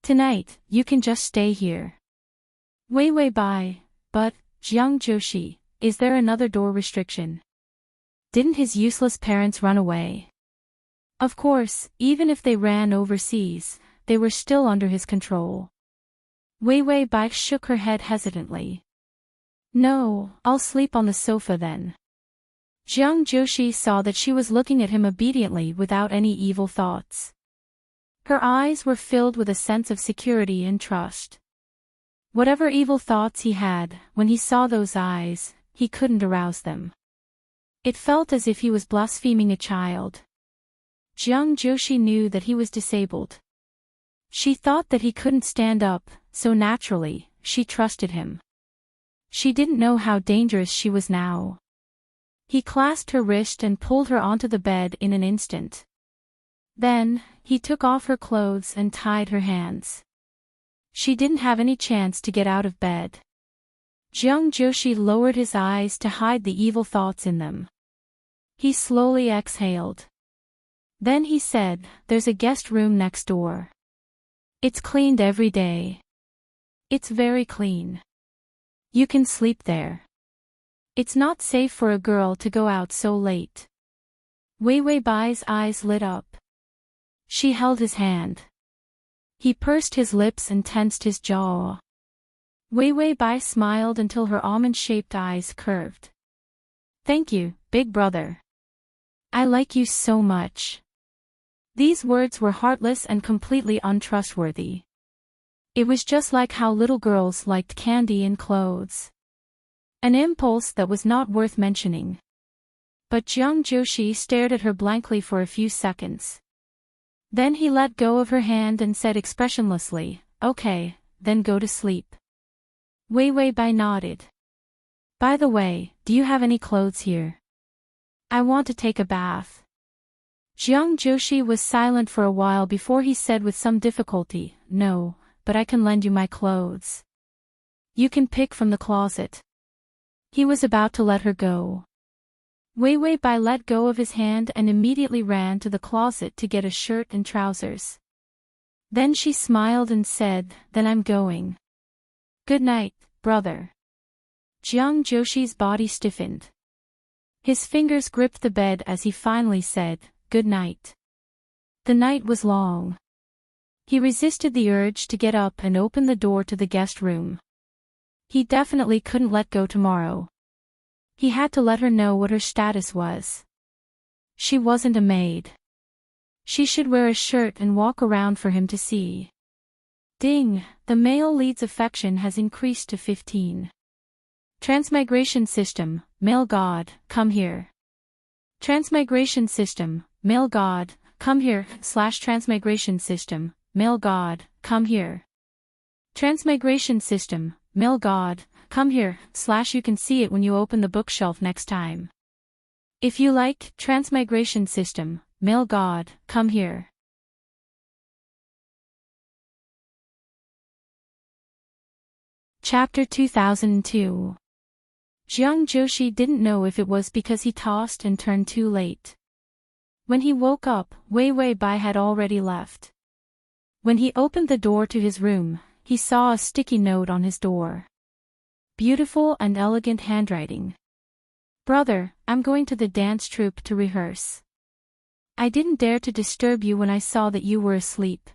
Tonight, you can just stay here. Wei Wei Bai, but, Jiang Joshi, is there another door restriction? Didn't his useless parents run away? Of course, even if they ran overseas, they were still under his control. Wei Wei Bai shook her head hesitantly. No, I'll sleep on the sofa then. Jiang Joshi saw that she was looking at him obediently without any evil thoughts. Her eyes were filled with a sense of security and trust. Whatever evil thoughts he had, when he saw those eyes, he couldn't arouse them. It felt as if he was blaspheming a child. Jiang Joshi knew that he was disabled. She thought that he couldn't stand up, so naturally, she trusted him. She didn't know how dangerous she was now. He clasped her wrist and pulled her onto the bed in an instant. Then, he took off her clothes and tied her hands. She didn't have any chance to get out of bed. Jiang Joshi lowered his eyes to hide the evil thoughts in them. He slowly exhaled. Then he said, "There's a guest room next door. It's cleaned every day. It's very clean. You can sleep there. It's not safe for a girl to go out so late." Wei Wei Bai's eyes lit up. She held his hand. He pursed his lips and tensed his jaw. Wei Wei Bai smiled until her almond-shaped eyes curved. "Thank you, big brother. I like you so much." These words were heartless and completely untrustworthy. It was just like how little girls liked candy and clothes. An impulse that was not worth mentioning. But Jiang Joshi stared at her blankly for a few seconds. Then he let go of her hand and said expressionlessly, "Okay, then go to sleep." Wei Wei Bai nodded. "By the way, do you have any clothes here? I want to take a bath." Jiang Joshi was silent for a while before he said with some difficulty, "No, but I can lend you my clothes. You can pick from the closet." He was about to let her go. Wei Wei Bai let go of his hand and immediately ran to the closet to get a shirt and trousers. Then she smiled and said, "Then I'm going. Good night, brother." Jiang Joshi's body stiffened. His fingers gripped the bed as he finally said, "Good night." The night was long. He resisted the urge to get up and open the door to the guest room. He definitely couldn't let go tomorrow. He had to let her know what her status was. She wasn't a maid. She should wear a shirt and walk around for him to see. Ding, the male lead's affection has increased to 15. Transmigration system, male god, come here. Transmigration system, male god, come here, /transmigration system, male god, come here. Transmigration system, male god, come here, / you can see it when you open the bookshelf next time. If you like, transmigration system, male god, come here. Chapter 2002. Jiang Joshi didn't know if it was because he tossed and turned too late. When he woke up, Wei Wei Bai had already left. When he opened the door to his room, he saw a sticky note on his door. Beautiful and elegant handwriting. "Brother, I'm going to the dance troupe to rehearse. I didn't dare to disturb you when I saw that you were asleep.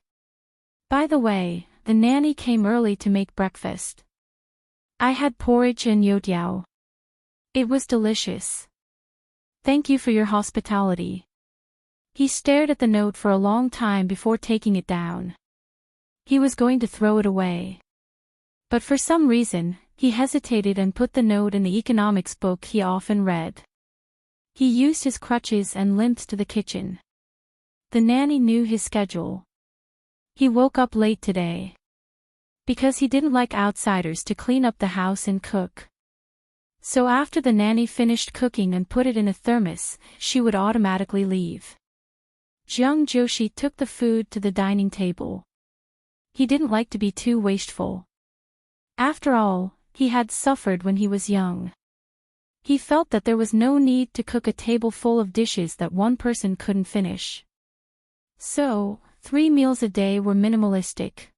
By the way, the nanny came early to make breakfast. I had porridge and youtiao. It was delicious. Thank you for your hospitality." He stared at the note for a long time before taking it down. He was going to throw it away. But for some reason, he hesitated and put the note in the economics book he often read. He used his crutches and limped to the kitchen. The nanny knew his schedule. He woke up late today. Because he didn't like outsiders to clean up the house and cook. So after the nanny finished cooking and put it in a thermos, she would automatically leave. Jiang Joshi took the food to the dining table. He didn't like to be too wasteful. After all, he had suffered when he was young. He felt that there was no need to cook a table full of dishes that one person couldn't finish. So, 3 meals a day were minimalistic.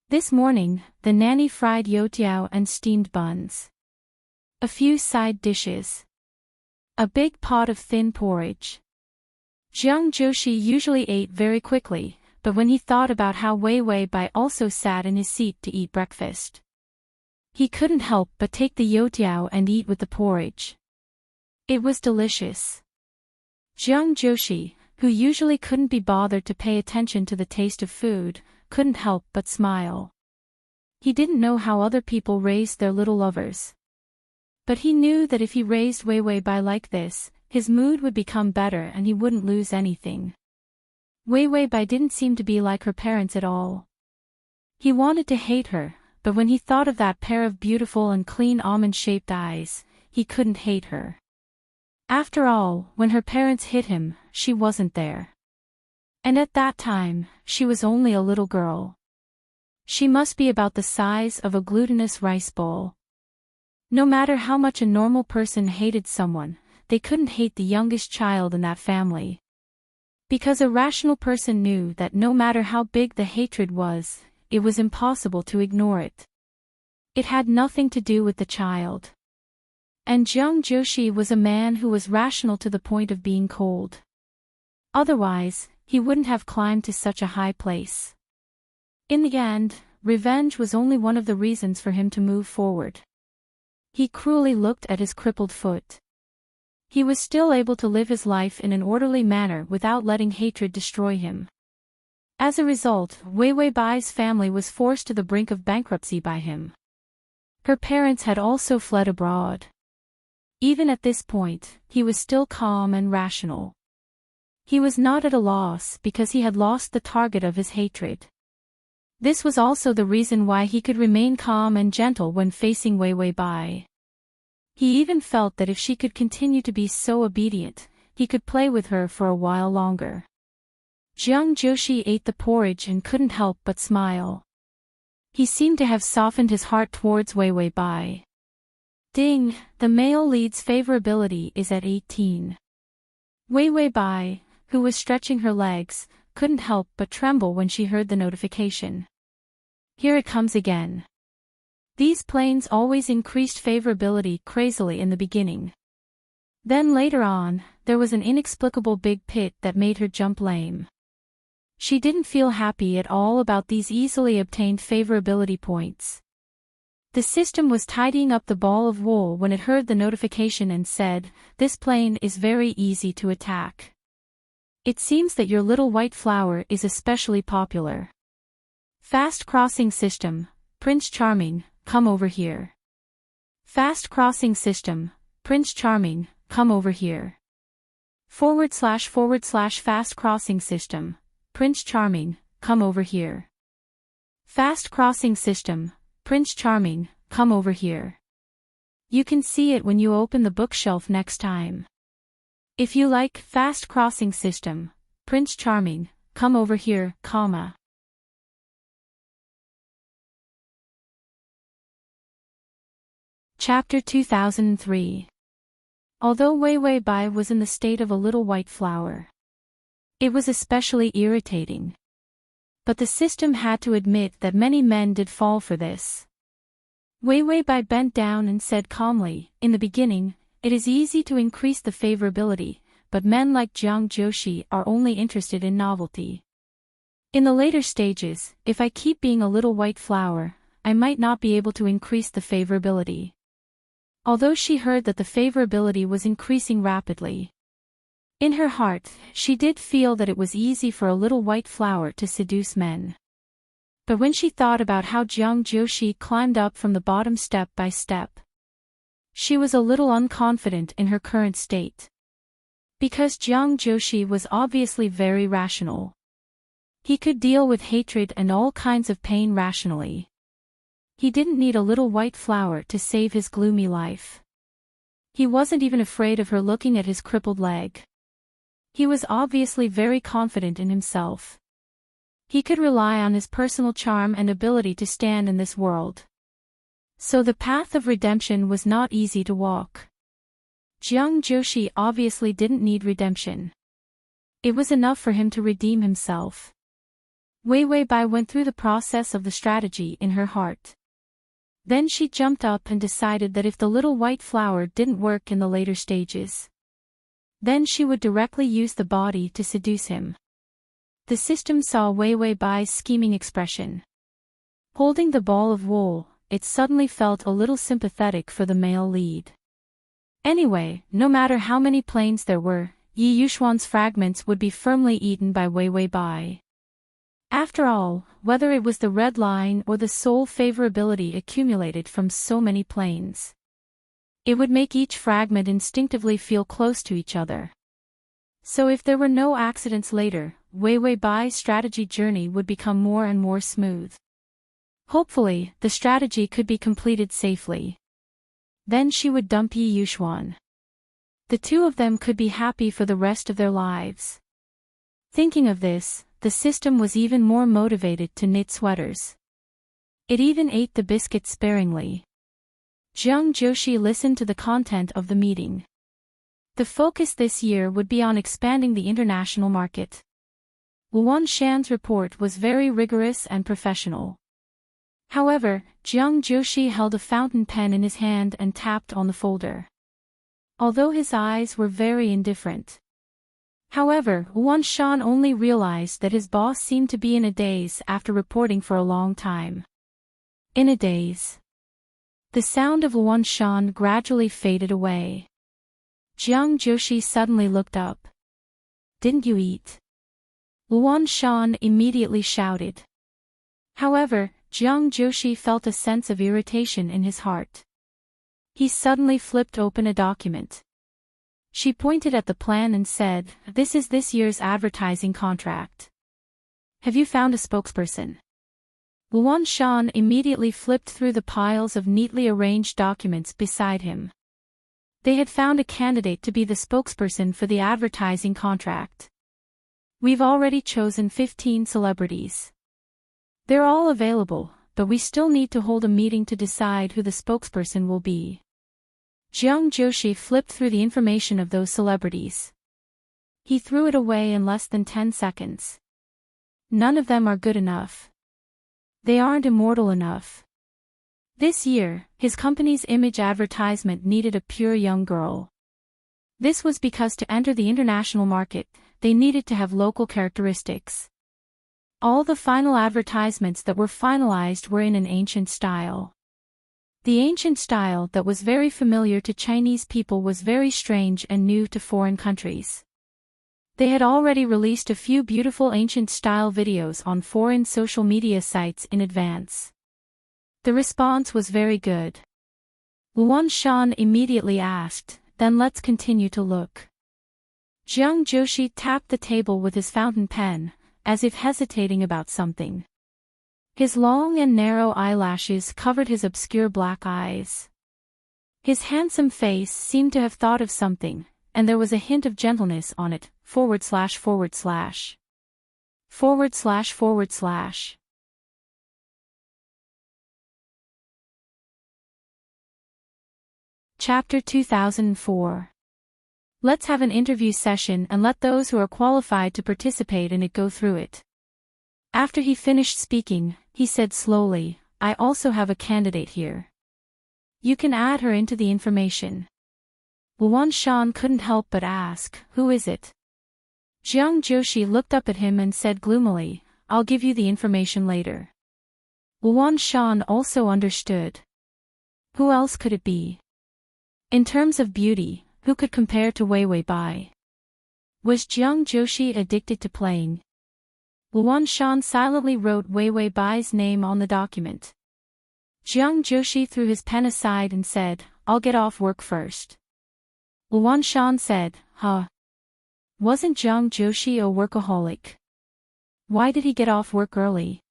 This morning, the nanny fried youtiao and steamed buns. A few side dishes. A big pot of thin porridge. Jiang Joshi usually ate very quickly, but when he thought about how Wei Wei Bai also sat in his seat to eat breakfast, he couldn't help but take the youtiao and eat with the porridge. It was delicious. Jiang Joshi, who usually couldn't be bothered to pay attention to the taste of food, couldn't help but smile. He didn't know how other people raised their little lovers. But he knew that if he raised Wei Wei Bai like this, his mood would become better and he wouldn't lose anything. Wei Wei Bai didn't seem to be like her parents at all. He wanted to hate her, but when he thought of that pair of beautiful and clean almond-shaped eyes, he couldn't hate her. After all, when her parents hit him, she wasn't there. And at that time, she was only a little girl. She must be about the size of a glutinous rice bowl. No matter how much a normal person hated someone, they couldn't hate the youngest child in that family. Because a rational person knew that no matter how big the hatred was, it was impossible to ignore it. It had nothing to do with the child. And Jiang Joshi was a man who was rational to the point of being cold. Otherwise, he wouldn't have climbed to such a high place. In the end, revenge was only one of the reasons for him to move forward. He cruelly looked at his crippled foot. He was still able to live his life in an orderly manner without letting hatred destroy him. As a result, Wei Wei Bai's family was forced to the brink of bankruptcy by him. Her parents had also fled abroad. Even at this point, he was still calm and rational. He was not at a loss because he had lost the target of his hatred. This was also the reason why he could remain calm and gentle when facing Wei Wei Bai. He even felt that if she could continue to be so obedient, he could play with her for a while longer. Jiang Joshi ate the porridge and couldn't help but smile. He seemed to have softened his heart towards Wei Wei Bai. Ding, the male lead's favorability is at 18. Wei Wei Bai, who was stretching her legs, couldn't help but tremble when she heard the notification. Here it comes again. These planes always increased favorability crazily in the beginning. Then later on, there was an inexplicable big pit that made her jump lame. She didn't feel happy at all about these easily obtained favorability points. The system was tidying up the ball of wool when it heard the notification and said, "This plane is very easy to attack. It seems that your little white flower is especially popular. Fast crossing system, Prince Charming, come over here. Fast crossing system, Prince Charming, come over here. / fast crossing system, Prince Charming, come over here. Fast crossing system, Prince Charming, come over here." You can see it when you open the bookshelf next time. If you like fast crossing system, Prince Charming, come over here, comma. Chapter 2003. Although Wei Wei Bai was in the state of a little white flower, it was especially irritating. But the system had to admit that many men did fall for this. Wei Wei Bai bent down and said calmly, "In the beginning, it is easy to increase the favorability, but men like Jiang Joshi are only interested in novelty. In the later stages, if I keep being a little white flower, I might not be able to increase the favorability." Although she heard that the favorability was increasing rapidly, in her heart, she did feel that it was easy for a little white flower to seduce men. But when she thought about how Jiang Joshi climbed up from the bottom step by step, she was a little unconfident in her current state. Because Jiang Joshi was obviously very rational. He could deal with hatred and all kinds of pain rationally. He didn't need a little white flower to save his gloomy life. He wasn't even afraid of her looking at his crippled leg. He was obviously very confident in himself. He could rely on his personal charm and ability to stand in this world. So the path of redemption was not easy to walk. Jiang Joshi obviously didn't need redemption. It was enough for him to redeem himself. Wei Wei Bai went through the process of the strategy in her heart. Then she jumped up and decided that if the little white flower didn't work in the later stages, then she would directly use the body to seduce him. The system saw Wei Wei Bai's scheming expression. Holding the ball of wool, it suddenly felt a little sympathetic for the male lead. Anyway, no matter how many planes there were, Yi Yuxuan's fragments would be firmly eaten by Wei Wei Bai. After all, whether it was the red line or the soul favorability accumulated from so many planes, it would make each fragment instinctively feel close to each other. So if there were no accidents later, Wei Wei Bai's strategy journey would become more and more smooth. Hopefully, the strategy could be completed safely. Then she would dump Yi Yuxuan. The two of them could be happy for the rest of their lives. Thinking of this, the system was even more motivated to knit sweaters. It even ate the biscuits sparingly. Jiang Joshi listened to the content of the meeting. The focus this year would be on expanding the international market. Luan Shan's report was very rigorous and professional. However, Jiang Joshi held a fountain pen in his hand and tapped on the folder. Although his eyes were very indifferent. However, Luan Shan only realized that his boss seemed to be in a daze after reporting for a long time. In a daze. The sound of Luan Shan gradually faded away. Jiang Joshi suddenly looked up. "Didn't you eat?" Luan Shan immediately shouted. However, Jiang Joshi felt a sense of irritation in his heart. He suddenly flipped open a document. She pointed at the plan and said, "This is this year's advertising contract. Have you found a spokesperson?" Luan Shan immediately flipped through the piles of neatly arranged documents beside him. They had found a candidate to be the spokesperson for the advertising contract. "We've already chosen 15 celebrities. They're all available, but we still need to hold a meeting to decide who the spokesperson will be. Jiang Joshi flipped through the information of those celebrities. He threw it away in less than 10 seconds. None of them are good enough. They aren't immortal enough. This year, his company's image advertisement needed a pure young girl. This was because to enter the international market, they needed to have local characteristics. All the final advertisements that were finalized were in an ancient style. The ancient style that was very familiar to Chinese people was very strange and new to foreign countries. They had already released a few beautiful ancient-style videos on foreign social media sites in advance. The response was very good. Luan Shan immediately asked, "Then let's continue to look." Jiang Joshi tapped the table with his fountain pen, as if hesitating about something. His long and narrow eyelashes covered his obscure black eyes. His handsome face seemed to have thought of something, and there was a hint of gentleness on it, ///. Chapter 2004. Let's have an interview session and let those who are qualified to participate in it go through it. After he finished speaking, he said slowly, "I also have a candidate here. You can add her into the information." Luan Shan couldn't help but ask, "Who is it?" Jiang Joshi looked up at him and said gloomily, "I'll give you the information later." Luan Shan also understood. Who else could it be? In terms of beauty, who could compare to Wei Wei Bai? Was Jiang Joshi addicted to playing? Luan Shan silently wrote Wei Wei Bai's name on the document. Jiang Joshi threw his pen aside and said, "I'll get off work first." Luan Shan said, "Huh? Wasn't Jiang Joshi a workaholic? Why did he get off work early?"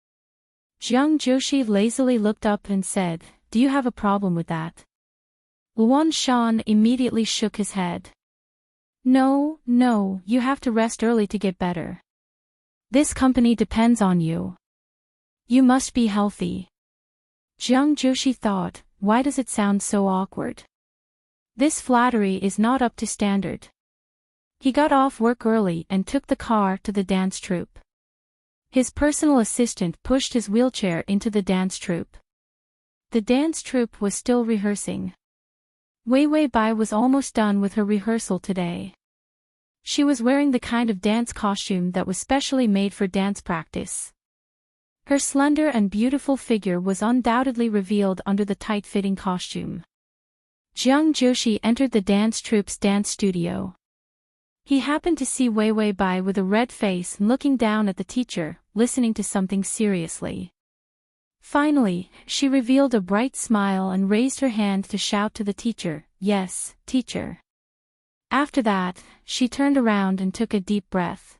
Jiang Joshi lazily looked up and said, "Do you have a problem with that?" Luan Shan immediately shook his head. No, you have to rest early to get better. This company depends on you. You must be healthy." Jiang Joshi thought, why does it sound so awkward? This flattery is not up to standard. He got off work early and took the car to the dance troupe. His personal assistant pushed his wheelchair into the dance troupe. The dance troupe was still rehearsing. Wei Wei Bai was almost done with her rehearsal today. She was wearing the kind of dance costume that was specially made for dance practice. Her slender and beautiful figure was undoubtedly revealed under the tight-fitting costume. Jiang Joshi entered the dance troupe's dance studio. He happened to see Wei Wei Bai with a red face looking down at the teacher, listening to something seriously. Finally, she revealed a bright smile and raised her hand to shout to the teacher, "Yes, teacher." After that, she turned around and took a deep breath.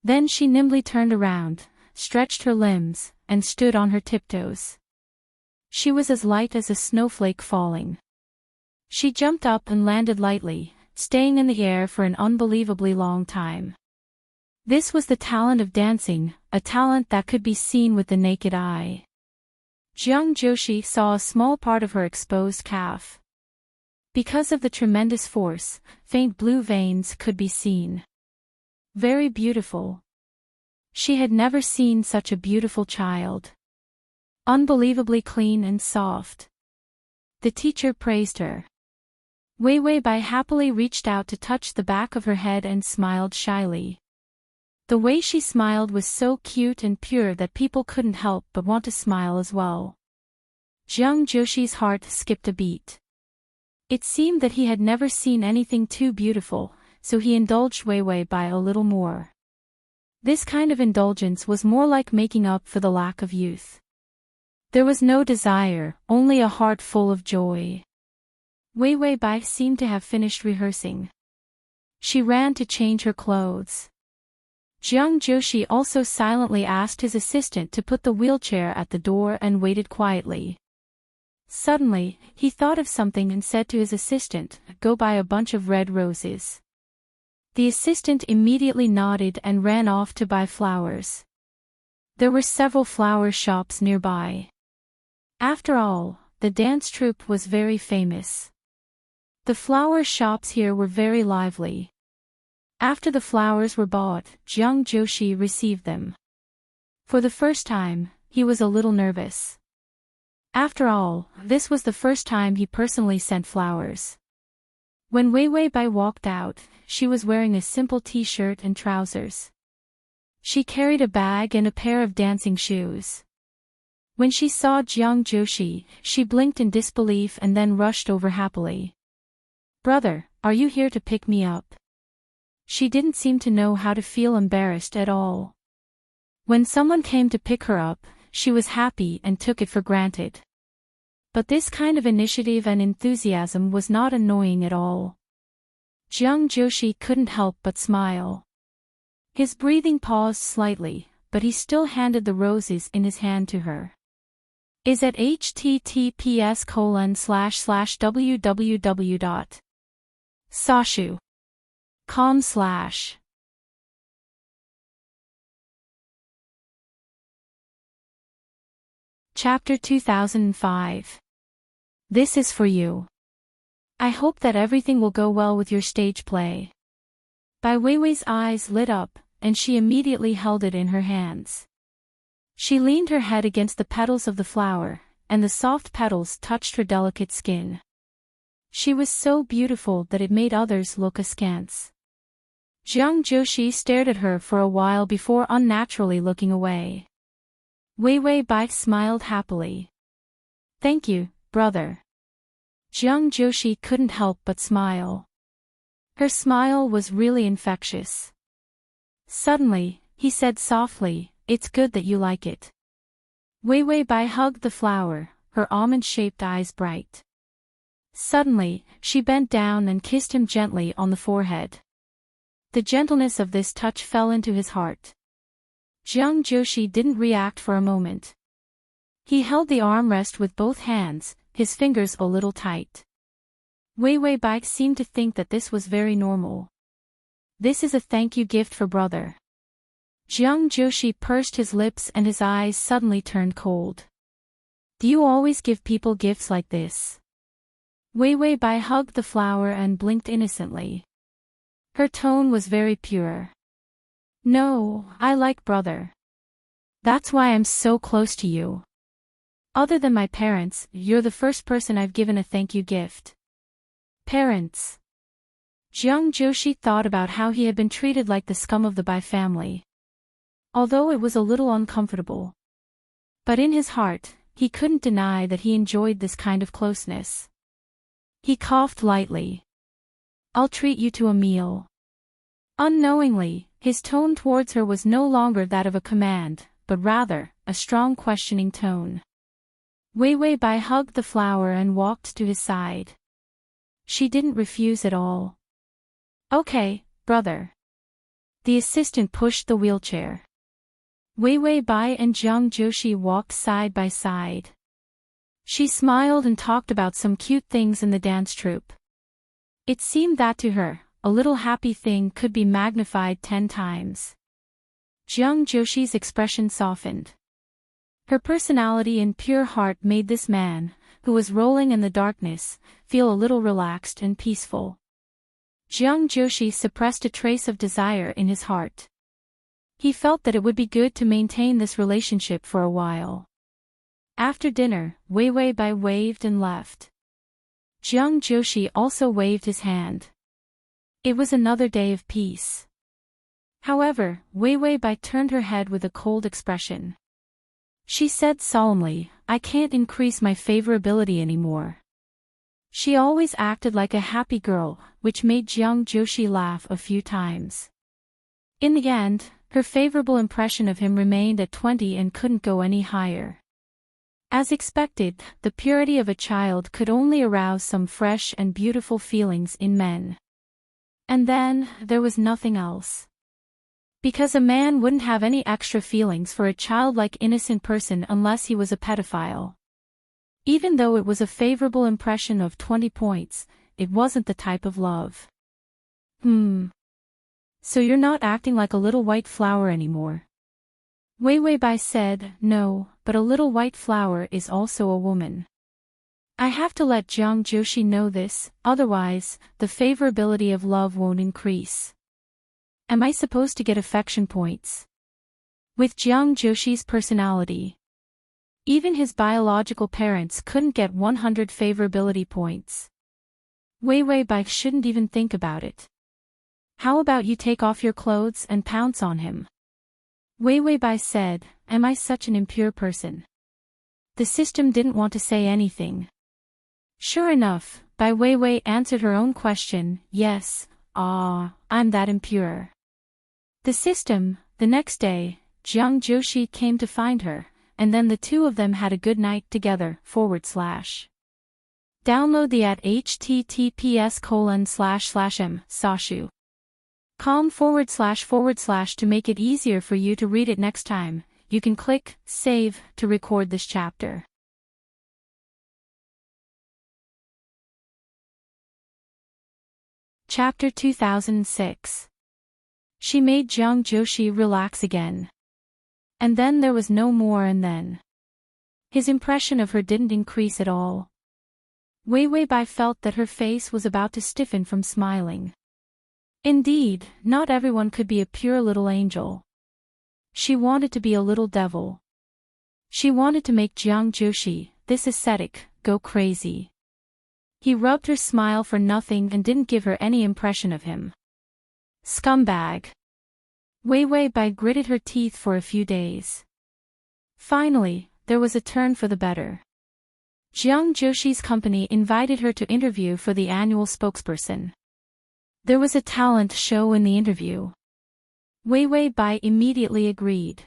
Then she nimbly turned around, stretched her limbs, and stood on her tiptoes. She was as light as a snowflake falling. She jumped up and landed lightly, staying in the air for an unbelievably long time. This was the talent of dancing, a talent that could be seen with the naked eye. Jiang Joshi saw a small part of her exposed calf. Because of the tremendous force, faint blue veins could be seen. Very beautiful. She had never seen such a beautiful child. Unbelievably clean and soft. The teacher praised her. Wei Wei Bai happily reached out to touch the back of her head and smiled shyly. The way she smiled was so cute and pure that people couldn't help but want to smile as well. Jiang Joshi's heart skipped a beat. It seemed that he had never seen anything too beautiful, so he indulged Wei Wei Bai a little more. This kind of indulgence was more like making up for the lack of youth. There was no desire, only a heart full of joy. Wei Wei Bai seemed to have finished rehearsing. She ran to change her clothes. Jiang Joshi also silently asked his assistant to put the wheelchair at the door and waited quietly. Suddenly, he thought of something and said to his assistant, "Go buy a bunch of red roses." The assistant immediately nodded and ran off to buy flowers. There were several flower shops nearby. After all, the dance troupe was very famous. The flower shops here were very lively. After the flowers were bought, young Joshi received them. For the first time, he was a little nervous. After all, this was the first time he personally sent flowers. When Wei Wei Bai walked out, she was wearing a simple t-shirt and trousers. She carried a bag and a pair of dancing shoes. When she saw Jiang Joshi, she blinked in disbelief and then rushed over happily. "Brother, are you here to pick me up?" She didn't seem to know how to feel embarrassed at all. When someone came to pick her up, she was happy and took it for granted. But this kind of initiative and enthusiasm was not annoying at all. Jiang Joshi couldn't help but smile. His breathing paused slightly, but he still handed the roses in his hand to her. Is at https://www.sashu.com/ Chapter 2005. This is for you. I hope that everything will go well with your stage play. Bai Weiwei's eyes lit up, and she immediately held it in her hands. She leaned her head against the petals of the flower, and the soft petals touched her delicate skin. She was so beautiful that it made others look askance. Jiang Joshi stared at her for a while before unnaturally looking away. Wei Wei Bai smiled happily. "Thank you, brother." Jiang Joshi couldn't help but smile. Her smile was really infectious. Suddenly, he said softly, "It's good that you like it." Wei Wei Bai hugged the flower, her almond-shaped eyes bright. Suddenly, she bent down and kissed him gently on the forehead. The gentleness of this touch fell into his heart. Jiang Joshi didn't react for a moment. He held the armrest with both hands, his fingers a little tight. Wei Wei Bai seemed to think that this was very normal. "This is a thank you gift for brother." Jiang Joshi pursed his lips and his eyes suddenly turned cold. "Do you always give people gifts like this?" Wei Wei Bai hugged the flower and blinked innocently. Her tone was very pure. "No, I like brother. That's why I'm so close to you. Other than my parents, you're the first person I've given a thank you gift." Parents. Jiang Joshi thought about how he had been treated like the scum of the Bai family. Although it was a little uncomfortable. But in his heart, he couldn't deny that he enjoyed this kind of closeness. He coughed lightly. "I'll treat you to a meal." Unknowingly, his tone towards her was no longer that of a command, but rather, a strong questioning tone. Wei Wei Bai hugged the flower and walked to his side. She didn't refuse at all. "Okay, brother." The assistant pushed the wheelchair. Wei Wei Bai and Jiang Joshi walked side by side. She smiled and talked about some cute things in the dance troupe. It seemed that to her, a little happy thing could be magnified 10 times. Jiang Joshi's expression softened. Her personality and pure heart made this man, who was rolling in the darkness, feel a little relaxed and peaceful. Jiang Joshi suppressed a trace of desire in his heart. He felt that it would be good to maintain this relationship for a while. After dinner, Wei Wei Bai waved and left. Jiang Joshi also waved his hand. It was another day of peace. However, Wei Wei Bai turned her head with a cold expression. She said solemnly, "I can't increase my favorability anymore." She always acted like a happy girl, which made Jiang Joshi laugh a few times. In the end, her favorable impression of him remained at 20 and couldn't go any higher. As expected, the purity of a child could only arouse some fresh and beautiful feelings in men. And then, there was nothing else. Because a man wouldn't have any extra feelings for a childlike innocent person unless he was a pedophile. Even though it was a favorable impression of 20 points, it wasn't the type of love. So you're not acting like a little white flower anymore?" Wei Wei Bai said, "No, but a little white flower is also a woman." I have to let Jiang Joshi know this, otherwise, the favorability of love won't increase. Am I supposed to get affection points? With Jiang Joshi's personality, even his biological parents couldn't get 100 favorability points. Wei Wei Bai shouldn't even think about it. How about you take off your clothes and pounce on him? Wei Wei Bai said, am I such an impure person? The system didn't want to say anything. Sure enough, Bai Wei Wei answered her own question, yes, I'm that impure. The system, the next day, Jiang Joshi came to find her, and then the two of them had a good night together, /. Download the at https://m/sashu.com// to make it easier for you to read it next time. You can click Save to record this chapter. Chapter 2006. She made Jiang Joshi relax again. And then there was no more and then. His impression of her didn't increase at all. Wei Wei Bai felt that her face was about to stiffen from smiling. Indeed, not everyone could be a pure little angel. She wanted to be a little devil. She wanted to make Jiang Joshi, this ascetic, go crazy. He rubbed her smile for nothing and didn't give her any impression of him. Scumbag. Wei Wei Bai gritted her teeth for a few days. Finally, there was a turn for the better. Jiang Joshi's company invited her to interview for the annual spokesperson. There was a talent show in the interview. Wei Wei Bai immediately agreed.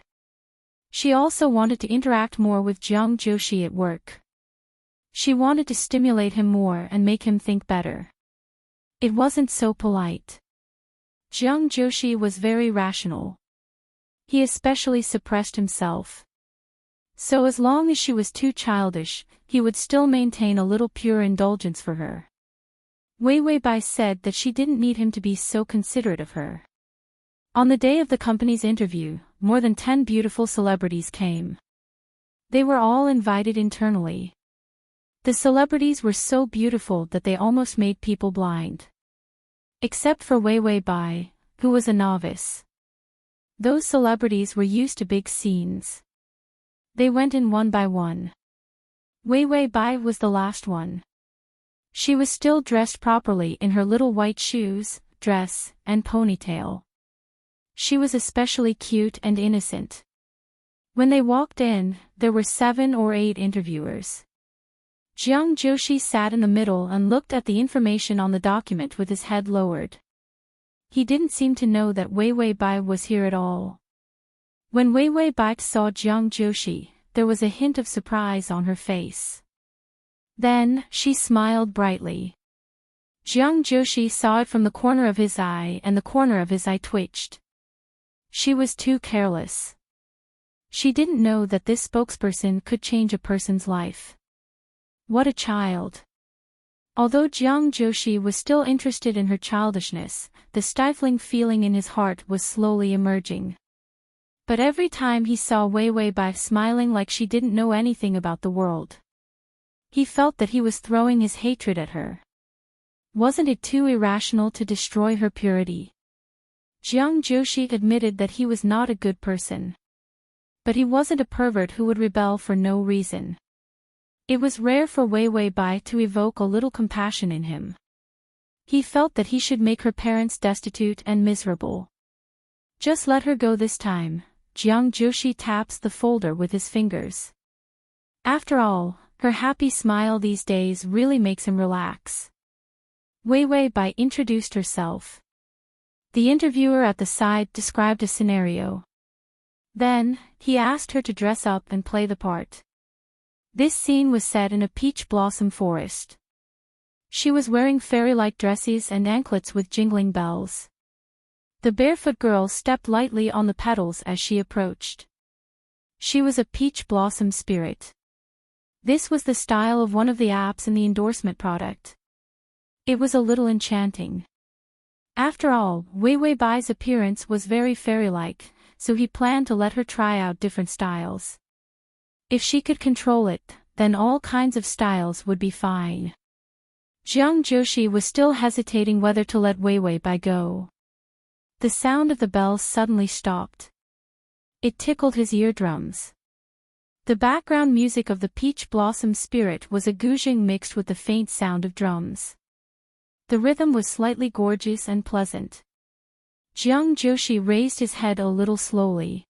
She also wanted to interact more with Jiang Joshi at work. She wanted to stimulate him more and make him think better. It wasn't so polite. Jiang Joshi was very rational. He especially suppressed himself. So as long as she was too childish, he would still maintain a little pure indulgence for her. Wei Wei Bai said that she didn't need him to be so considerate of her. On the day of the company's interview, more than 10 beautiful celebrities came. They were all invited internally. The celebrities were so beautiful that they almost made people blind. Except for Wei Wei Bai, who was a novice. Those celebrities were used to big scenes. They went in one by one. Wei Wei Bai was the last one. She was still dressed properly in her little white shoes, dress, and ponytail. She was especially cute and innocent. When they walked in, there were 7 or 8 interviewers. Jiang Joshi sat in the middle and looked at the information on the document with his head lowered. He didn't seem to know that Wei Wei Bai was here at all. When Wei Wei Bai saw Jiang Joshi, there was a hint of surprise on her face. Then, she smiled brightly. Jiang Joshi saw it from the corner of his eye and the corner of his eye twitched. She was too careless. She didn't know that this spokesperson could change a person's life. What a child. Although Jiang Joshi was still interested in her childishness, the stifling feeling in his heart was slowly emerging. But every time he saw Wei Wei Bai smiling like she didn't know anything about the world, he felt that he was throwing his hatred at her. Wasn't it too irrational to destroy her purity? Jiang Joshi admitted that he was not a good person. But he wasn't a pervert who would rebel for no reason. It was rare for Wei Wei Bai to evoke a little compassion in him. He felt that he should make her parents destitute and miserable. Just let her go this time, Jiang Joshi taps the folder with his fingers. After all, her happy smile these days really makes him relax. Wei Wei Bai introduced herself. The interviewer at the side described a scenario. Then, he asked her to dress up and play the part. This scene was set in a peach blossom forest. She was wearing fairy-like dresses and anklets with jingling bells. The barefoot girl stepped lightly on the petals as she approached. She was a peach blossom spirit. This was the style of one of the apps in the endorsement product. It was a little enchanting. After all, Wei Wei Bai's appearance was very fairy-like, so he planned to let her try out different styles. If she could control it, then all kinds of styles would be fine. Jiang Joshi was still hesitating whether to let Wei Wei Bai go. The sound of the bells suddenly stopped. It tickled his eardrums. The background music of the Peach Blossom Spirit was a guzheng mixed with the faint sound of drums. The rhythm was slightly gorgeous and pleasant. Jiang Joshi raised his head a little slowly.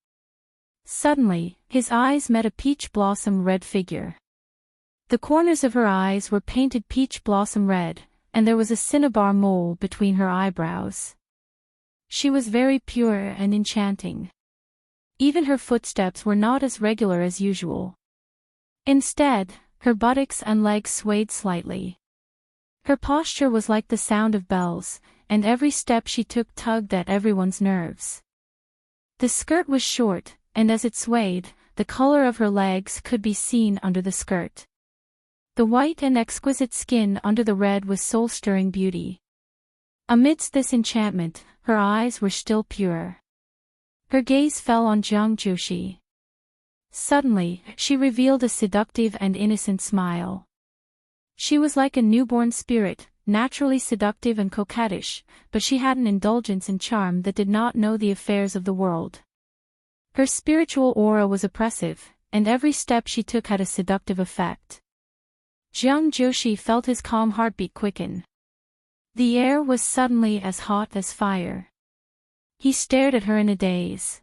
Suddenly, his eyes met a peach blossom red figure. The corners of her eyes were painted peach blossom red, and there was a cinnabar mole between her eyebrows. She was very pure and enchanting. Even her footsteps were not as regular as usual. Instead, her buttocks and legs swayed slightly. Her posture was like the sound of bells, and every step she took tugged at everyone's nerves. The skirt was short, and as it swayed, the color of her legs could be seen under the skirt. The white and exquisite skin under the red was soul-stirring beauty. Amidst this enchantment, her eyes were still pure. Her gaze fell on Jiang Joshi. Suddenly, she revealed a seductive and innocent smile. She was like a newborn spirit, naturally seductive and coquettish, but she had an indulgence and charm that did not know the affairs of the world. Her spiritual aura was oppressive, and every step she took had a seductive effect. Jiang Joshi felt his calm heartbeat quicken. The air was suddenly as hot as fire. He stared at her in a daze.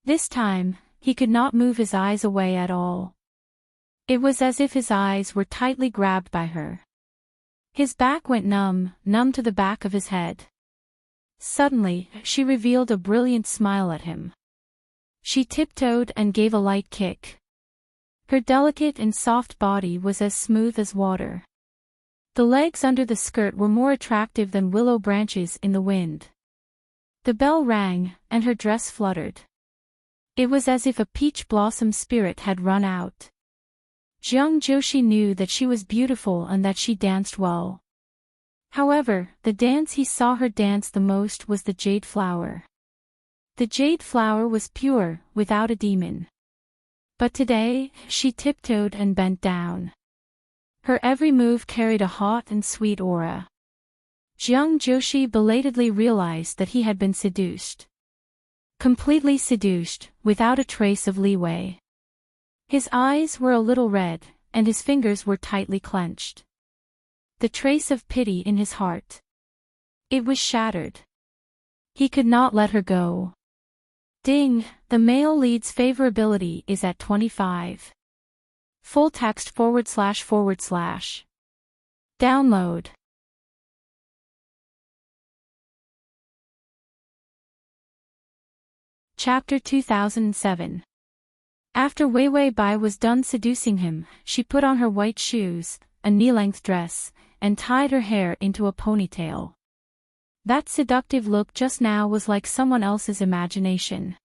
This time, he could not move his eyes away at all. It was as if his eyes were tightly grabbed by her. His back went numb to the back of his head. Suddenly, she revealed a brilliant smile at him. She tiptoed and gave a light kick. Her delicate and soft body was as smooth as water. The legs under the skirt were more attractive than willow branches in the wind. The bell rang, and her dress fluttered. It was as if a peach blossom spirit had run out. Jiang Joshi knew that she was beautiful and that she danced well. However, the dance he saw her dance the most was the jade flower. The jade flower was pure, without a demon. But today, she tiptoed and bent down. Her every move carried a hot and sweet aura. Jiang Joshi belatedly realized that he had been seduced. Completely seduced, without a trace of leeway. His eyes were a little red, and his fingers were tightly clenched. The trace of pity in his heart. It was shattered. He could not let her go. Ding, the male lead's favorability is at 25. Full text //. Download. Chapter 2007. After Wei Wei Bai was done seducing him, she put on her white shoes, a knee-length dress, and tied her hair into a ponytail. That seductive look just now was like someone else's imagination.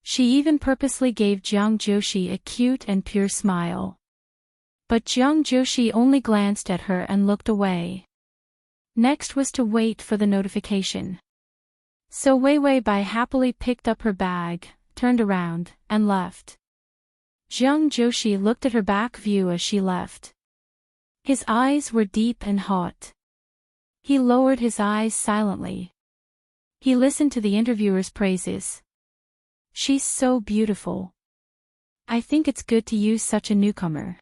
She even purposely gave Jiang Joshi a cute and pure smile. But Jiang Joshi only glanced at her and looked away. Next was to wait for the notification. So Wei Wei Bai happily picked up her bag, turned around, and left. Jiang Joshi looked at her back view as she left. His eyes were deep and hot. He lowered his eyes silently. He listened to the interviewer's praises. "She's so beautiful. I think it's good to use such a newcomer.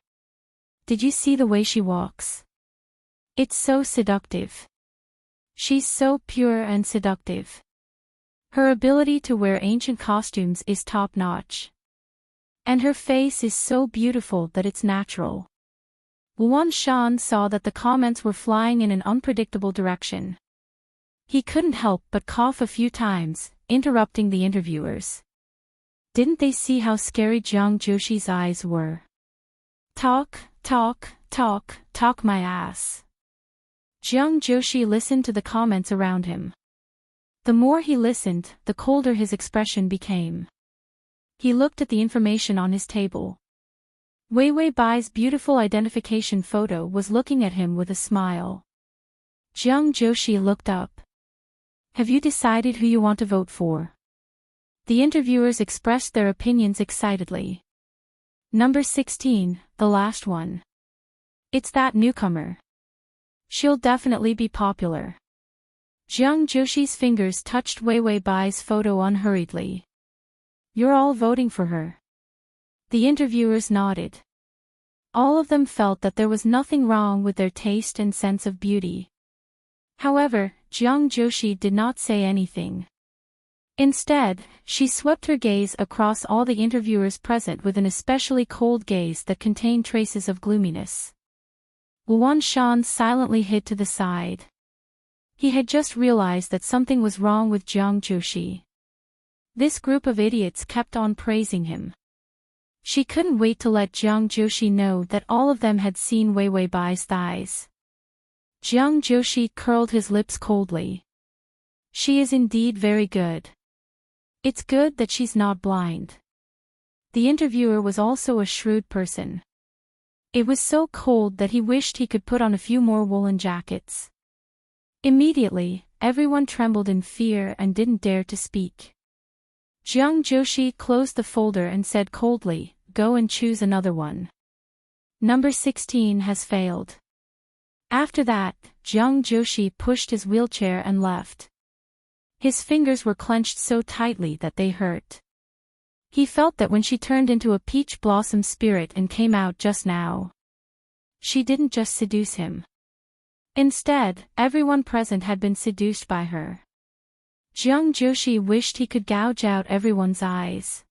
Did you see the way she walks? It's so seductive. She's so pure and seductive. Her ability to wear ancient costumes is top-notch. And her face is so beautiful that it's natural." Luan Shan saw that the comments were flying in an unpredictable direction. He couldn't help but cough a few times, interrupting the interviewers. Didn't they see how scary Jiang Joshi's eyes were? Talk, talk, talk, talk my ass. Jiang Joshi listened to the comments around him. The more he listened, the colder his expression became. He looked at the information on his table. Wei Wei Bai's beautiful identification photo was looking at him with a smile. Jiang Joshi looked up. "Have you decided who you want to vote for?" The interviewers expressed their opinions excitedly. Number 16, the last one. It's that newcomer. She'll definitely be popular. Jiang Joshi's fingers touched Wei Wei Bai's photo unhurriedly. You're all voting for her. The interviewers nodded. All of them felt that there was nothing wrong with their taste and sense of beauty. However, Jiang Joshi did not say anything. Instead, she swept her gaze across all the interviewers present with an especially cold gaze that contained traces of gloominess. Luan Shan silently hid to the side. He had just realized that something was wrong with Jiang Joshi. This group of idiots kept on praising him. She couldn't wait to let Jiang Joshi know that all of them had seen Wei Wei Bai's thighs. Jiang Joshi curled his lips coldly. She is indeed very good. It's good that she's not blind. The interviewer was also a shrewd person. It was so cold that he wished he could put on a few more woolen jackets. Immediately, everyone trembled in fear and didn't dare to speak. Jiang Joshi closed the folder and said coldly, "Go and choose another one. Number 16 has failed." After that, Jiang Joshi pushed his wheelchair and left. His fingers were clenched so tightly that they hurt. He felt that when she turned into a peach blossom spirit and came out just now, she didn't just seduce him. Instead, everyone present had been seduced by her. Jiang Joshi wished he could gouge out everyone's eyes.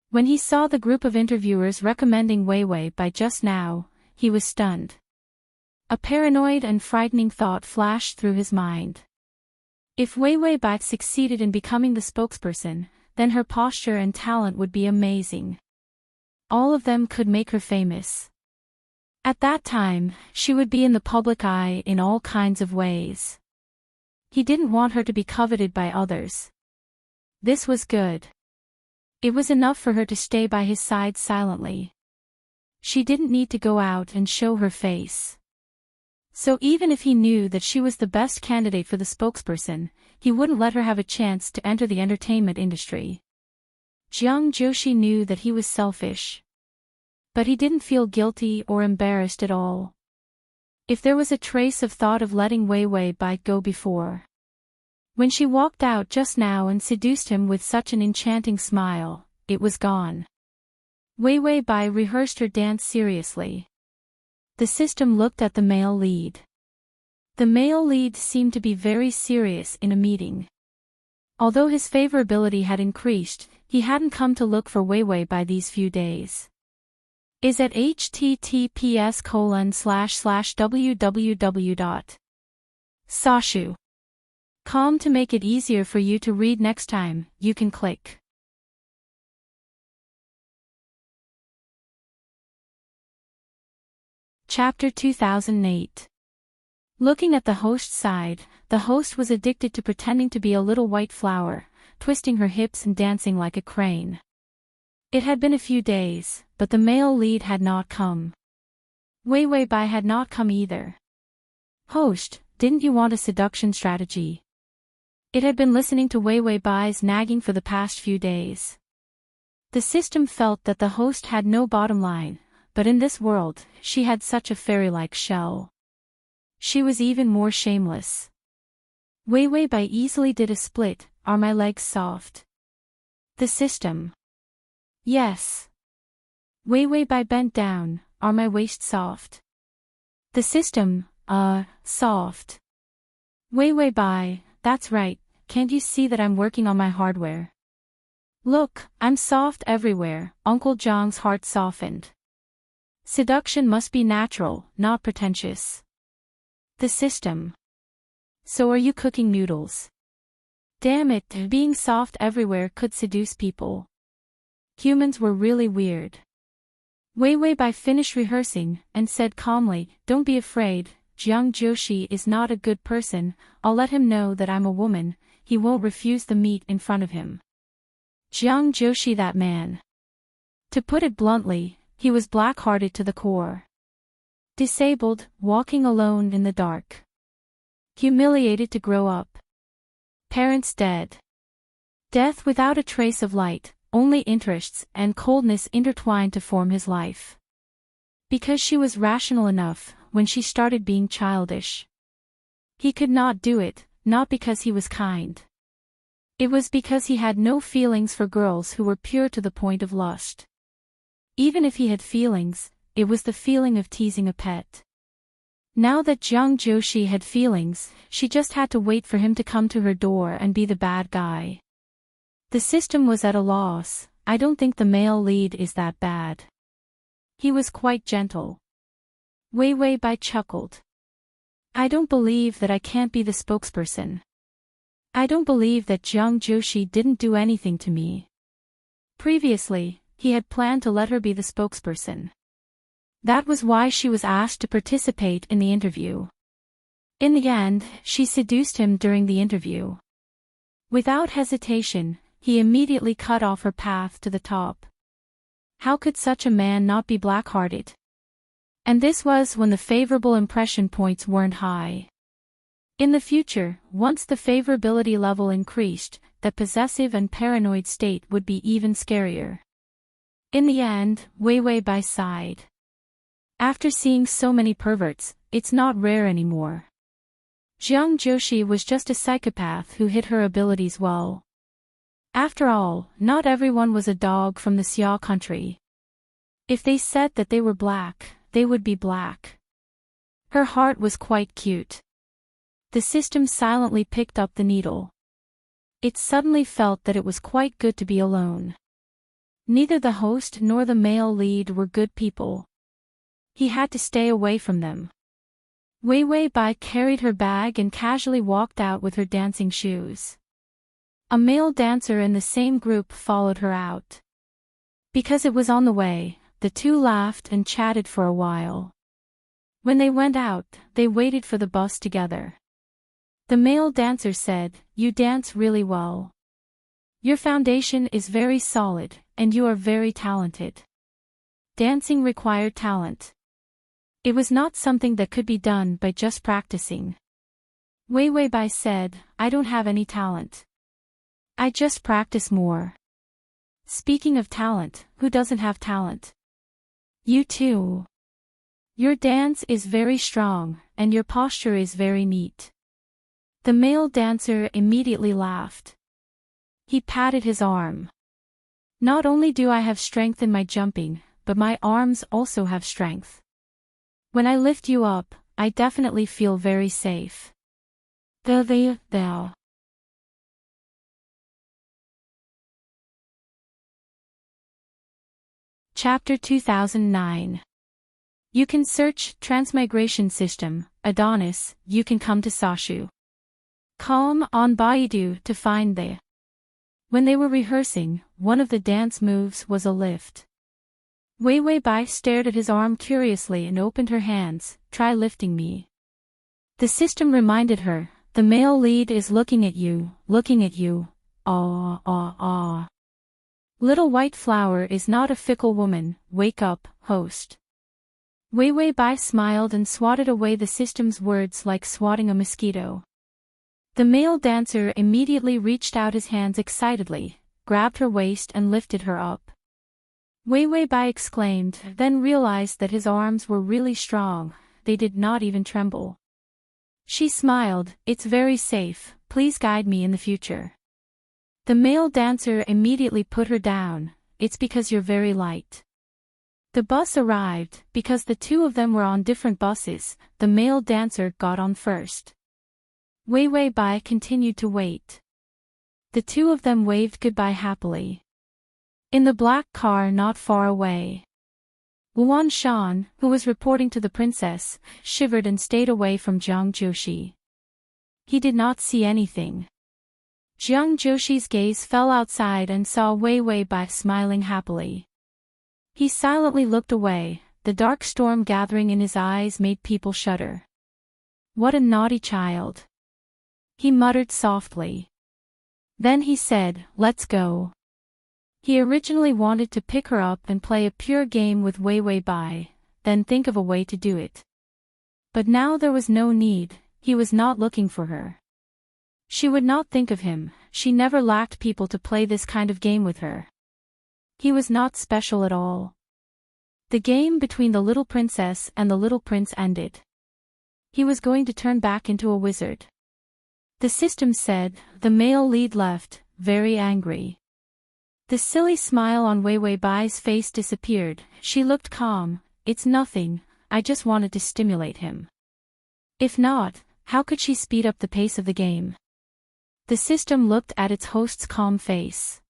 When he saw the group of interviewers recommending Wei Wei Bai just now, he was stunned. A paranoid and frightening thought flashed through his mind. If Wei Wei Bai succeeded in becoming the spokesperson, then her posture and talent would be amazing. All of them could make her famous. At that time, she would be in the public eye in all kinds of ways. He didn't want her to be coveted by others. This was good. It was enough for her to stay by his side silently. She didn't need to go out and show her face. So even if he knew that she was the best candidate for the spokesperson, he wouldn't let her have a chance to enter the entertainment industry. Jiang Joshi knew that he was selfish. But he didn't feel guilty or embarrassed at all. If there was a trace of thought of letting Wei Wei Bai go before, when she walked out just now and seduced him with such an enchanting smile, it was gone. Wei Wei Bai rehearsed her dance seriously. The system looked at the male lead. The male lead seemed to be very serious in a meeting. Although his favorability had increased, he hadn't come to look for Wei Wei Bai these few days. Is at https://www.sashu.com to make it easier for you to read next time, you can click. Chapter 2008. Looking at the host's side, the host was addicted to pretending to be a little white flower, twisting her hips and dancing like a crane. It had been a few days, but the male lead had not come. Wei Wei Bai had not come either. Host, didn't you want a seduction strategy? It had been listening to Wei Wei Bai's nagging for the past few days. The system felt that the host had no bottom line, but in this world, she had such a fairy-like shell. She was even more shameless. Wei Wei Bai easily did a split. Are my legs soft? The system. Yes. Wei Wei Bai bent down. Are my waist soft? The system. Soft. Wei Wei Bai, that's right, can't you see that I'm working on my hardware? Look, I'm soft everywhere. Uncle Zhang's heart softened. Seduction must be natural, not pretentious. The system. So are you cooking noodles? Damn it, being soft everywhere could seduce people. Humans were really weird. Wei Wei Bai finished rehearsing, and said calmly, don't be afraid, Jiang Joshi is not a good person, I'll let him know that I'm a woman, he won't refuse the meat in front of him. Jiang Joshi, that man. To put it bluntly, he was black-hearted to the core. Disabled, walking alone in the dark. Humiliated to grow up. Parents dead. Death without a trace of light, only interests and coldness intertwined to form his life. Because she was rational enough, when she started being childish. He could not do it, not because he was kind. It was because he had no feelings for girls who were pure to the point of lust. Even if he had feelings, it was the feeling of teasing a pet. Now that Jiang Joshi had feelings, she just had to wait for him to come to her door and be the bad guy. The system was at a loss. I don't think the male lead is that bad. He was quite gentle. Wei Wei Bai chuckled. I don't believe that I can't be the spokesperson. I don't believe that Jiang Joshi didn't do anything to me. Previously, he had planned to let her be the spokesperson. That was why she was asked to participate in the interview. In the end, she seduced him during the interview. Without hesitation, he immediately cut off her path to the top. How could such a man not be black-hearted? And this was when the favorable impression points weren't high. In the future, once the favorability level increased, the possessive and paranoid state would be even scarier. In the end, Wei Wei Bai sighed. After seeing so many perverts, it's not rare anymore. Jiang Joshi was just a psychopath who hid her abilities well. After all, not everyone was a dog from the Xia country. If they said that they were black, they would be black. Her heart was quite cute. The system silently picked up the needle. It suddenly felt that it was quite good to be alone. Neither the host nor the male lead were good people. He had to stay away from them. Wei Wei Bai carried her bag and casually walked out with her dancing shoes. A male dancer in the same group followed her out. Because it was on the way, the two laughed and chatted for a while. When they went out, they waited for the bus together. The male dancer said, "You dance really well. Your foundation is very solid, and you are very talented." Dancing required talent. It was not something that could be done by just practicing. Wei Wei Bai said, "I don't have any talent. I just practice more." Speaking of talent, who doesn't have talent? You too. Your dance is very strong, and your posture is very neat. The male dancer immediately laughed. He patted his arm. Not only do I have strength in my jumping, but my arms also have strength. When I lift you up, I definitely feel very safe. Thou. Chapter 2009. You can search Transmigration System, Adonis, you can come to Sashu.com on Baidu to find the. When they were rehearsing, one of the dance moves was a lift. Wei Wei Bai stared at his arm curiously and opened her hands. "Try lifting me." The system reminded her, "The male lead is looking at you, looking at you. Ah, ah, ah. Little white flower is not a fickle woman, wake up, host." Wei Wei Bai smiled and swatted away the system's words like swatting a mosquito. The male dancer immediately reached out his hands excitedly, grabbed her waist and lifted her up. Wei Wei Bai exclaimed, then realized that his arms were really strong, they did not even tremble. She smiled, "It's very safe, please guide me in the future." The male dancer immediately put her down, "It's because you're very light." The bus arrived. Because the two of them were on different buses, the male dancer got on first. Wei Wei Bai continued to wait. The two of them waved goodbye happily. In the black car not far away, Luan Shan, who was reporting to the princess, shivered and stayed away from Jiang Joshi. He did not see anything. Jiang Joshi's gaze fell outside and saw Wei Wei Bai smiling happily. He silently looked away, the dark storm gathering in his eyes made people shudder. "What a naughty child," he muttered softly. Then he said, "Let's go." He originally wanted to pick her up and play a pure game with Wei Wei Bai, then think of a way to do it. But now there was no need, he was not looking for her. She would not think of him, she never lacked people to play this kind of game with her. He was not special at all. The game between the little princess and the little prince ended. He was going to turn back into a wizard. The system said. The male lead left, very angry. The silly smile on Wei Wei Bai's face disappeared. She looked calm. It's nothing, I just wanted to stimulate him. If not, how could she speed up the pace of the game? The system looked at its host's calm face.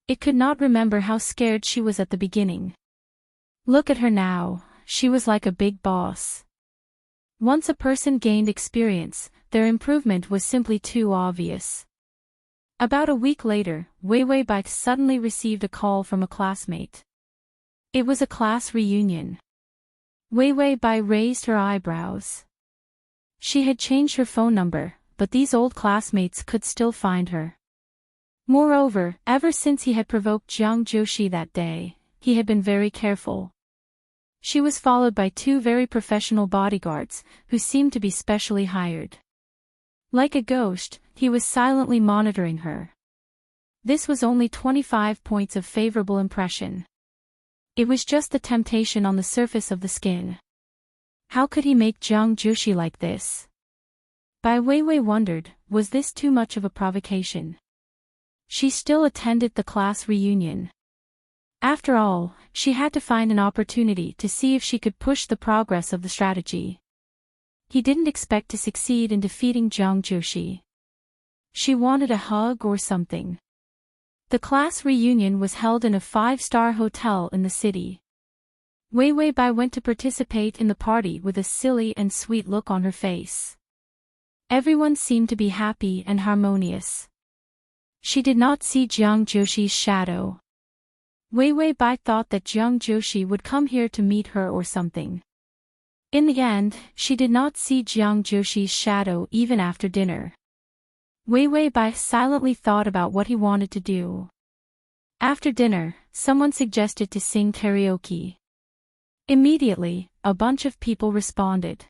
It could not remember how scared she was at the beginning. Look at her now, she was like a big boss. Once a person gained experience, their improvement was simply too obvious. About a week later, Wei Wei Bai suddenly received a call from a classmate. It was a class reunion. Wei Wei Bai raised her eyebrows. She had changed her phone number, but these old classmates could still find her. Moreover, ever since he had provoked Jiang Joshi that day, he had been very careful. She was followed by 2 very professional bodyguards, who seemed to be specially hired. Like a ghost, he was silently monitoring her. This was only 25 points of favorable impression. It was just the temptation on the surface of the skin. How could he make Jiang Joshi like this? Bai Weiwei wondered, was this too much of a provocation? She still attended the class reunion. After all, she had to find an opportunity to see if she could push the progress of the strategy. He didn't expect to succeed in defeating Jiang Joshi. She wanted a hug or something. The class reunion was held in a 5-star hotel in the city. Wei Wei Bai went to participate in the party with a silly and sweet look on her face. Everyone seemed to be happy and harmonious. She did not see Jiang Joshi's shadow. Wei Wei Bai thought that Jiang Joshi would come here to meet her or something. In the end, she did not see Jiang Joshi's shadow even after dinner. Wei Wei Bai silently thought about what he wanted to do. After dinner, someone suggested to sing karaoke. Immediately, a bunch of people responded.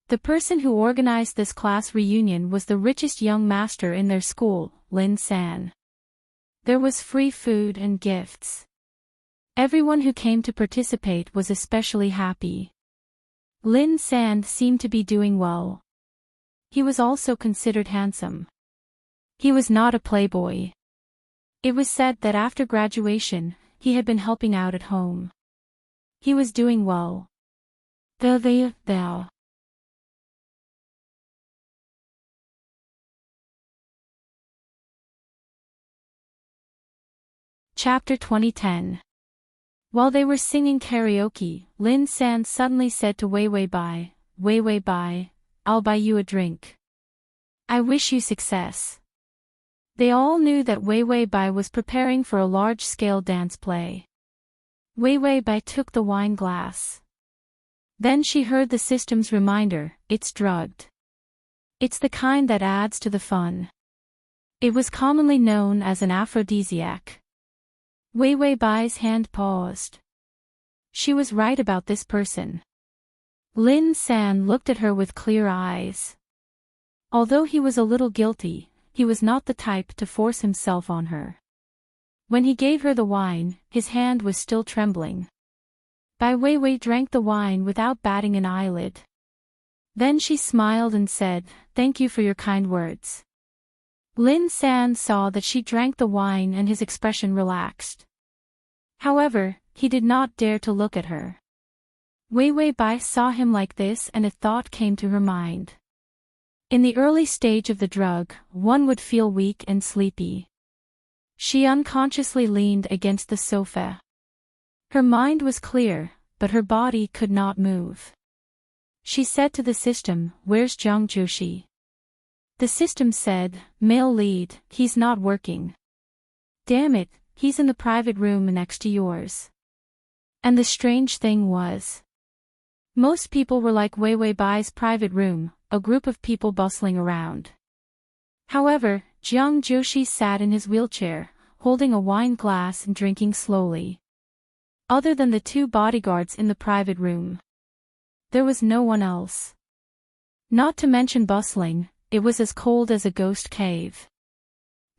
The person who organized this class reunion was the richest young master in their school, Lin San. There was free food and gifts. Everyone who came to participate was especially happy. Lin San seemed to be doing well. He was also considered handsome. He was not a playboy. It was said that after graduation, he had been helping out at home. He was doing well. Thou. Chapter 2010. While they were singing karaoke, Lin San suddenly said to Wei Wei Bai, I'll buy you a drink. I wish you success. They all knew that Wei Wei Bai was preparing for a large-scale dance play. Wei Wei Bai took the wine glass. Then she heard the system's reminder, it's drugged. It's the kind that adds to the fun. It was commonly known as an aphrodisiac. Wei Wei Bai's hand paused. She was right about this person. Lin San looked at her with clear eyes. Although he was a little guilty, he was not the type to force himself on her. When he gave her the wine, his hand was still trembling. Bai Weiwei drank the wine without batting an eyelid. Then she smiled and said, Thank you for your kind words. Lin San saw that she drank the wine and his expression relaxed. However, he did not dare to look at her. Wei Wei Bai saw him like this and a thought came to her mind. In the early stage of the drug, one would feel weak and sleepy. She unconsciously leaned against the sofa. Her mind was clear, but her body could not move. She said to the system, Where's Jiang Joshi? The system said, Male lead, he's not working. Damn it, he's in the private room next to yours. And the strange thing was, most people were like Wei Wei Bai's private room, a group of people bustling around. However, Jiang Joshi sat in his wheelchair, holding a wine glass and drinking slowly. Other than the 2 bodyguards in the private room, there was no one else. Not to mention bustling, it was as cold as a ghost cave.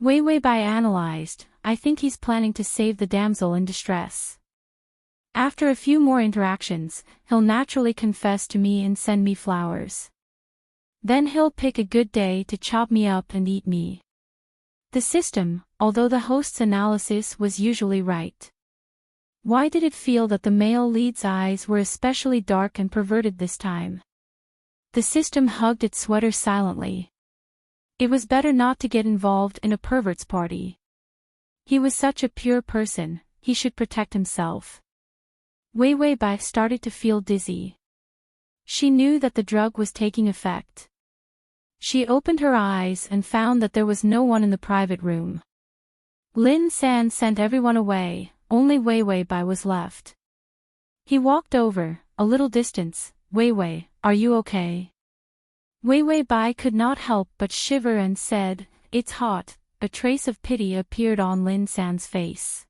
Wei Wei Bai analyzed, I think he's planning to save the damsel in distress. After a few more interactions, he'll naturally confess to me and send me flowers. Then he'll pick a good day to chop me up and eat me. The system, although the host's analysis was usually right. Why did it feel that the male lead's eyes were especially dark and perverted this time? The system hugged its sweater silently. It was better not to get involved in a pervert's party. He was such a pure person, he should protect himself. Wei Wei Bai started to feel dizzy. She knew that the drug was taking effect. She opened her eyes and found that there was no one in the private room. Lin San sent everyone away, only Wei Wei Bai was left. He walked over, a little distance. Wei Wei, are you okay? Wei Wei Bai could not help but shiver and said, "It's hot." A trace of pity appeared on Lin San's face.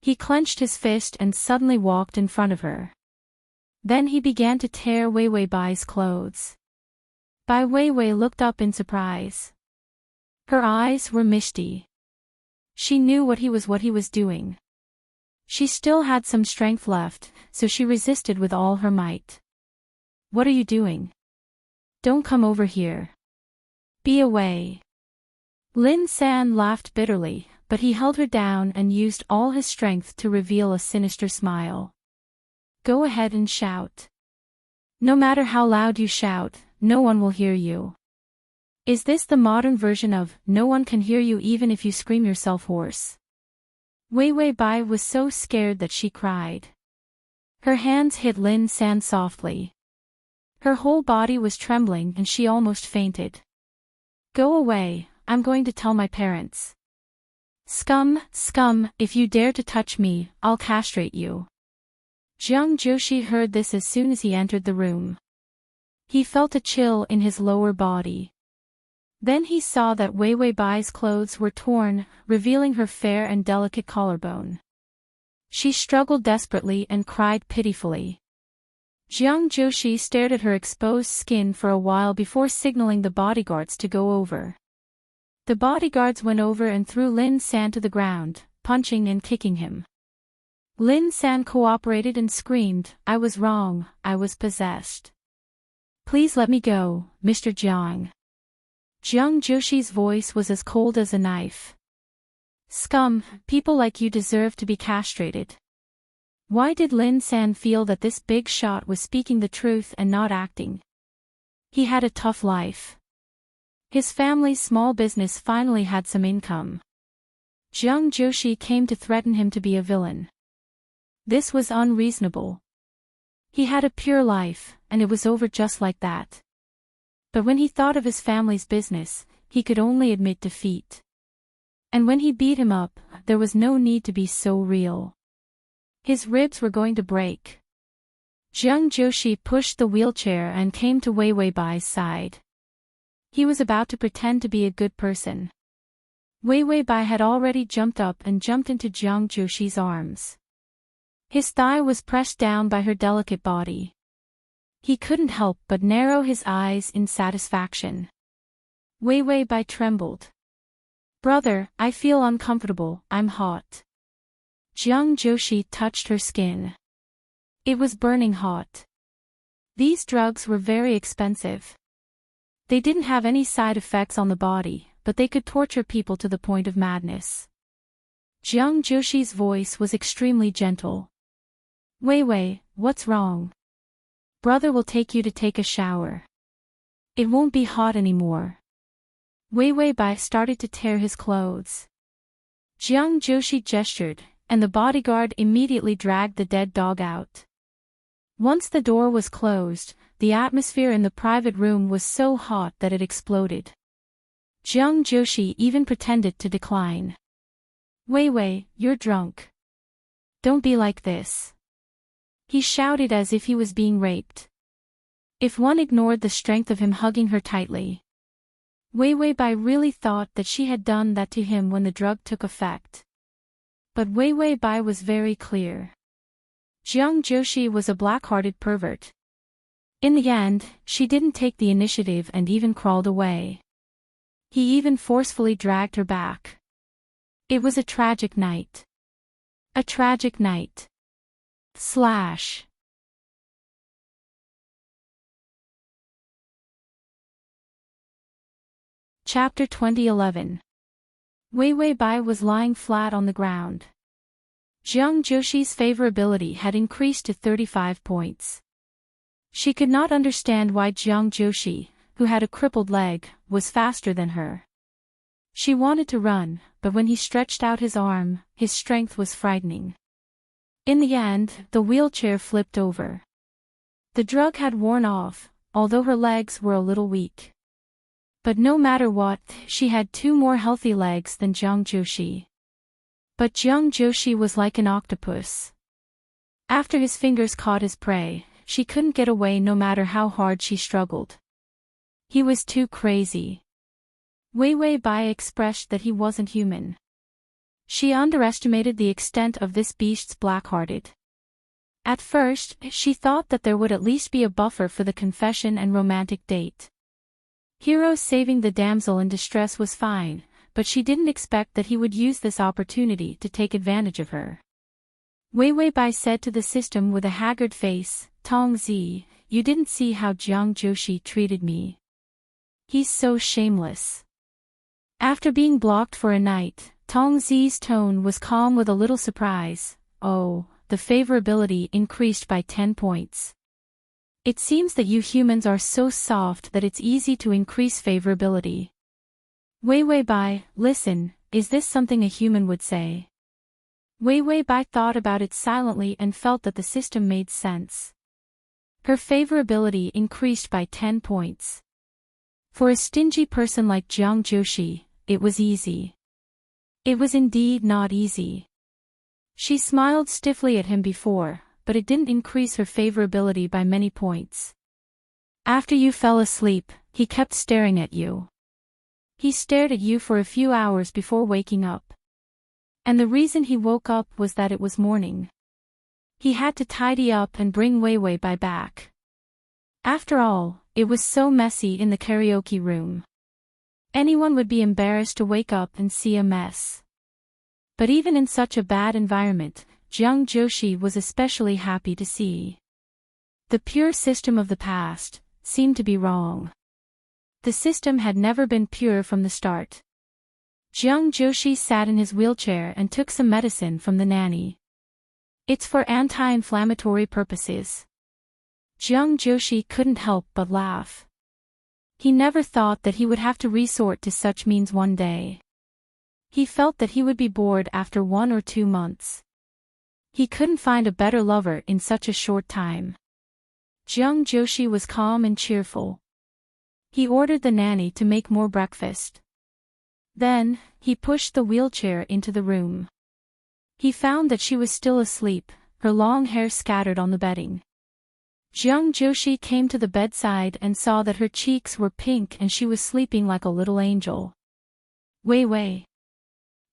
He clenched his fist and suddenly walked in front of her. Then he began to tear Wei Wei Bai's clothes. Bai Wei Wei looked up in surprise. Her eyes were misty. She knew what he was doing. She still had some strength left, so she resisted with all her might. "What are you doing? Don't come over here. Be away." Lin San laughed bitterly, but he held her down and used all his strength to reveal a sinister smile. "Go ahead and shout. No matter how loud you shout, no one will hear you. Is this the modern version of, no one can hear you even if you scream yourself hoarse?" Wei Wei Bai was so scared that she cried. Her hands hit Lin San softly. Her whole body was trembling and she almost fainted. "Go away, I'm going to tell my parents. Scum, scum, if you dare to touch me, I'll castrate you." Jiang Joshi heard this as soon as he entered the room. He felt a chill in his lower body. Then he saw that Wei Wei Bai's clothes were torn, revealing her fair and delicate collarbone. She struggled desperately and cried pitifully. Jiang Joshi stared at her exposed skin for a while before signaling the bodyguards to go over. The bodyguards went over and threw Lin San to the ground, punching and kicking him. Lin San cooperated and screamed, "I was wrong, I was possessed. Please let me go, Mr. Jiang." Jiang Joshi's voice was as cold as a knife. "Scum, people like you deserve to be castrated." Why did Lin San feel that this big shot was speaking the truth and not acting? He had a tough life. His family's small business finally had some income. Jiang Joshi came to threaten him to be a villain. This was unreasonable. He had a pure life, and it was over just like that. But when he thought of his family's business, he could only admit defeat. And when he beat him up, there was no need to be so real. His ribs were going to break. Jiang Joshi pushed the wheelchair and came to Wei Wei Bai's side. He was about to pretend to be a good person. Wei Wei Bai had already jumped up and jumped into Jiang Joshi's arms. His thigh was pressed down by her delicate body. He couldn't help but narrow his eyes in satisfaction. Wei Wei Bai trembled. "Brother, I feel uncomfortable, I'm hot." Jiang Joshi touched her skin. It was burning hot. These drugs were very expensive. They didn't have any side effects on the body, but they could torture people to the point of madness. Jiang Joshi's voice was extremely gentle. "Wei Wei, what's wrong? Brother will take you to take a shower. It won't be hot anymore." Wei Wei Bai started to tear his clothes. Jiang Joshi gestured, and the bodyguard immediately dragged the dead dog out. Once the door was closed, the atmosphere in the private room was so hot that it exploded. Jiang Joshi even pretended to decline. "Wei Wei, you're drunk. Don't be like this." He shouted as if he was being raped. If one ignored the strength of him hugging her tightly. Wei Wei Bai really thought that she had done that to him when the drug took effect. But Wei Wei Bai was very clear. Jiang Joshi was a black-hearted pervert. In the end, she didn't take the initiative and even crawled away. He even forcefully dragged her back. It was a tragic night. A tragic night. Slash. Chapter 2011. Wei Wei Bai was lying flat on the ground. Jiang Joshi's favorability had increased to 35 points. She could not understand why Jiang Joshi, who had a crippled leg, was faster than her. She wanted to run, but when he stretched out his arm, his strength was frightening. In the end, the wheelchair flipped over. The drug had worn off, although her legs were a little weak. But no matter what, she had 2 more healthy legs than Jiang Joshi. But Jiang Joshi was like an octopus. After his fingers caught his prey, she couldn't get away no matter how hard she struggled. He was too crazy. Wei Wei Bai expressed that he wasn't human. She underestimated the extent of this beast's black-hearted. At first, she thought that there would at least be a buffer for the confession and romantic date. Hero saving the damsel in distress was fine, but she didn't expect that he would use this opportunity to take advantage of her. Wei Wei Bai said to the system with a haggard face, "Tong Zi, you didn't see how Jiang Joshi treated me. He's so shameless." After being blocked for a night, Tong Zi's tone was calm with a little surprise. "Oh, the favorability increased by 10 points. It seems that you humans are so soft that it's easy to increase favorability." Wei Wei Bai, listen, is this something a human would say? Wei Wei Bai thought about it silently and felt that the system made sense. Her favorability increased by 10 points. For a stingy person like Jiang Joshi, it was easy. It was indeed not easy. She smiled stiffly at him before, but it didn't increase her favorability by many points. After you fell asleep, he kept staring at you. He stared at you for a few hours before waking up. And the reason he woke up was that it was morning. He had to tidy up and bring Wei Wei Bai back. After all, it was so messy in the karaoke room. Anyone would be embarrassed to wake up and see a mess. But even in such a bad environment, Jiang Joshi was especially happy to see. The pure system of the past seemed to be wrong. The system had never been pure from the start. Jiang Joshi sat in his wheelchair and took some medicine from the nanny. "It's for anti-inflammatory purposes." Jiang Joshi couldn't help but laugh. He never thought that he would have to resort to such means one day. He felt that he would be bored after 1 or 2 months. He couldn't find a better lover in such a short time. Jiang Joshi was calm and cheerful. He ordered the nanny to make more breakfast. Then, he pushed the wheelchair into the room. He found that she was still asleep, her long hair scattered on the bedding. Jiang Joshi came to the bedside and saw that her cheeks were pink and she was sleeping like a little angel. Wei Wei.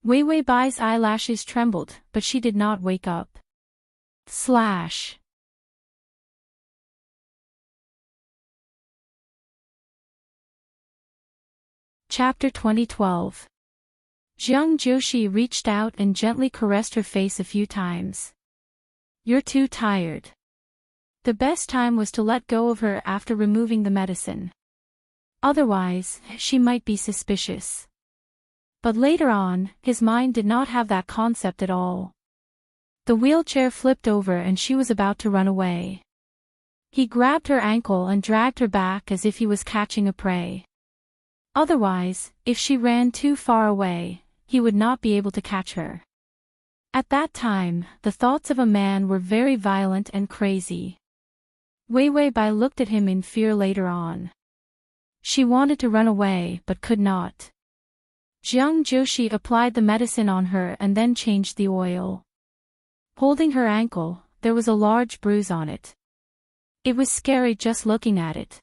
Wei Wei Bai's eyelashes trembled, but she did not wake up. Slash. Chapter 2012. Jiang Joshi reached out and gently caressed her face a few times. "You're too tired." The best time was to let go of her after removing the medicine. Otherwise, she might be suspicious. But later on, his mind did not have that concept at all. The wheelchair flipped over and she was about to run away. He grabbed her ankle and dragged her back as if he was catching a prey. Otherwise, if she ran too far away, he would not be able to catch her. At that time, the thoughts of a man were very violent and crazy. Wei Wei Bai looked at him in fear later on. She wanted to run away but could not. Jiang Joshi applied the medicine on her and then changed the oil. Holding her ankle, there was a large bruise on it. It was scary just looking at it.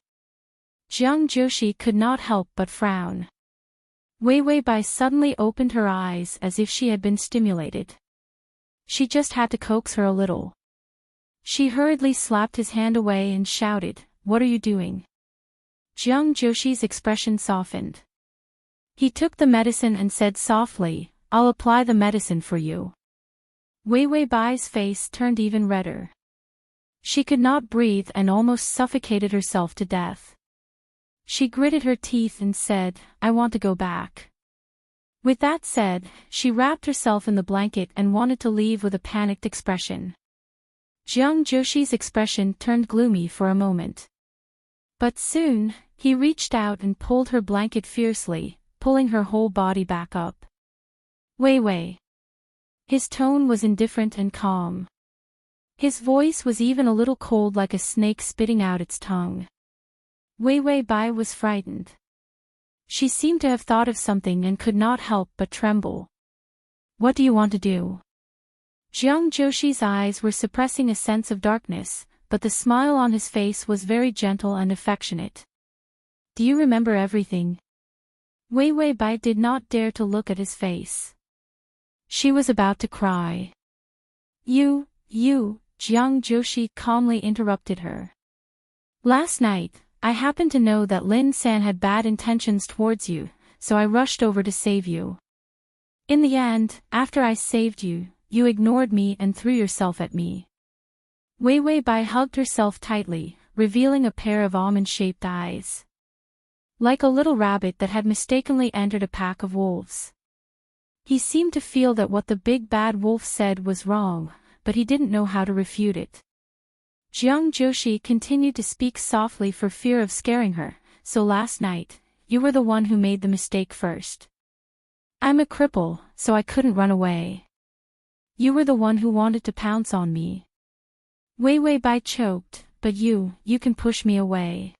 Jiang Joshi could not help but frown. Wei Wei Bai suddenly opened her eyes as if she had been stimulated. She just had to coax her a little. She hurriedly slapped his hand away and shouted, "What are you doing?" Jiang Joshi's expression softened. He took the medicine and said softly, "I'll apply the medicine for you." Wei Wei Bai's face turned even redder. She could not breathe and almost suffocated herself to death. She gritted her teeth and said, "I want to go back." With that said, she wrapped herself in the blanket and wanted to leave with a panicked expression. Jiang Joshi's expression turned gloomy for a moment. But soon, he reached out and pulled her blanket fiercely, pulling her whole body back up. "Wei Wei." His tone was indifferent and calm. His voice was even a little cold, like a snake spitting out its tongue. Wei Wei Bai was frightened. She seemed to have thought of something and could not help but tremble. "What do you want to do?" Jiang Joshi's eyes were suppressing a sense of darkness, but the smile on his face was very gentle and affectionate. "Do you remember everything?" Wei Wei Bai did not dare to look at his face. She was about to cry. You, Jiang Joshi calmly interrupted her. "Last night, I happened to know that Lin-san had bad intentions towards you, so I rushed over to save you. In the end, after I saved you, you ignored me and threw yourself at me." Wei Wei Bai hugged herself tightly, revealing a pair of almond-shaped eyes. Like a little rabbit that had mistakenly entered a pack of wolves. He seemed to feel that what the big bad wolf said was wrong, but he didn't know how to refute it. Jiang Joshi continued to speak softly for fear of scaring her. "So last night, you were the one who made the mistake first. I'm a cripple, so I couldn't run away. You were the one who wanted to pounce on me." Wei Wei Bai choked, "But you can push me away."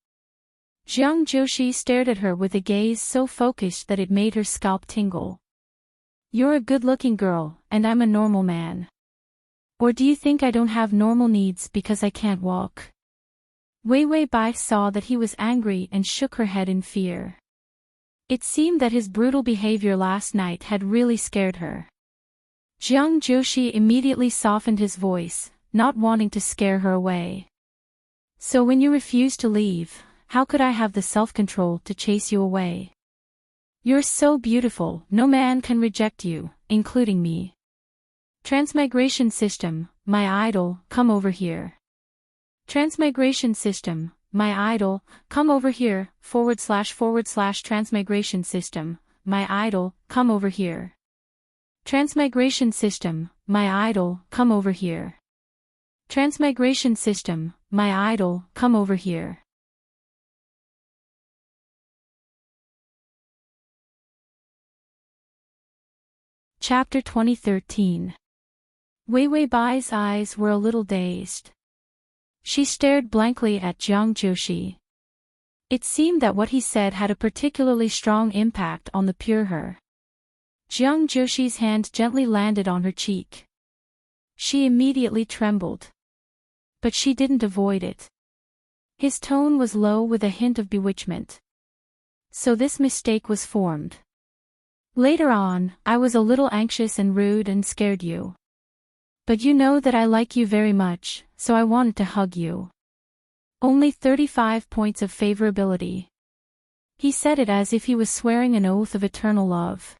Jiang Joshi stared at her with a gaze so focused that it made her scalp tingle. "You're a good-looking girl, and I'm a normal man. Or do you think I don't have normal needs because I can't walk?" Wei Wei Bai saw that he was angry and shook her head in fear. It seemed that his brutal behavior last night had really scared her. Jiang Joshi immediately softened his voice, not wanting to scare her away. "So when you refused to leave, how could I have the self-control to chase you away? You're so beautiful, no man can reject you, including me. Transmigration system, my idol, come over here. Transmigration system, my idol, come over here, / transmigration system, my idol, come over here. Transmigration system, my idol, come over here. Transmigration system, my idol, come over here." Chapter 2013. Wei Wei Bai's eyes were a little dazed. She stared blankly at Jiang Joshi. It seemed that what he said had a particularly strong impact on the pure her. Jiang Joshi's hand gently landed on her cheek. She immediately trembled. But she didn't avoid it. His tone was low with a hint of bewitchment. "So this mistake was formed. Later on, I was a little anxious and rude and scared you. But you know that I like you very much, so I wanted to hug you. Only 35 points of favorability." He said it as if he was swearing an oath of eternal love.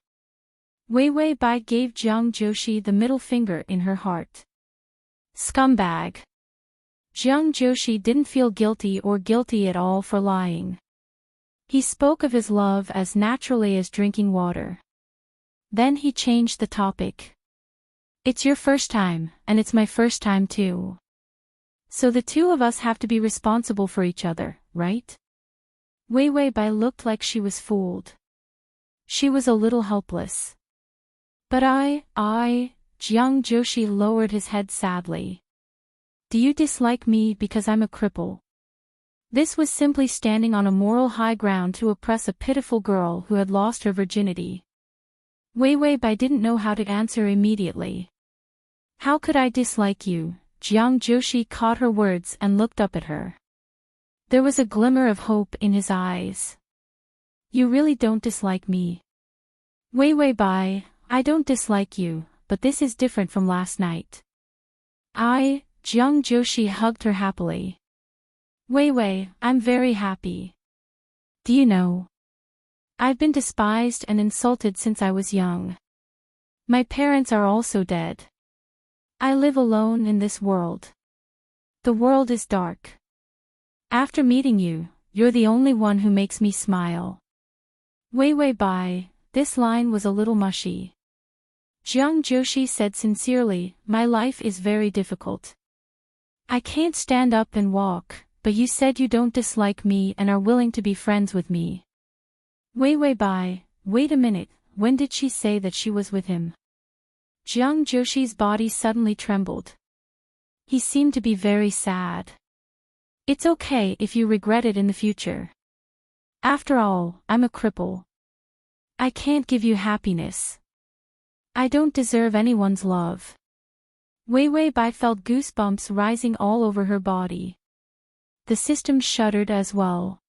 Wei Wei Bai gave Jiang Joshi the middle finger in her heart. "Scumbag." Jiang Joshi didn't feel guilty at all for lying. He spoke of his love as naturally as drinking water. Then he changed the topic. "It's your first time, and it's my first time too. So the two of us have to be responsible for each other, right?" Wei Wei Bai looked like she was fooled. She was a little helpless. "But Jiang Joshi lowered his head sadly. "Do you dislike me because I'm a cripple?" This was simply standing on a moral high ground to oppress a pitiful girl who had lost her virginity. Wei Wei Bai didn't know how to answer immediately. "How could I dislike you?" Jiang Joshi caught her words and looked up at her. There was a glimmer of hope in his eyes. "You really don't dislike me?" "Wei Wei Bai, I don't dislike you, but this is different from last night." Jiang Joshi hugged her happily. "Wei Wei, I'm very happy. Do you know? I've been despised and insulted since I was young. My parents are also dead. I live alone in this world. The world is dark. After meeting you, you're the only one who makes me smile. Wei Bai, this line was a little mushy. Jiang Joshi said sincerely, my life is very difficult. I can't stand up and walk, but you said you don't dislike me and are willing to be friends with me. Wei Bai, wait a minute, when did she say that she was with him? Jiang Joshi's body suddenly trembled. He seemed to be very sad. It's okay if you regret it in the future. After all, I'm a cripple. I can't give you happiness. I don't deserve anyone's love. Wei Bai felt goosebumps rising all over her body. The system shuddered as well.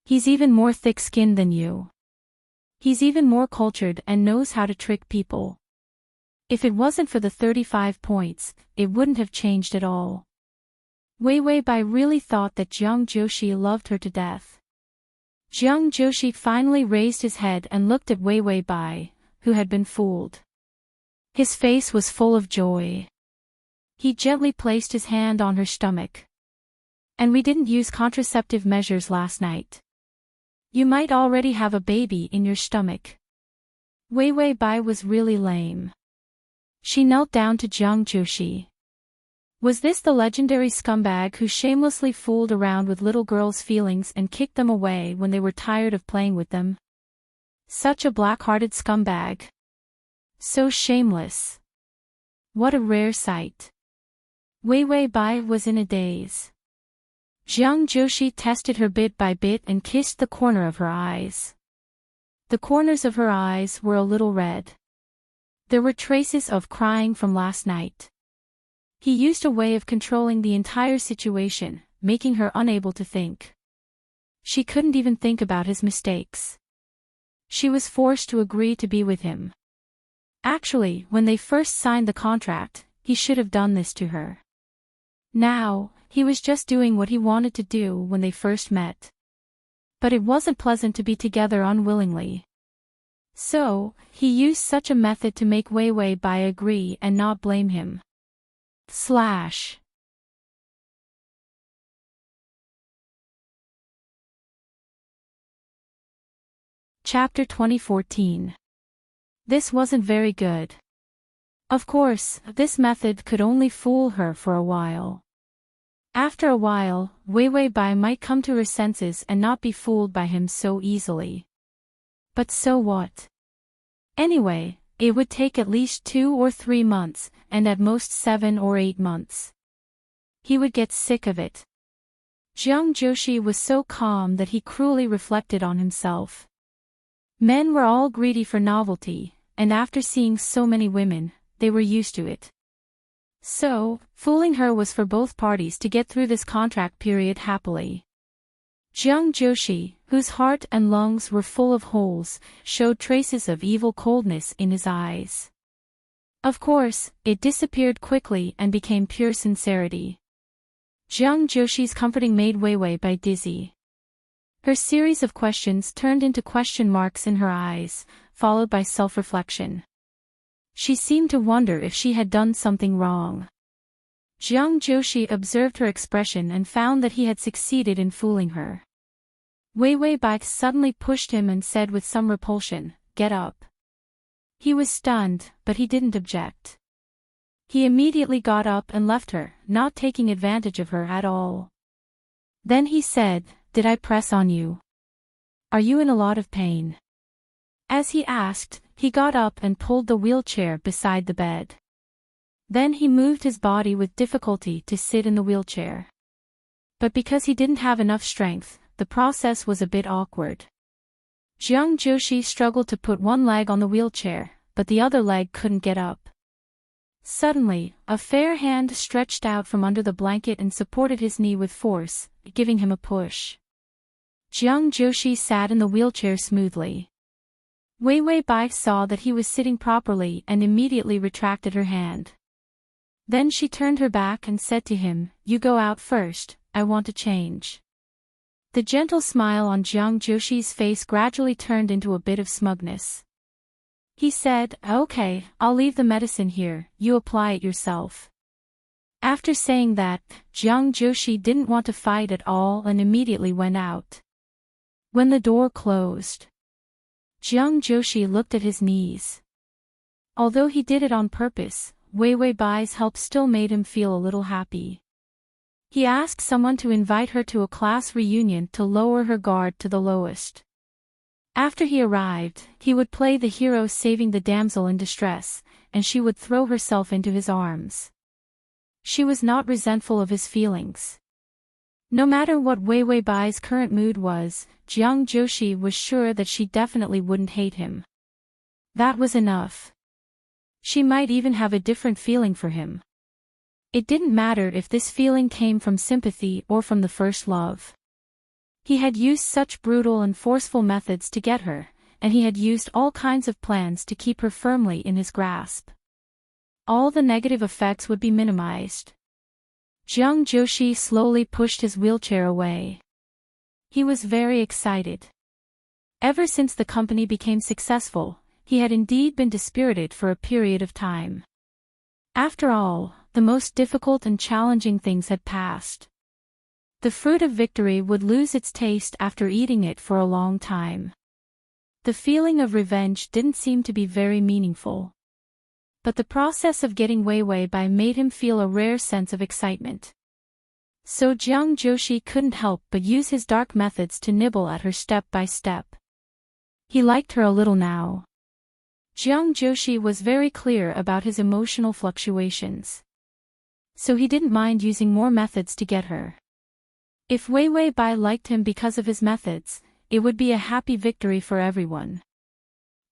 He's even more thick-skinned than you. He's even more cultured and knows how to trick people. If it wasn't for the 35 points, it wouldn't have changed at all. Wei Bai really thought that Jiang Joshi loved her to death. Jiang Joshi finally raised his head and looked at Wei Bai, who had been fooled. His face was full of joy. He gently placed his hand on her stomach. And we didn't use contraceptive measures last night. You might already have a baby in your stomach. Wei Bai was really lame. She knelt down to Jiang Joshi. Was this the legendary scumbag who shamelessly fooled around with little girls' feelings and kicked them away when they were tired of playing with them? Such a black-hearted scumbag. So shameless. What a rare sight. Wei Bai was in a daze. Jiang Joshi tested her bit by bit and kissed the corner of her eyes. The corners of her eyes were a little red. There were traces of crying from last night. He used a way of controlling the entire situation, making her unable to think. She couldn't even think about his mistakes. She was forced to agree to be with him. Actually, when they first signed the contract, he should have done this to her. Now, he was just doing what he wanted to do when they first met. But it wasn't pleasant to be together unwillingly. So, he used such a method to make Wei Bai agree and not blame him. Chapter 2014. This wasn't very good. Of course, this method could only fool her for a while. After a while, Wei Bai might come to her senses and not be fooled by him so easily. But so what? Anyway, it would take at least 2 or 3 months, and at most 7 or 8 months. He would get sick of it. Jiang Joshi was so calm that he cruelly reflected on himself. Men were all greedy for novelty, and after seeing so many women, they were used to it. So, fooling her was for both parties to get through this contract period happily. Jiang Joshi, whose heart and lungs were full of holes, showed traces of evil coldness in his eyes. Of course, it disappeared quickly and became pure sincerity. Jiang Joshi's comforting made Wei Bai dizzy. Her series of questions turned into question marks in her eyes, followed by self-reflection. She seemed to wonder if she had done something wrong. Jiang Joshi observed her expression and found that he had succeeded in fooling her. Wei Bai suddenly pushed him and said with some repulsion, "Get up." He was stunned, but he didn't object. He immediately got up and left her, not taking advantage of her at all. Then he said, "Did I press on you? Are you in a lot of pain?" As he asked, he got up and pulled the wheelchair beside the bed. Then he moved his body with difficulty to sit in the wheelchair. But because he didn't have enough strength, the process was a bit awkward. Jiang Joshi struggled to put one leg on the wheelchair, but the other leg couldn't get up. Suddenly, a fair hand stretched out from under the blanket and supported his knee with force, giving him a push. Jiang Joshi sat in the wheelchair smoothly. Wei Bai saw that he was sitting properly and immediately retracted her hand. Then she turned her back and said to him, "You go out first, I want to change." The gentle smile on Jiang Joshi's face gradually turned into a bit of smugness. He said, "Okay, I'll leave the medicine here, you apply it yourself." After saying that, Jiang Joshi didn't want to fight at all and immediately went out. When the door closed, Jiang Joshi looked at his knees. Although he did it on purpose, Wei Wei Bai's help still made him feel a little happy. He asked someone to invite her to a class reunion to lower her guard to the lowest. After he arrived, he would play the hero saving the damsel in distress, and she would throw herself into his arms. She was not resentful of his feelings. No matter what Wei Wei Bai's current mood was, Jiang Joshi was sure that she definitely wouldn't hate him. That was enough. She might even have a different feeling for him. It didn't matter if this feeling came from sympathy or from the first love. He had used such brutal and forceful methods to get her, and he had used all kinds of plans to keep her firmly in his grasp. All the negative effects would be minimized. Jiang Joshi slowly pushed his wheelchair away. He was very excited. Ever since the company became successful, he had indeed been dispirited for a period of time. After all, the most difficult and challenging things had passed. The fruit of victory would lose its taste after eating it for a long time. The feeling of revenge didn't seem to be very meaningful. But the process of getting Wei Wei Bai made him feel a rare sense of excitement. So Jiang Joshi couldn't help but use his dark methods to nibble at her step by step. He liked her a little now. Jiang Joshi was very clear about his emotional fluctuations. So he didn't mind using more methods to get her. If Wei Wei Bai liked him because of his methods, it would be a happy victory for everyone.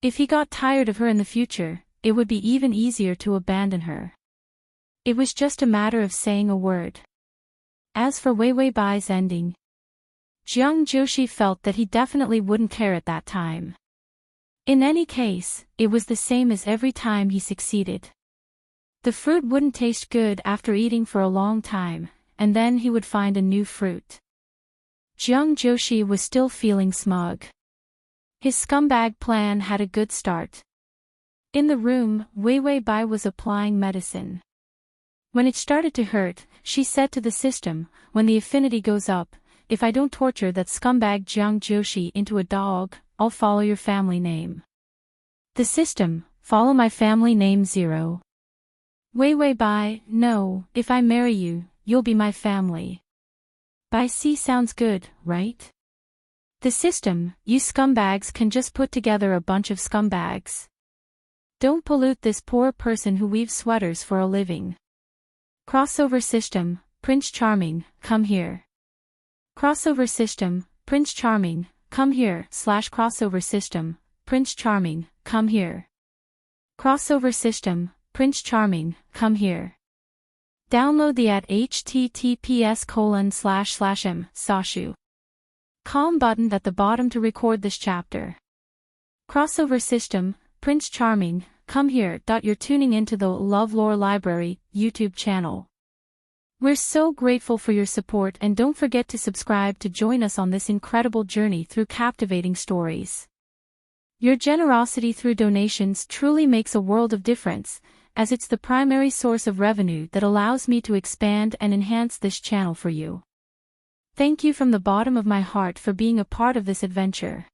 If he got tired of her in the future, it would be even easier to abandon her. It was just a matter of saying a word. As for Wei Wei Bai's ending, Jiang Joshi felt that he definitely wouldn't care at that time. In any case, it was the same as every time he succeeded. The fruit wouldn't taste good after eating for a long time, and then he would find a new fruit. Jiang Joshi was still feeling smug. His scumbag plan had a good start. In the room, Wei Wei Bai was applying medicine. When it started to hurt, she said to the system, "When the affinity goes up, if I don't torture that scumbag Jiang Joshi into a dog, I'll follow your family name." The system, "Follow my family name 0. Wei Wei Bai, "No, if I marry you, you'll be my family." Bai C sounds good, right? The system, "You scumbags can just put together a bunch of scumbags. Don't pollute this poor person who weaves sweaters for a living." Crossover system, "Prince Charming, come here." Crossover system, "Prince Charming, come here." Crossover system, "Prince Charming, come here." Crossover system, "Prince Charming, come here." Download the at https://m/sashu.com button at the bottom to record this chapter. Crossover system, "Prince Charming, come here." You're tuning into the LoveLore Library YouTube channel. We're so grateful for your support, and don't forget to subscribe to join us on this incredible journey through captivating stories. Your generosity through donations truly makes a world of difference, as it's the primary source of revenue that allows me to expand and enhance this channel for you. Thank you from the bottom of my heart for being a part of this adventure.